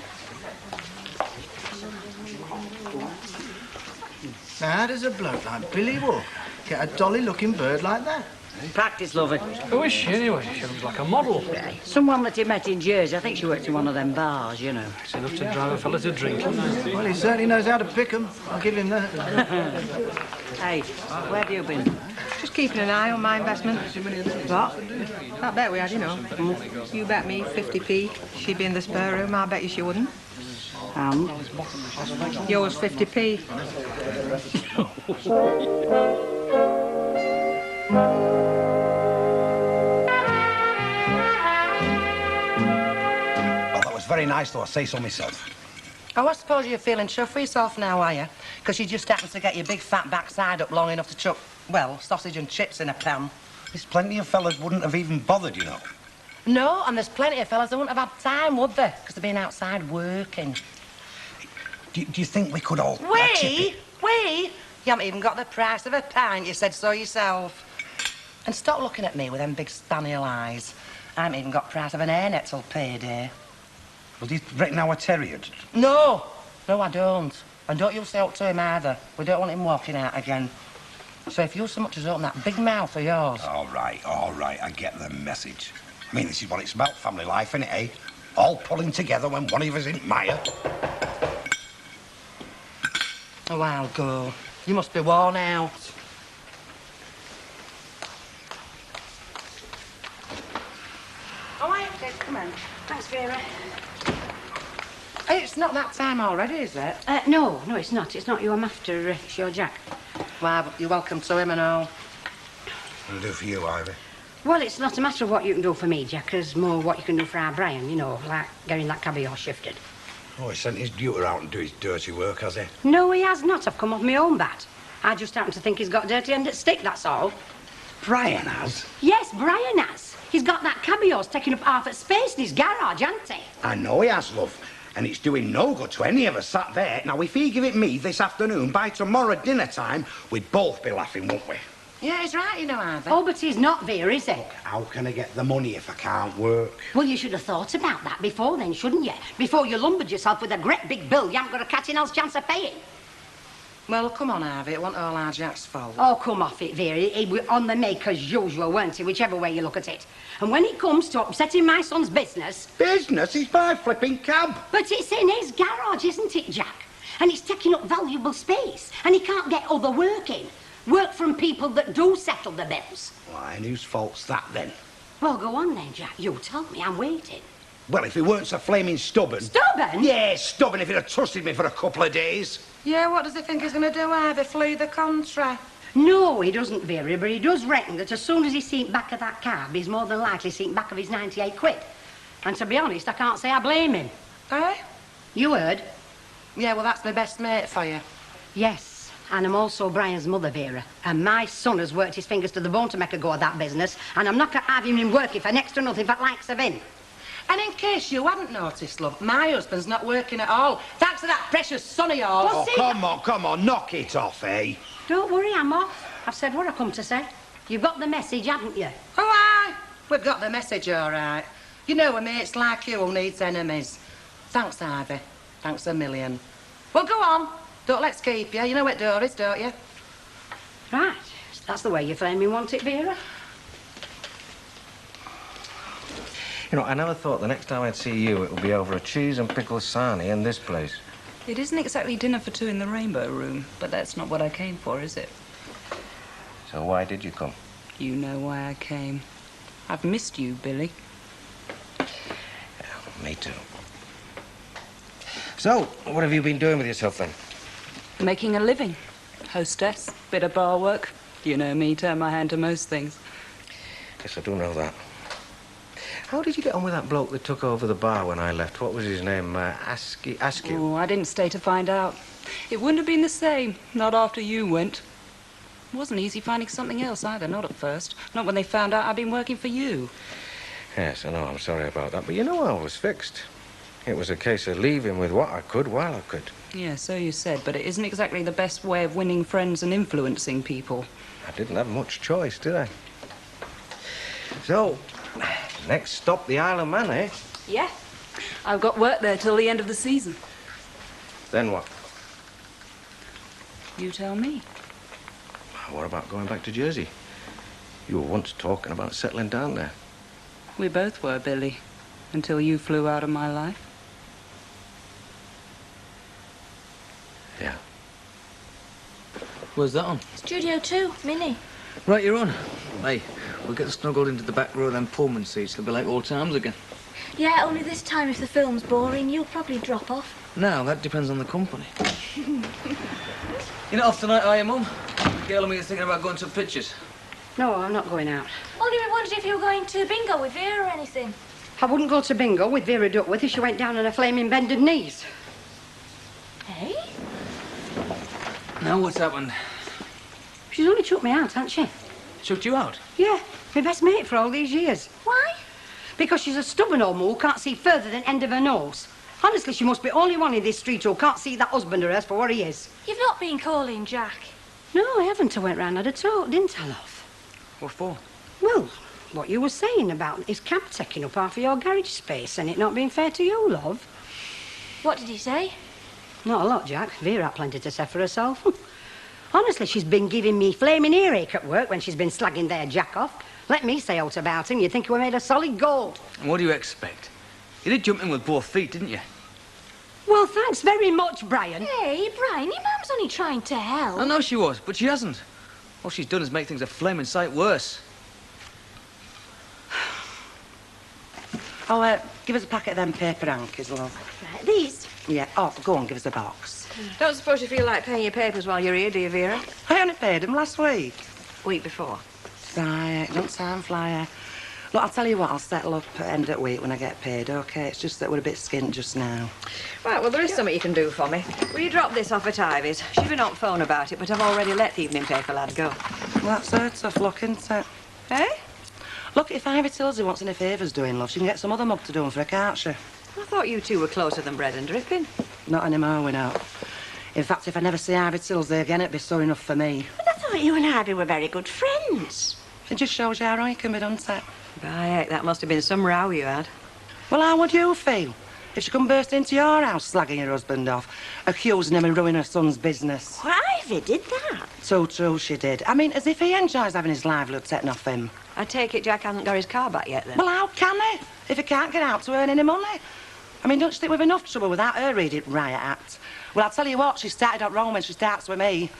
Now, how does a bloke like Billy Wolf get a dolly-looking bird like that? Practice, lovey. Who is she, anyway? She looks like a model. Someone that you met in Jersey. I think she worked in one of them bars, you know. It's enough to drive a fella to drink. Well, he certainly knows how to pick 'em. I'll give him that. Hey, where have you been? Just keeping an eye on my investment. What? That bet we had, you know. You bet me 50p she'd be in the spare room. I bet you she wouldn't. Yours 50p. Well, that was very nice, though, I say so myself. Oh, I suppose you're feeling chuffed for yourself now, are you? Because you just happened to get your big fat backside up long enough to chuck, well, sausage and chips in a pan. There's plenty of fellas wouldn't have even bothered, you know. No, and there's plenty of fellas that wouldn't have had time, would they? Because they've been outside working. Do you think we could all... We? You haven't even got the price of a pint, you said so yourself. And stop looking at me with them big spaniel eyes. I haven't even got the price of an hairnet till payday. Well, do you reckon our terrier... No, I don't. And don't you say up to him either. We don't want him walking out again. So if you so much as open that big mouth of yours... All right, I get the message. I mean, this is what it's about, family life, innit, eh? All pulling together when one of us isn't Maya. A while ago. You must be worn out. Oh, I okay, come on. Thanks, Vera. Hey, it's not that time already, is it? No, it's not. It's not you I'm after. It's your Jack. Why, but you're welcome to him and all. What'll do for you, Ivy? Well, it's not a matter of what you can do for me, Jack. It's more what you can do for our Brian, you know, like getting that cab of yours shifted. Oh, he sent his duty out and do his dirty work, has he? No, he has not. I've come off my own bat. I just happen to think he's got dirty end at stick, that's all. Brian has? Yes, Brian has. He's got that cab of yours taking up half its space in his garage, hasn't he? I know he has, love. And it's doing no good to any of us sat there. Now, if he give it me this afternoon, by tomorrow dinner time, we'd both be laughing, wouldn't we? Yeah, he's right, you know, Ivy. Oh, but he's not there, is he? How can I get the money if I can't work? Well, you should have thought about that before then, shouldn't you? Before you lumbered yourself with a great big bill you haven't got a cat in hell's chance of paying. Well, come on, Harvey. It wasn't all our Jack's fault. Oh, come off it, Vera. He was on the make as usual, weren't he? Whichever way you look at it. And when it comes to upsetting my son's business... Business? He's my flipping cab. But it's in his garage, isn't it, Jack? And it's taking up valuable space. And he can't get other work in. Work from people that do settle the bills. Why, and whose fault's that, then? Well, go on then, Jack. You tell me. I'm waiting. Well, if he weren't so flaming stubborn... Stubborn? Yeah, stubborn if he'd have trusted me for a couple of days. Yeah, what does he think he's going to do, Harvey? Flee the country? No, he doesn't, Vera, but he does reckon that as soon as he's seen back of that cab, he's more than likely seen back of his 98 quid. And to be honest, I can't say I blame him. Eh? You heard? Yeah, well, that's my best mate for you. Yes, and I'm also Brian's mother, Vera. And my son has worked his fingers to the bone to make a go of that business, and I'm not going to have him working for next to nothing for the likes of him. And in case you hadn't noticed, love, my husband's not working at all. Thanks to that precious son of yours. Oh, come on, knock it off, eh? Don't worry, I'm off. I've said what I come to say. You've got the message, haven't you? Oh, aye. We've got the message, all right. You know a mate's like you who needs enemies. Thanks, Harvey. Thanks a million. Well, go on. Don't let's keep you. You know what door is, don't you? Right. That's the way you flaming want it, Vera. You know, I never thought the next time I'd see you, it would be over a cheese and pickle sarnie in this place. It isn't exactly dinner for two in the Rainbow Room, but that's not what I came for, is it? So why did you come? You know why I came. I've missed you, Billy. Yeah, me too. So, what have you been doing with yourself, then? Making a living. Hostess, bit of bar work. You know me, turn my hand to most things. Yes, I do know that. How did you get on with that bloke that took over the bar when I left? What was his name? Askew? Oh, I didn't stay to find out. It wouldn't have been the same, not after you went. It wasn't easy finding something else either, not at first. Not when they found out I'd been working for you. Yes, I know, I'm sorry about that. But you know, I was fixed. It was a case of leaving with what I could while I could. Yeah, so you said, but it isn't exactly the best way of winning friends and influencing people. I didn't have much choice, did I? So, next stop, the Isle of Man, eh? Yeah. I've got work there till the end of the season. Then what? You tell me. What about going back to Jersey? You were once talking about settling down there. We both were, Billy, until you flew out of my life. Yeah. Where's that on? Studio 2, Mini. Right, you're on. Hey, we'll get snuggled into the back row of them Pullman seats. It'll be like old times again. Yeah, only this time if the film's boring, you'll probably drop off. Now, that depends on the company. You're not off tonight, are you, Mum? Gail and me are thinking about going to pictures. No, I'm not going out. Only we wondered if you were going to bingo with Vera or anything. I wouldn't go to bingo with Vera Duckworth if she went down on her flaming bended knees. Hey? Now, what's happened? She's only took me out, hasn't she? Chucked you out? Yeah, my best mate for all these years. Why? Because she's a stubborn old mule who can't see further than end of her nose. Honestly, she must be only one in this street who can't see that husband of hers for what he is. You've not been calling Jack. No, I haven't. I went round had a talk, didn't I, love? What for? Well, what you were saying about his cab taking up half of your garage space and it not being fair to you, love. What did he say? Not a lot, Jack. Vera had plenty to say for herself. Honestly, she's been giving me flaming earache at work when she's been slagging their Jack off. Let me say out about him, you'd think we were made of solid gold. And what do you expect? You did jump in with both feet, didn't you? Well, thanks very much, Brian. Hey, Brian, your mum's only trying to help. I know she was, but she hasn't. All she's done is make things a flaming sight worse. Oh, give us a packet of them paper hankies, love. Right, these? Yeah, oh, go on, give us a box. Don't suppose you feel like paying your papers while you're here, do you, Vera? I only paid them last week. Week before. Right, don't time flyer. Look, I'll tell you what, I'll settle up at end of the week when I get paid, OK? It's just that we're a bit skint just now. Right, well, there is something you can do for me. Will you drop this off at Ivy's? She's been on phone about it, but I've already let the evening paper lad go. Well, that's her tough luck, isn't it? Eh? Look, if Ivy Tilsey wants any favours doing, love, she can get some other mug to do them for her, can't she? I thought you two were closer than bread and dripping. Not anymore, we know. In fact, if I never see Ivy Tilsey again, it'd be sore enough for me. But I thought you and Ivy were very good friends. It just shows you how wrong it can be, doesn't it? Right, that must have been some row you had. Well, how would you feel If she come burst into your house slagging your husband off, accusing him of ruining her son's business. Why, if he did that? So true she did. I mean, as if he enjoys having his livelihood taken off him. I take it Jack hasn't got his car back yet, then? Well, how can he? If he can't get out to earn any money. I mean, don't you think we've enough trouble without her reading Riot Act? Well, I'll tell you what, she started out wrong when she starts with me.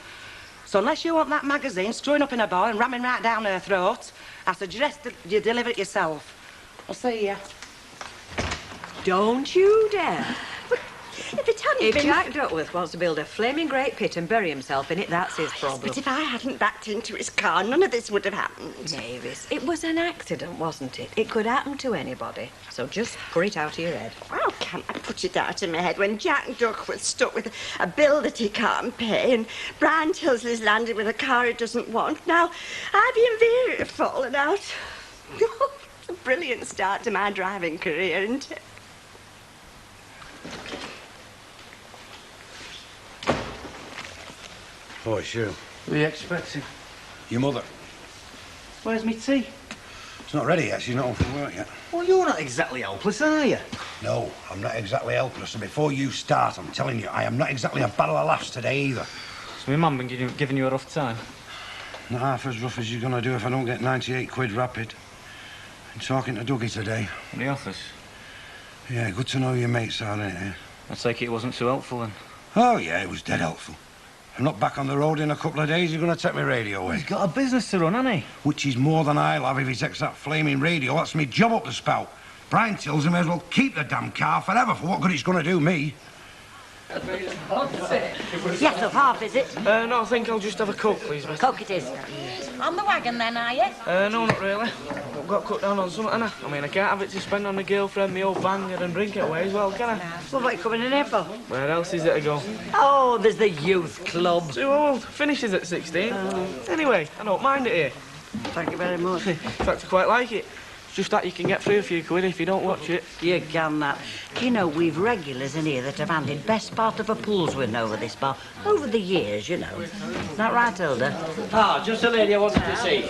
So unless you want that magazine screwing up in her boy and ramming right down her throat, I suggest that you deliver it yourself. I'll see you. Don't you dare. If it hadn't If been... Jack Duckworth wants to build a flaming great pit and bury himself in it, that's his problem. But if I hadn't backed into his car, none of this would have happened. Mavis, it was an accident, wasn't it? It could happen to anybody. So just put it out of your head. How can I put it out of my head when Jack Duckworth's stuck with a bill that he can't pay and Brian Tilsley's landed with a car he doesn't want? Now, Ivy and Vera have fallen out. It's a brilliant start to my driving career, isn't it? Oh, it's you. Who are you expecting? Your mother. Where's me tea? It's not ready yet. She's not home from work yet. Well, you're not exactly helpless, are you? No, I'm not exactly helpless. And before you start, I'm telling you, I am not exactly a barrel of laughs today either. So my mum been giving you a rough time? Not half as rough as you're going to do if I don't get 98 quid rapid. I'm talking to Dougie today. In the office? Yeah, good to know your mates are, ain't it? I take it wasn't too helpful then. Oh, yeah, it was dead helpful. I'm not back on the road in a couple of days. You're going to take my radio away. He's got a business to run, hasn't he? Which is more than I'll have if he takes that flaming radio. That's me job up the spout. Brian tells him may as well keep the damn car forever for what good it's going to do me. Yes, love, half, is it? No, I think I'll just have a Coke, please, miss. Coke it is. On the wagon then, are you? No, not really. I've got to cut down on something, haven't I? I mean, I can't have it to spend on a girlfriend, me old banger, and drink it away as well, can I? Well, what are you coming in here for? Where else is it to go? Oh, there's the youth club. Too old. Finishes at 16. Anyway, I don't mind it here. Thank you very much. In fact, I quite like it. It's just that you can get through a few quid if you don't watch it. You can that. You know, we've regulars in here that have handed best part of a pool's win over this bar. Over the years, you know. Is that right, Hilda? Ah, just a lady I wanted to see.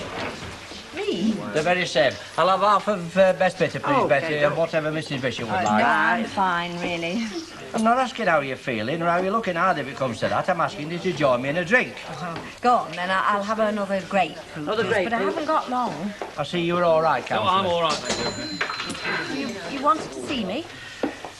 Me? The very same. I'll have half of best bitter, please, Okay, Betty, and whatever Mrs. Bishop would No, like. I'm fine, really. I'm not asking how you're feeling or how you're looking hard if it comes to that. I'm asking you to join me in a drink. Go on, then. I'll have another grapefruit. Another juice, But I grapefruit? haven't got long. I see you were all right, No, Councillor. I'm all right, mate. You wanted to see me?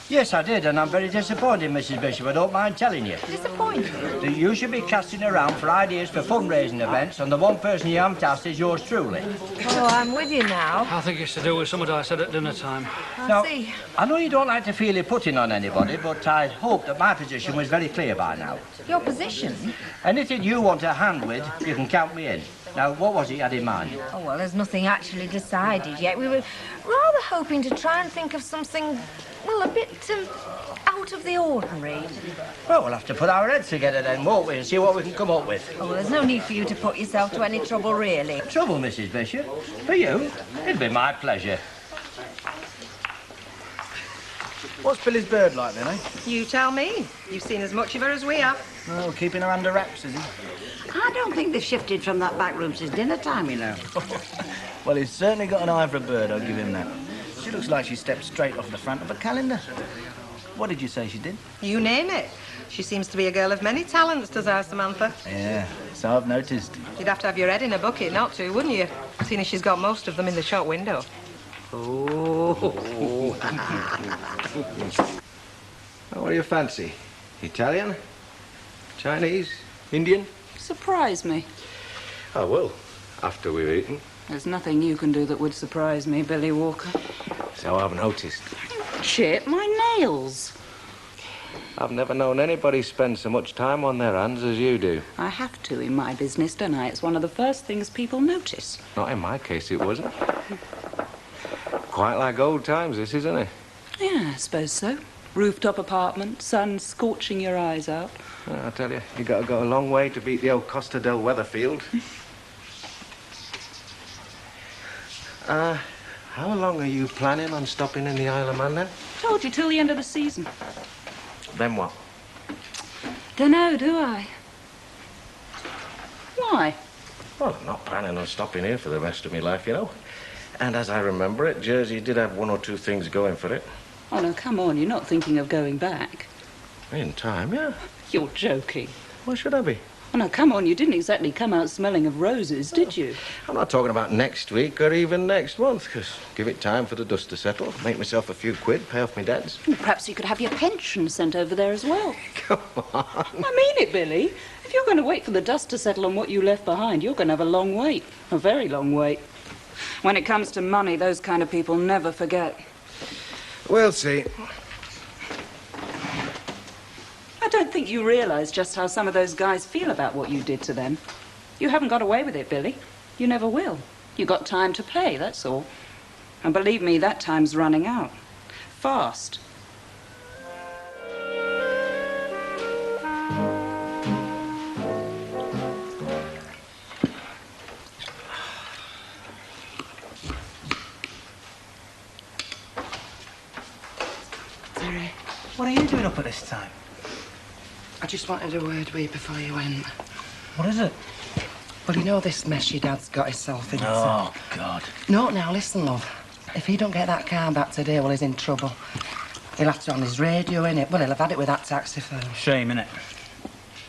Yes, I did, and I'm very disappointed, Mrs. Bishop. I don't mind telling you. Disappointed? That you should be casting around for ideas for fundraising events, and the one person you haven't asked is yours truly. Oh, I'm with you now. I think it's to do with something I said at dinner time. Now, See. I know you don't like to feel you're putting on anybody, but I hope that my position was very clear by now. Your position? Anything you want a hand with, you can count me in. Now, what was it you had in mind? Oh, well, there's nothing actually decided yet. We were rather hoping to try and think of something, well, a bit out of the ordinary. Well, we'll have to put our heads together then, won't we, and see what we can come up with. Oh, well, there's no need for you to put yourself to any trouble, really. Trouble, Mrs. Bishop? For you? It'd be my pleasure. What's Billy's bird like then, eh? You tell me. You've seen as much of her as we have. Oh, keeping her under wraps, is he? I don't think they've shifted from that back room since dinner time, you know. Well, he's certainly got an eye for a bird, I'll give him that. She looks like she stepped straight off the front of a calendar. What did you say she did? You name it. She seems to be a girl of many talents, does our Samantha. Yeah, so I've noticed. You'd have to have your head in a bucket not to, wouldn't you? Seeing as she's got most of them in the shop window. Oh. What do you fancy? Italian? Chinese? Indian? Surprise me. I will, after we've eaten. There's nothing you can do that would surprise me, Billy Walker. So I've noticed. Chip, my nails. I've never known anybody spend so much time on their hands as you do. I have to in my business, don't I? It's one of the first things people notice. Not in my case, it wasn't. Quite like old times, this, isn't it? Yeah, I suppose so. Rooftop apartment, sun scorching your eyes out. Well, I tell you, you got to go a long way to beat the old Costa del Weatherfield. How long are you planning on stopping in the Isle of Man, then? Told you, till the end of the season. Then what? Dunno, do I? Why? Well, I'm not planning on stopping here for the rest of my life, you know. And as I remember it, Jersey did have one or two things going for it. Oh, no, come on. You're not thinking of going back. In time, yeah. You're joking. Why should I be? Oh, no, come on. You didn't exactly come out smelling of roses, did you? I'm not talking about next week or even next month, because give it time for the dust to settle, make myself a few quid, pay off my debts. Well, perhaps you could have your pension sent over there as well. Come on. I mean it, Billy. If you're going to wait for the dust to settle on what you left behind, you're going to have a long wait. A very long wait. When it comes to money, those kind of people never forget. We'll see. I don't think you realise just how some of those guys feel about what you did to them. You haven't got away with it, Billy. You never will. You got time to pay, that's all. And believe me, that time's running out. Fast. Terry, what are you doing up at this time? I just wanted a word with you before you went. What is it? Well, you know this mess your dad's got himself into. Oh, God. No, now, listen, love. If he don't get that car back today, well, he's in trouble. He'll have to on his radio, innit? Well, he'll have had it with that taxi firm. Shame, innit?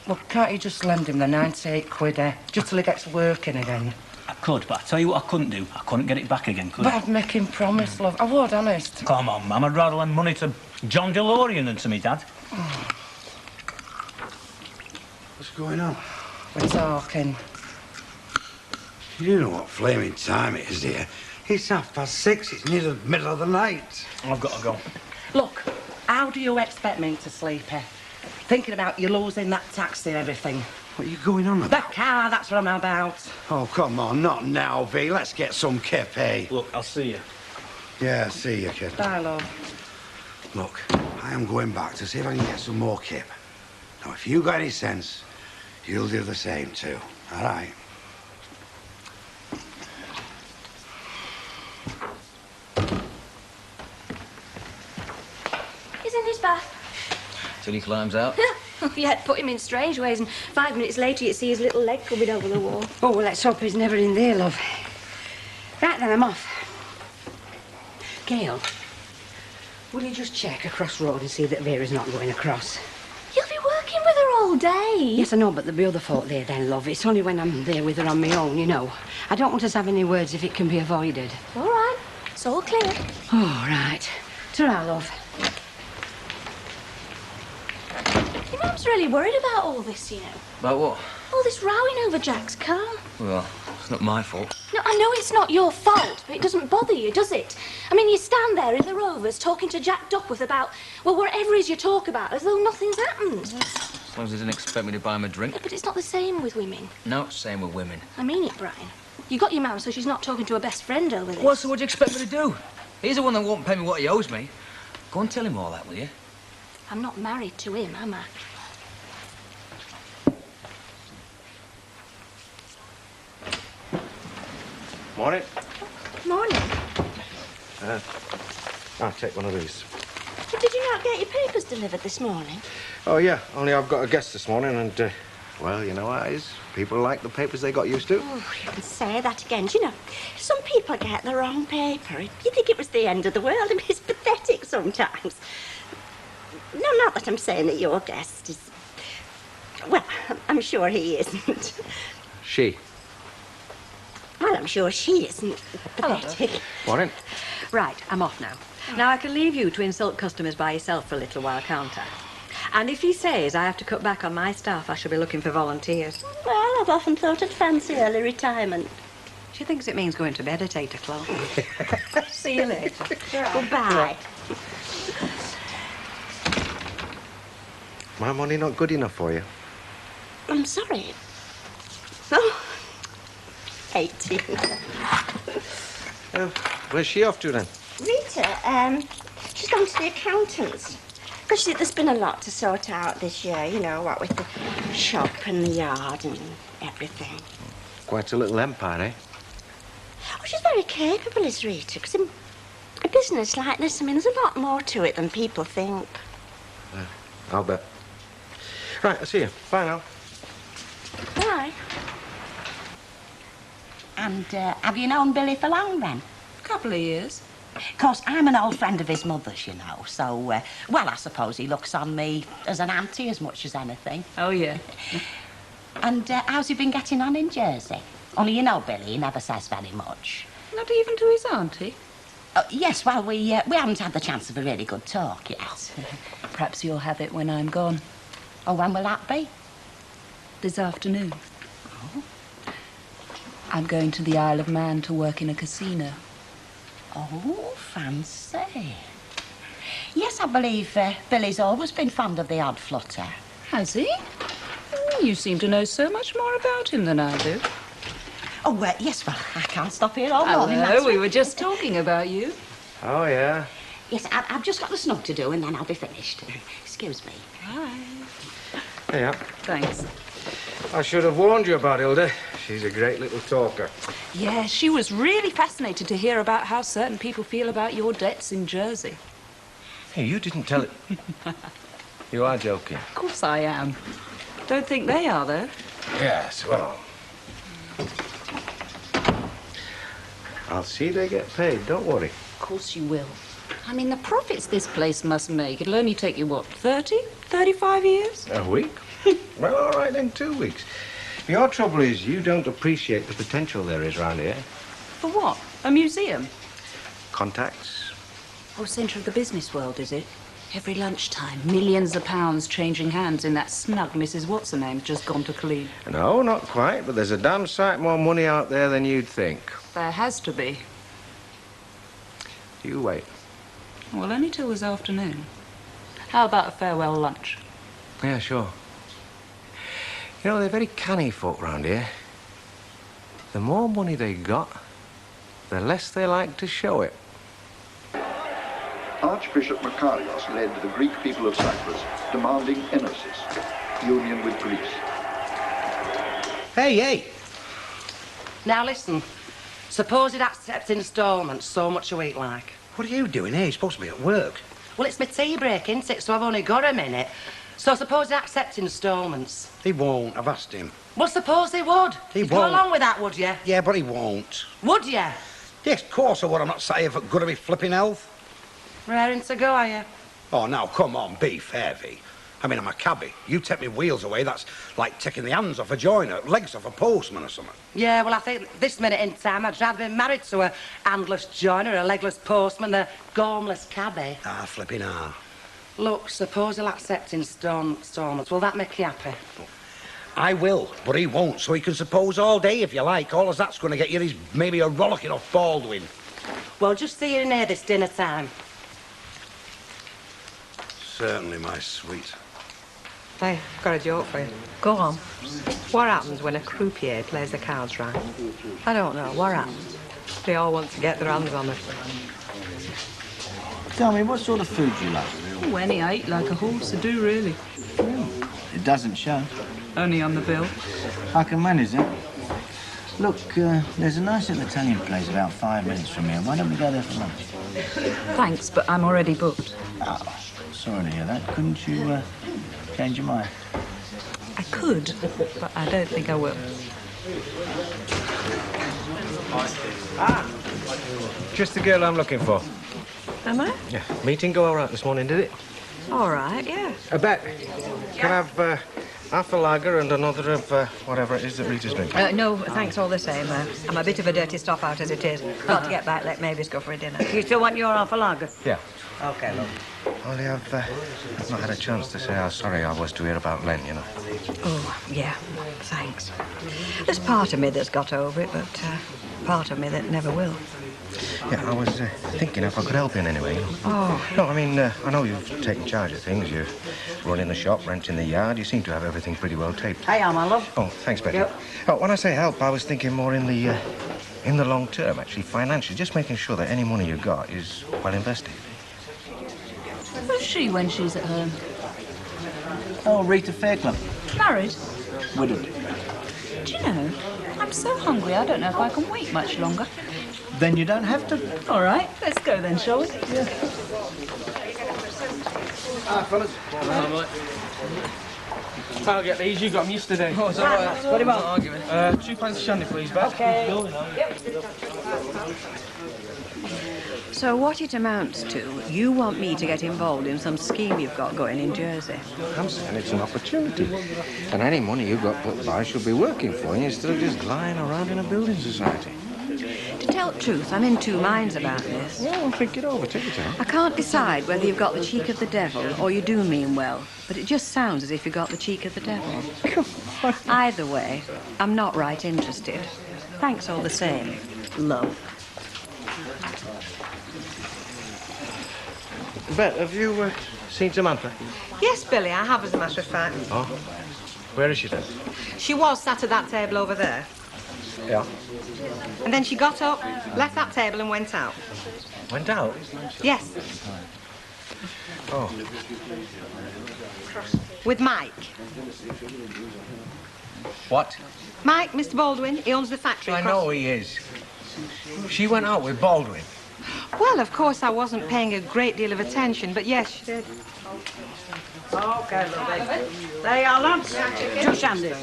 Well, can't you just lend him the 98 quid, just till he gets working again? I could, but I tell you what I couldn't do. I couldn't get it back again, could But I? I'd make him promise, love. I would, honest. Come on, Mum. I'd rather lend money to John DeLorean than to me dad. What's going on? We're talking. You do know what flaming time it is, dear. It's 6:30. It's near the middle of the night. I've got to go. Look, how do you expect me to sleep, Thinking about you losing that taxi and everything. What are you going on about? The car, that's what I'm about. Oh, come on. Not now, V. Let's get some kip, Look, I'll see you. Yeah, see you, kid. Bye, love. Look, I am going back to see if I can get some more kip. Now, if you got any sense, you'll do the same, too. All right? He's in his bath. Till he climbs out. Yeah, put him in strange ways, and 5 minutes later you see his little leg coming over the wall. Oh, well, let's hope he's never in there, love. Right then, I'm off. Gail, will you just check across road and see that Vera's not going across? You'll be working with her all day. Yes, I know, but there'll be other folk there then, love. It's only when I'm there with her on my own, you know. I don't want us having any words if it can be avoided. All right. It's all clear. Oh, right. Ta-ra, love. Your mum's really worried about all this, you know. About what? All this rowing over Jack's car. Well, it's not my fault. No, I know it's not your fault, but it doesn't bother you, does it? I mean, you stand there in the Rovers talking to Jack Duckworth about, well, whatever it is you talk about, as though nothing's happened. As long as he doesn't expect me to buy him a drink. Yeah, but it's not the same with women. No, it's the same with women. I mean it, Brian. You got your mum so she's not talking to her best friend over this. Well, so what do you expect me to do? He's the one that won't pay me what he owes me. Go and tell him all that, will you? I'm not married to him, am I? Morning. Morning. I'll take one of these. But did you not get your papers delivered this morning? Oh, yeah, only I've got a guest this morning and, well, you know how it is. People like the papers they got used to. Oh, you can say that again. Do you know, some people get the wrong paper. You think it was the end of the world. I mean, it's pathetic sometimes. No, not that I'm saying that your guest is... Well, I'm sure he isn't. She. Well, I'm sure she isn't pathetic. Morning. Right, I'm off now. Now, I can leave you to insult customers by yourself for a little while, can't I? And if he says I have to cut back on my staff, I shall be looking for volunteers. Well, I've often thought I'd fancy early retirement. She thinks it means going to bed at 8 o'clock. See you later. Goodbye. My money not good enough for you? I'm sorry. Oh, 18. Where's she off to then? Rita, she's gone to the accountant's. Because there's been a lot to sort out this year, you know, what with the shop and the yard and everything. Quite a little empire, eh? Oh, she's very capable, is Rita, because in a business like this, I mean, there's a lot more to it than people think. I'll bet. Right, I'll see you. Bye now. Bye. And have you known Billy for long, then? A couple of years. Of course, I'm an old friend of his mother's, you know, so, well, I suppose he looks on me as an auntie as much as anything. Oh, yeah. And how's he been getting on in Jersey? Only, you know, Billy, he never says very much. Not even to his auntie? Yes, well, we haven't had the chance of a really good talk yet. Perhaps you'll have it when I'm gone. Oh, when will that be? This afternoon. Oh. I'm going to the Isle of Man to work in a casino. Oh, fancy. Yes, I believe Billy's always been fond of the odd flutter. Has he? You seem to know so much more about him than I do. Oh, yes, well, I can't stop here all morning. Hello, we were just talking about you. Oh, yeah? Yes, I've just got the snug to do and then I'll be finished. Excuse me. Hi. Yeah. Thanks. I should have warned you about Hilda. She's a great little talker. Yeah, she was really fascinated to hear about how certain people feel about your debts in Jersey. Hey, you didn't tell it. You are joking. Of course I am. Don't think they are, though. Yes, well... I'll see they get paid, don't worry. Of course you will. I mean, the profits this place must make, it'll only take you, what, 30, 35 years? A week? Well, all right, then, 2 weeks. Your trouble is you don't appreciate the potential there is round here. For what? A museum? Contacts. Oh, centre of the business world, is it? Every lunchtime, millions of pounds changing hands in that snug Mrs. What's-her-name's just gone to clean. No, not quite, but there's a damn sight more money out there than you'd think. There has to be. You wait. Well, only till this afternoon. How about a farewell lunch? Yeah, sure. You know, they're very canny folk round here. The more money they got, the less they like to show it. Archbishop Makarios led the Greek people of Cyprus, demanding Enosis, union with Greece. Hey, hey. Now listen, suppose it accepts instalments, so much a week like. What are you doing here? You're supposed to be at work. Well, it's my tea break, isn't it? So I've only got a minute. So suppose it accepts instalments. He won't. I've asked him. Well, suppose they would. He You'd won't. go along with that, would you? Yeah, but he won't. Would you? Yes, of course I would. I'm not saying for good of me flipping health. Raring to go, are you? Oh, now, come on, be fair, V. I mean, I'm a cabbie. You take me wheels away, that's like taking the hands off a joiner, legs off a postman or something. Yeah, well, I think this minute in time I'd rather be married to a handless joiner, a legless postman, than a gormless cabbie. Ah, flipping ah. Look, suppose he'll accept instalments. Will that make you happy? I will, but he won't, so he can suppose all day if you like. All as that's going to get you is maybe a rollicking off Baldwin. Well, just see you in here this dinner time. Certainly, my sweet. Hey, I've got a joke for you. Go on. What happens when a croupier plays the cards right? I don't know. What happens? They all want to get their hands on it. Tell me, what sort of food do you like? Oh, any ate like a horse, I do really. It doesn't show. Only on the bill. I can manage it. Look, there's a nice little Italian place about 5 minutes from here. Why don't we go there for lunch? Thanks, but I'm already booked. Oh, sorry to hear that. Couldn't you change your mind? I could, but I don't think I will. Just the girl I'm looking for. Am I? Yeah. Meeting go all right this morning, did it? All right, yeah. Bet. Can I have half a lager and another of whatever it is that Rita's drinking? No, thanks all the same. I'm a bit of a dirty stop out as it is. Got to get back, let Mavis go for a dinner. You still want your half a lager? Yeah. OK, look. Only I've not had a chance to say how sorry I was to hear about Len, you know. Oh, yeah, thanks. There's part of me that's got over it, but part of me that never will. Yeah, I was thinking if I could help you in any way, you know. Oh. No, I mean, I know you've taken charge of things. You're running the shop, renting the yard. You seem to have everything pretty well taped. Hiya, my love. Oh, thanks, Betty. Yep. Oh, when I say help, I was thinking more in the long term, actually, financially. Just making sure that any money you got is well invested. Who's she when she's at home? Oh, Rita Fairclough. Married? Widowed. Do you know, I'm so hungry I don't know if I can wait much longer. Then you don't have to. All right, let's go then, shall we? Yeah. Hi, fellas. I'll get these. You got them yesterday. Oh, it's all right. What do you want? Not arguing. 2 pints of shandy, please, Beth. OK. So what it amounts to, you want me to get involved in some scheme you've got going in Jersey? I'm saying it's an opportunity. And any money you got put by should be working for you instead of just lying around in a building society. To tell the truth, I'm in two minds about this. Well, think it over. Take your time. I can't decide whether you've got the cheek of the devil or you do mean well, but it just sounds as if you've got the cheek of the devil. Either way, I'm not right interested. Thanks all the same. Love. Bet, have you seen Samantha? Yes, Billy, I have, as a matter of fact. Oh. Where is she then? She was sat at that table over there. Yeah. And then she got up, left that table and went out. Went out? Yes. Oh. With Mike. What? Mike, Mr. Baldwin, he owns the factory. I know he is. She went out with Baldwin. Well, of course, I wasn't paying a great deal of attention, but yes, she did. OK, lovely. There you are, lads. Two shandies.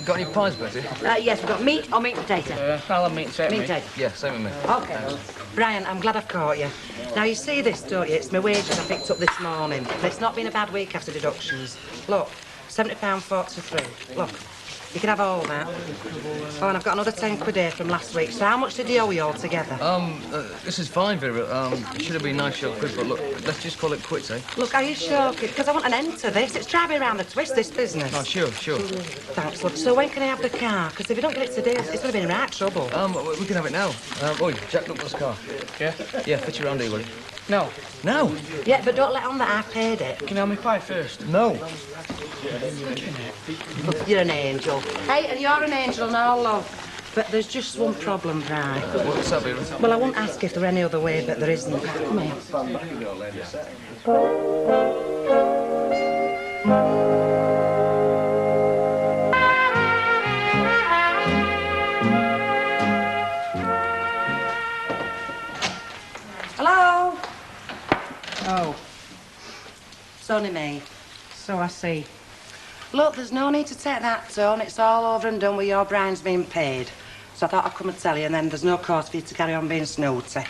Got any pies, Betty? Yes, we've got meat or meat potato. I'll have meat potato. Meat potato. Yeah, same with me. OK. Brian, I'm glad I've caught you. Now, you see this, don't you? It's my wages I picked up this morning. It's not been a bad week after deductions. Look, £70.43. Look, you can have all that. Oh, and I've got another 10 quid here from last week. So how much did he owe you altogether? This is fine, Vera. It should have been nice short quid, but look, let's just call it quits, eh? Look, are you sure, kid? Because I want an end to this. It's driving around the twist, this business. Oh, sure. Thanks, love. So when can I have the car? Because if you don't get it today, it's going to be in right trouble. We can have it now. Jack, look, this car. Yeah? Yeah, fit you around here, will you? No. No? Yeah, but don't let on that I paid it. Can you have me pie first? No. Look, you're an angel. Hey, and you're an angel now, love. But there's just one problem, Bri. What's that, Vera? Well, I won't ask if there any other way, but there isn't. Come here. Hello? Oh. It's only me. So I see. Look, there's no need to take that tone. It's all over and done with your Brian's being paid. So I thought I'd come and tell you, and then there's no cause for you to carry on being snooty.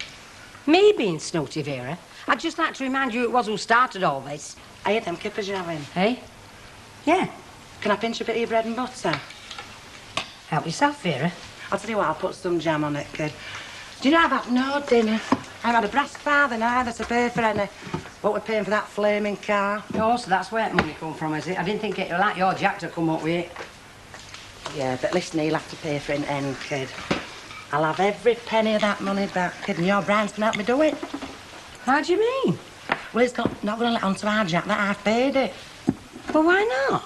Me being snooty, Vera? I'd just like to remind you it was who started all this. I hate them kippers you're having. Hey? Yeah. Can I pinch a bit of your bread and butter? Help yourself, Vera. I'll tell you what, I'll put some jam on it, kid. Do you know I've had no dinner? I've had a brass farthing either to pay for any. What we're paying for that flaming car. Oh, so that's where the money come from, is it? I didn't think it was like your Jack to come up with it. Yeah, but listen, he'll have to pay for it in the end, kid. I'll have every penny of that money back, kid, and your Brian's gonna help me do it. How do you mean? Well, he's not gonna let on to our Jack that I've paid it. But why not?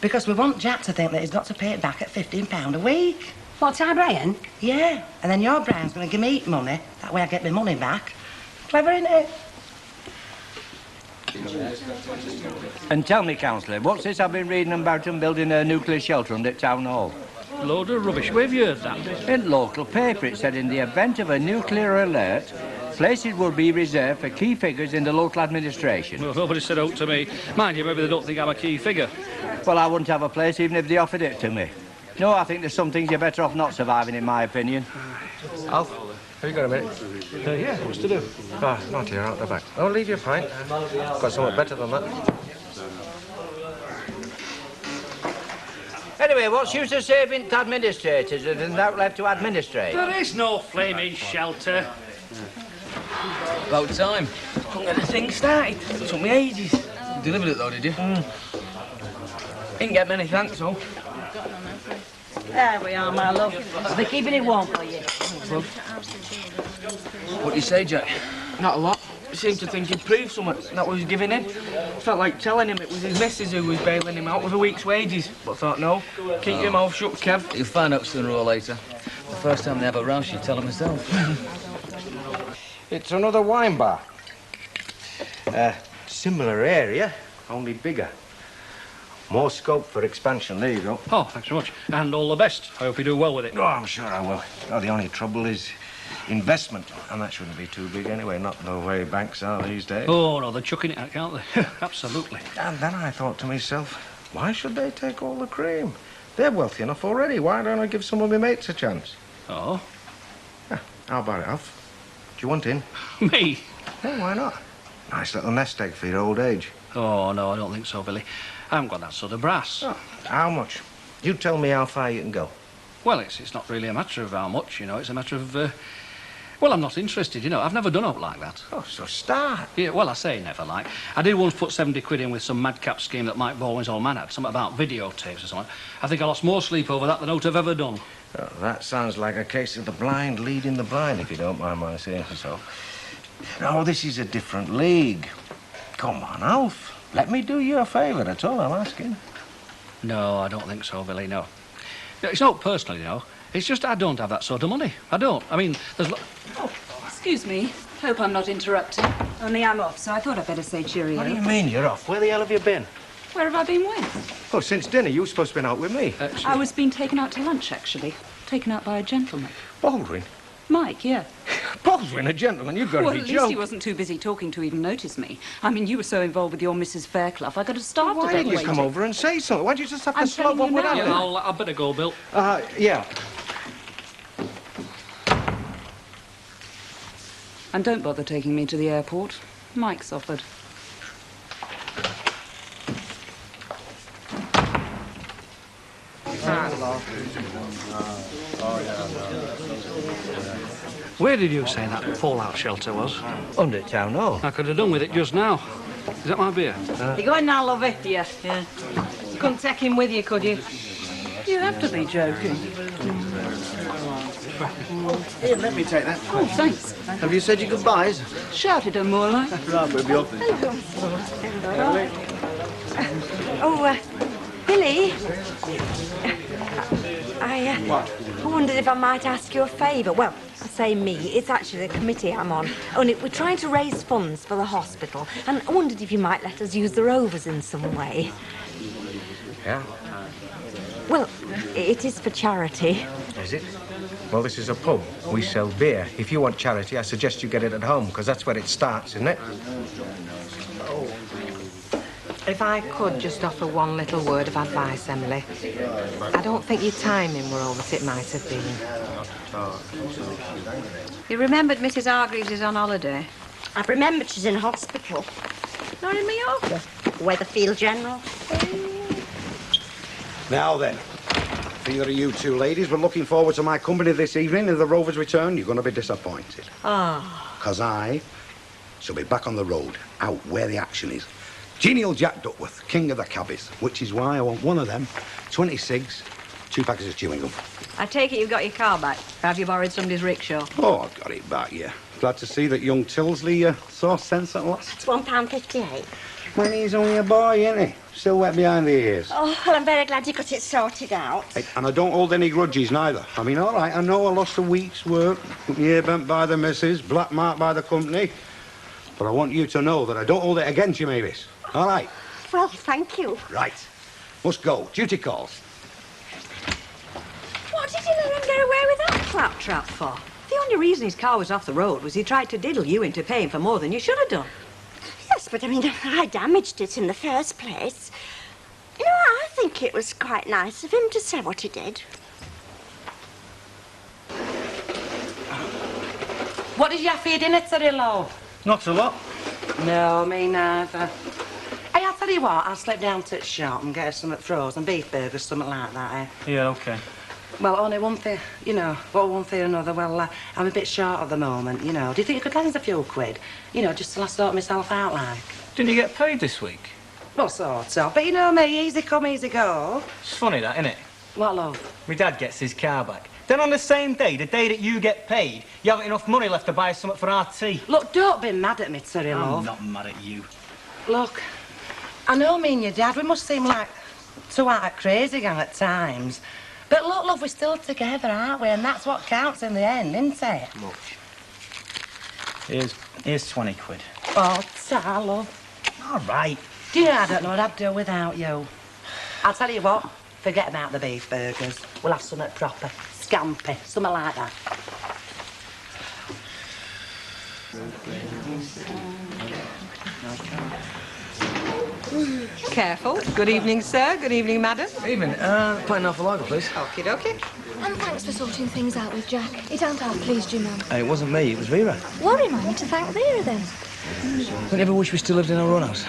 Because we want Jack to think that he's got to pay it back at £15 a week. What's our Brian? Yeah, and then your Brian's gonna give me money. That way I get my money back. Clever, innit? And tell me, Councillor, what's this I've been reading about them building a nuclear shelter under Town Hall? Load of rubbish. Where have you heard that? In local paper, it said in the event of a nuclear alert, places will be reserved for key figures in the local administration. Well, nobody said out to me. Mind you, maybe they don't think I'm a key figure. Well, I wouldn't have a place even if they offered it to me. No, I think there's some things you're better off not surviving, in my opinion. Alf, have you got a minute? Yeah, what's to do? Ah, not here, out the back. Oh, leave your pint. Got something better than that. Anyway, what's use of serving administrators if there's out left to administrate? There is no flaming shelter. About time. Couldn't get the thing started. It took me ages. You delivered it, though, did you? Didn't get many thanks, though. There we are, my love. They're keeping it warm for you. What do you say, Jack? Not a lot. He seemed to think he'd proved something. That was giving in. Felt like telling him it was his missus who was bailing him out with a week's wages. But I thought, no, keep your mouth shut, Kev. You'll find out sooner or later. The first time they have a row, she'll tell him herself. It's another wine bar. Similar area, only bigger. More scope for expansion. There you go. Oh, thanks very much. And all the best. I hope you do well with it. Oh, I'm sure I will. Oh, the only trouble is investment. And that shouldn't be too big anyway, not the way banks are these days. Oh, no, they're chucking it out, can't they? Absolutely. And then I thought to myself, why should they take all the cream? They're wealthy enough already. Why don't I give some of my mates a chance? Oh? Yeah, how about it, Alf? you want in? Me? Yeah, why not? Nice little nest egg for your old age. Oh, no, I don't think so, Billy. I haven't got that sort of brass. Oh, how much? You tell me how far you can go. Well, it's not really a matter of how much, you know. It's a matter of, well, I'm not interested, you know. I've never done up like that. Oh, so start. Yeah, well, I say never, like. I did once put 70 quid in with some madcap scheme that Mike Baldwin's old man had, something about videotapes or something. I think I lost more sleep over that than I've ever done. Oh, that sounds like a case of the blind leading the blind, if you don't mind my saying so. No, this is a different league. Come on, Alf. Let me do you a favour, that's all I'm asking. No, I don't think so, Billy, no. It's not personal, you know. It's just I don't have that sort of money. I don't. I mean, there's... Oh, excuse me. Hope I'm not interrupting. Only I'm off, so I thought I'd better say cheerio. What do you mean you're off? Where the hell have you been? Where have I been with? Oh, since dinner. You were supposed to have been out with me. I was being taken out to lunch, actually. Taken out by a gentleman. Baldwin? Mike, yeah. Baldwin, a gentleman? You've got to Well, be at joking. least he wasn't too busy talking to even notice me. I mean, you were so involved with your Mrs. Fairclough, I could have starved Why to death didn't you waiting. come over and say something? Why don't you just have I'm to slot telling one you without now. me? I better go, Bill. Yeah. And don't bother taking me to the airport. Mike's offered. Where did you say that fallout shelter was? Under town hall. I could have done with it just now. Is that my beer? You going now, lovey? Yeah. You couldn't take him with you, could you? You have to be joking. Here, let me take that. Oh, thanks. Have you said your goodbyes? Shouted them more like. Right, we'll be off then. Oh, Billy. I wondered if I might ask you a favour. Well, I say me, it's actually the committee I'm on. Only we're trying to raise funds for the hospital, and I wondered if you might let us use the Rovers in some way. Yeah? Well, it is for charity. Is it? Well, this is a pub. We sell beer. If you want charity, I suggest you get it at home, because that's where it starts, isn't it? If I could just offer one little word of advice, Emily. I don't think your timing were all that it might have been. You remembered Mrs. Hargreaves is on holiday? I've remembered she's in hospital. Not in Mallorca? Weatherfield General. Now then, for either of you two ladies, we're looking forward to my company this evening. If the Rovers return, you're going to be disappointed. Ah. Because I shall be back on the road, out where the action is. Genial Jack Duckworth, king of the cabbies, which is why I want one of them, 20 cigs, 2 packets of chewing gum. I take it you've got your car back. Or have you borrowed somebody's rickshaw? Oh, I've got it back, yeah. Glad to see that young Tilsley saw sense at last. It's £1.58. When he's only a boy, isn't he? Still wet behind the ears. Oh, well, I'm very glad you got it sorted out. Hey, and I don't hold any grudges, neither. I mean, all right, I know I lost a week's work, ear bent by the missus, black marked by the company, but I want you to know that I don't hold it against you, Mavis. All right? Well, thank you. Right. Must go. Duty calls. What did you let him get away with that claptrap for? The only reason his car was off the road was he tried to diddle you into paying for more than you should have done. Yes, but I mean, I damaged it in the first place. You know, I think it was quite nice of him to say what he did. What did you have for your dinner today, love? Not a lot. No, me neither. Hey, I'll tell you what, I'll slip down to the shop and get her something frozen, beef burgers, something like that, eh? Yeah, OK. Well, only one thing, you know, one thing or another. Well, I'm a bit short at the moment, you know. Do you think you could lend us a few quid? You know, just till I sort myself out, like. Didn't you get paid this week? Well, sort of. But you know me, easy come, easy go. It's funny that, isn't it? What, love? My dad gets his car back. Then on the same day, the day that you get paid, you haven't enough money left to buy something for our tea. Look, don't be mad at me, Terry, love. I'm not mad at you. Look, I know me and your dad, we must seem like two out of crazy gang at times. But look, love, we're still together, aren't we? And that's what counts in the end, isn't it? Look. Here's 20 quid. Oh, ta, love. All right. Do you know, I don't know what I'd do without you. I'll tell you what, forget about the beef burgers. We'll have something proper. Scampi, something like that. Careful. Good evening, sir. Good evening, madam. Evening. Pint half a lager, please. Okie dokie. And thanks for sorting things out with Jack. It ain't half pleased you, Mum. It wasn't me, it was Vera. Well, remind me to thank Vera then. Don't you ever wish we still lived in our own house?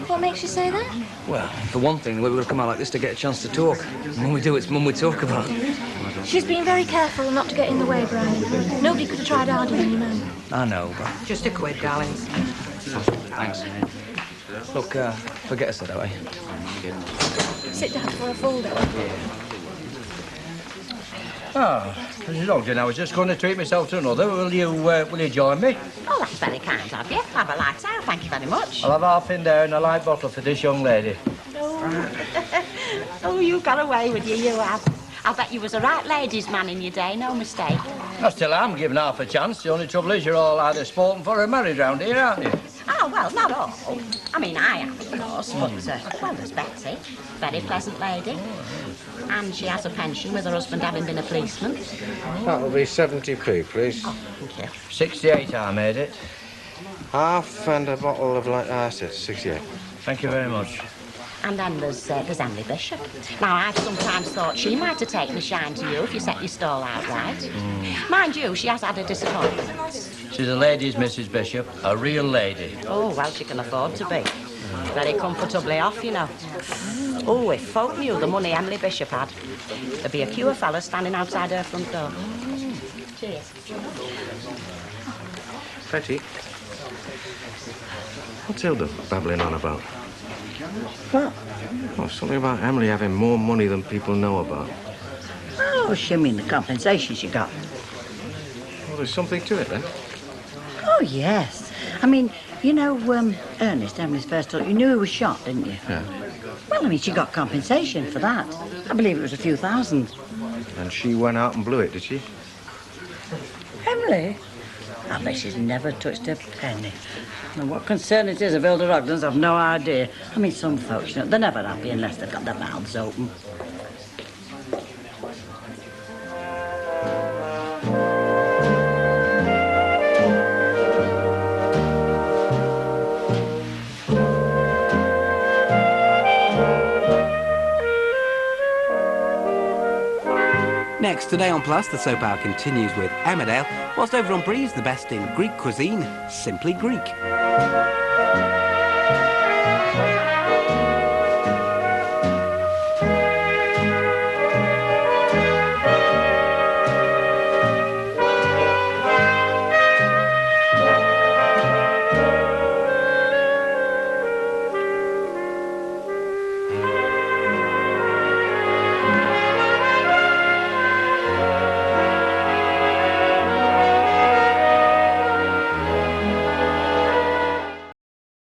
What makes you say that? Well, for one thing, we're going to come out like this to get a chance to talk. When we do, it's Mum we talk about. She's been very careful not to get in the way, Brian. Nobody could have tried harder than your Mum. I know, but... Just a quid, darlings. Thanks. Look, forget I said that way. Sit down for a full day. Oh, Mrs. Ogden, I was just going to treat myself to another. Will you join me? Oh, that's very kind of you. Have a light out, thank you very much. I'll have half in there and a light bottle for this young lady. Oh, you got away with you have. I'll bet you was a right ladies' man in your day, no mistake. I still am given half a chance. The only trouble is you're all either sporting for or married round here, aren't you? Oh, well, not all. I mean, I am, of course, but, well, there's Betty. Very pleasant lady. And she has a pension with her husband having been a policeman. That'll be 70p, please. Oh, thank you. 68 I made it. Half and a bottle of light acid, 68. Thank you very much. And then there's Emily Bishop. Now, I've sometimes thought she might have taken a shine to you if you set your stall out right. Mind you, she has had a disappointment. She's a lady's Mrs. Bishop, a real lady. Oh, well, she can afford to be. Very comfortably off, you know. Oh, if folk knew the money Emily Bishop had, there'd be a queue of fellas standing outside her front door. Cheers. Betty, What's Hilda babbling on about? What? Oh, something about Emily having more money than people know about. Oh, she mean the compensation she got. Well, there's something to it, then. Oh, yes. I mean, you know, Ernest, Emily's first daughter, you knew he was shot, didn't you? Yeah. Well, I mean, she got compensation for that. I believe it was a few thousand. And she went out and blew it, did she? Emily? I bet she's never touched a penny. And what concern it is of Hilda Ogden's, I've no idea. I mean, some folks, you know, they're never happy unless they've got their mouths open. Next, today on Plus, the soap hour continues with Emmerdale, whilst over on Breeze, the best in Greek cuisine, Simply Greek.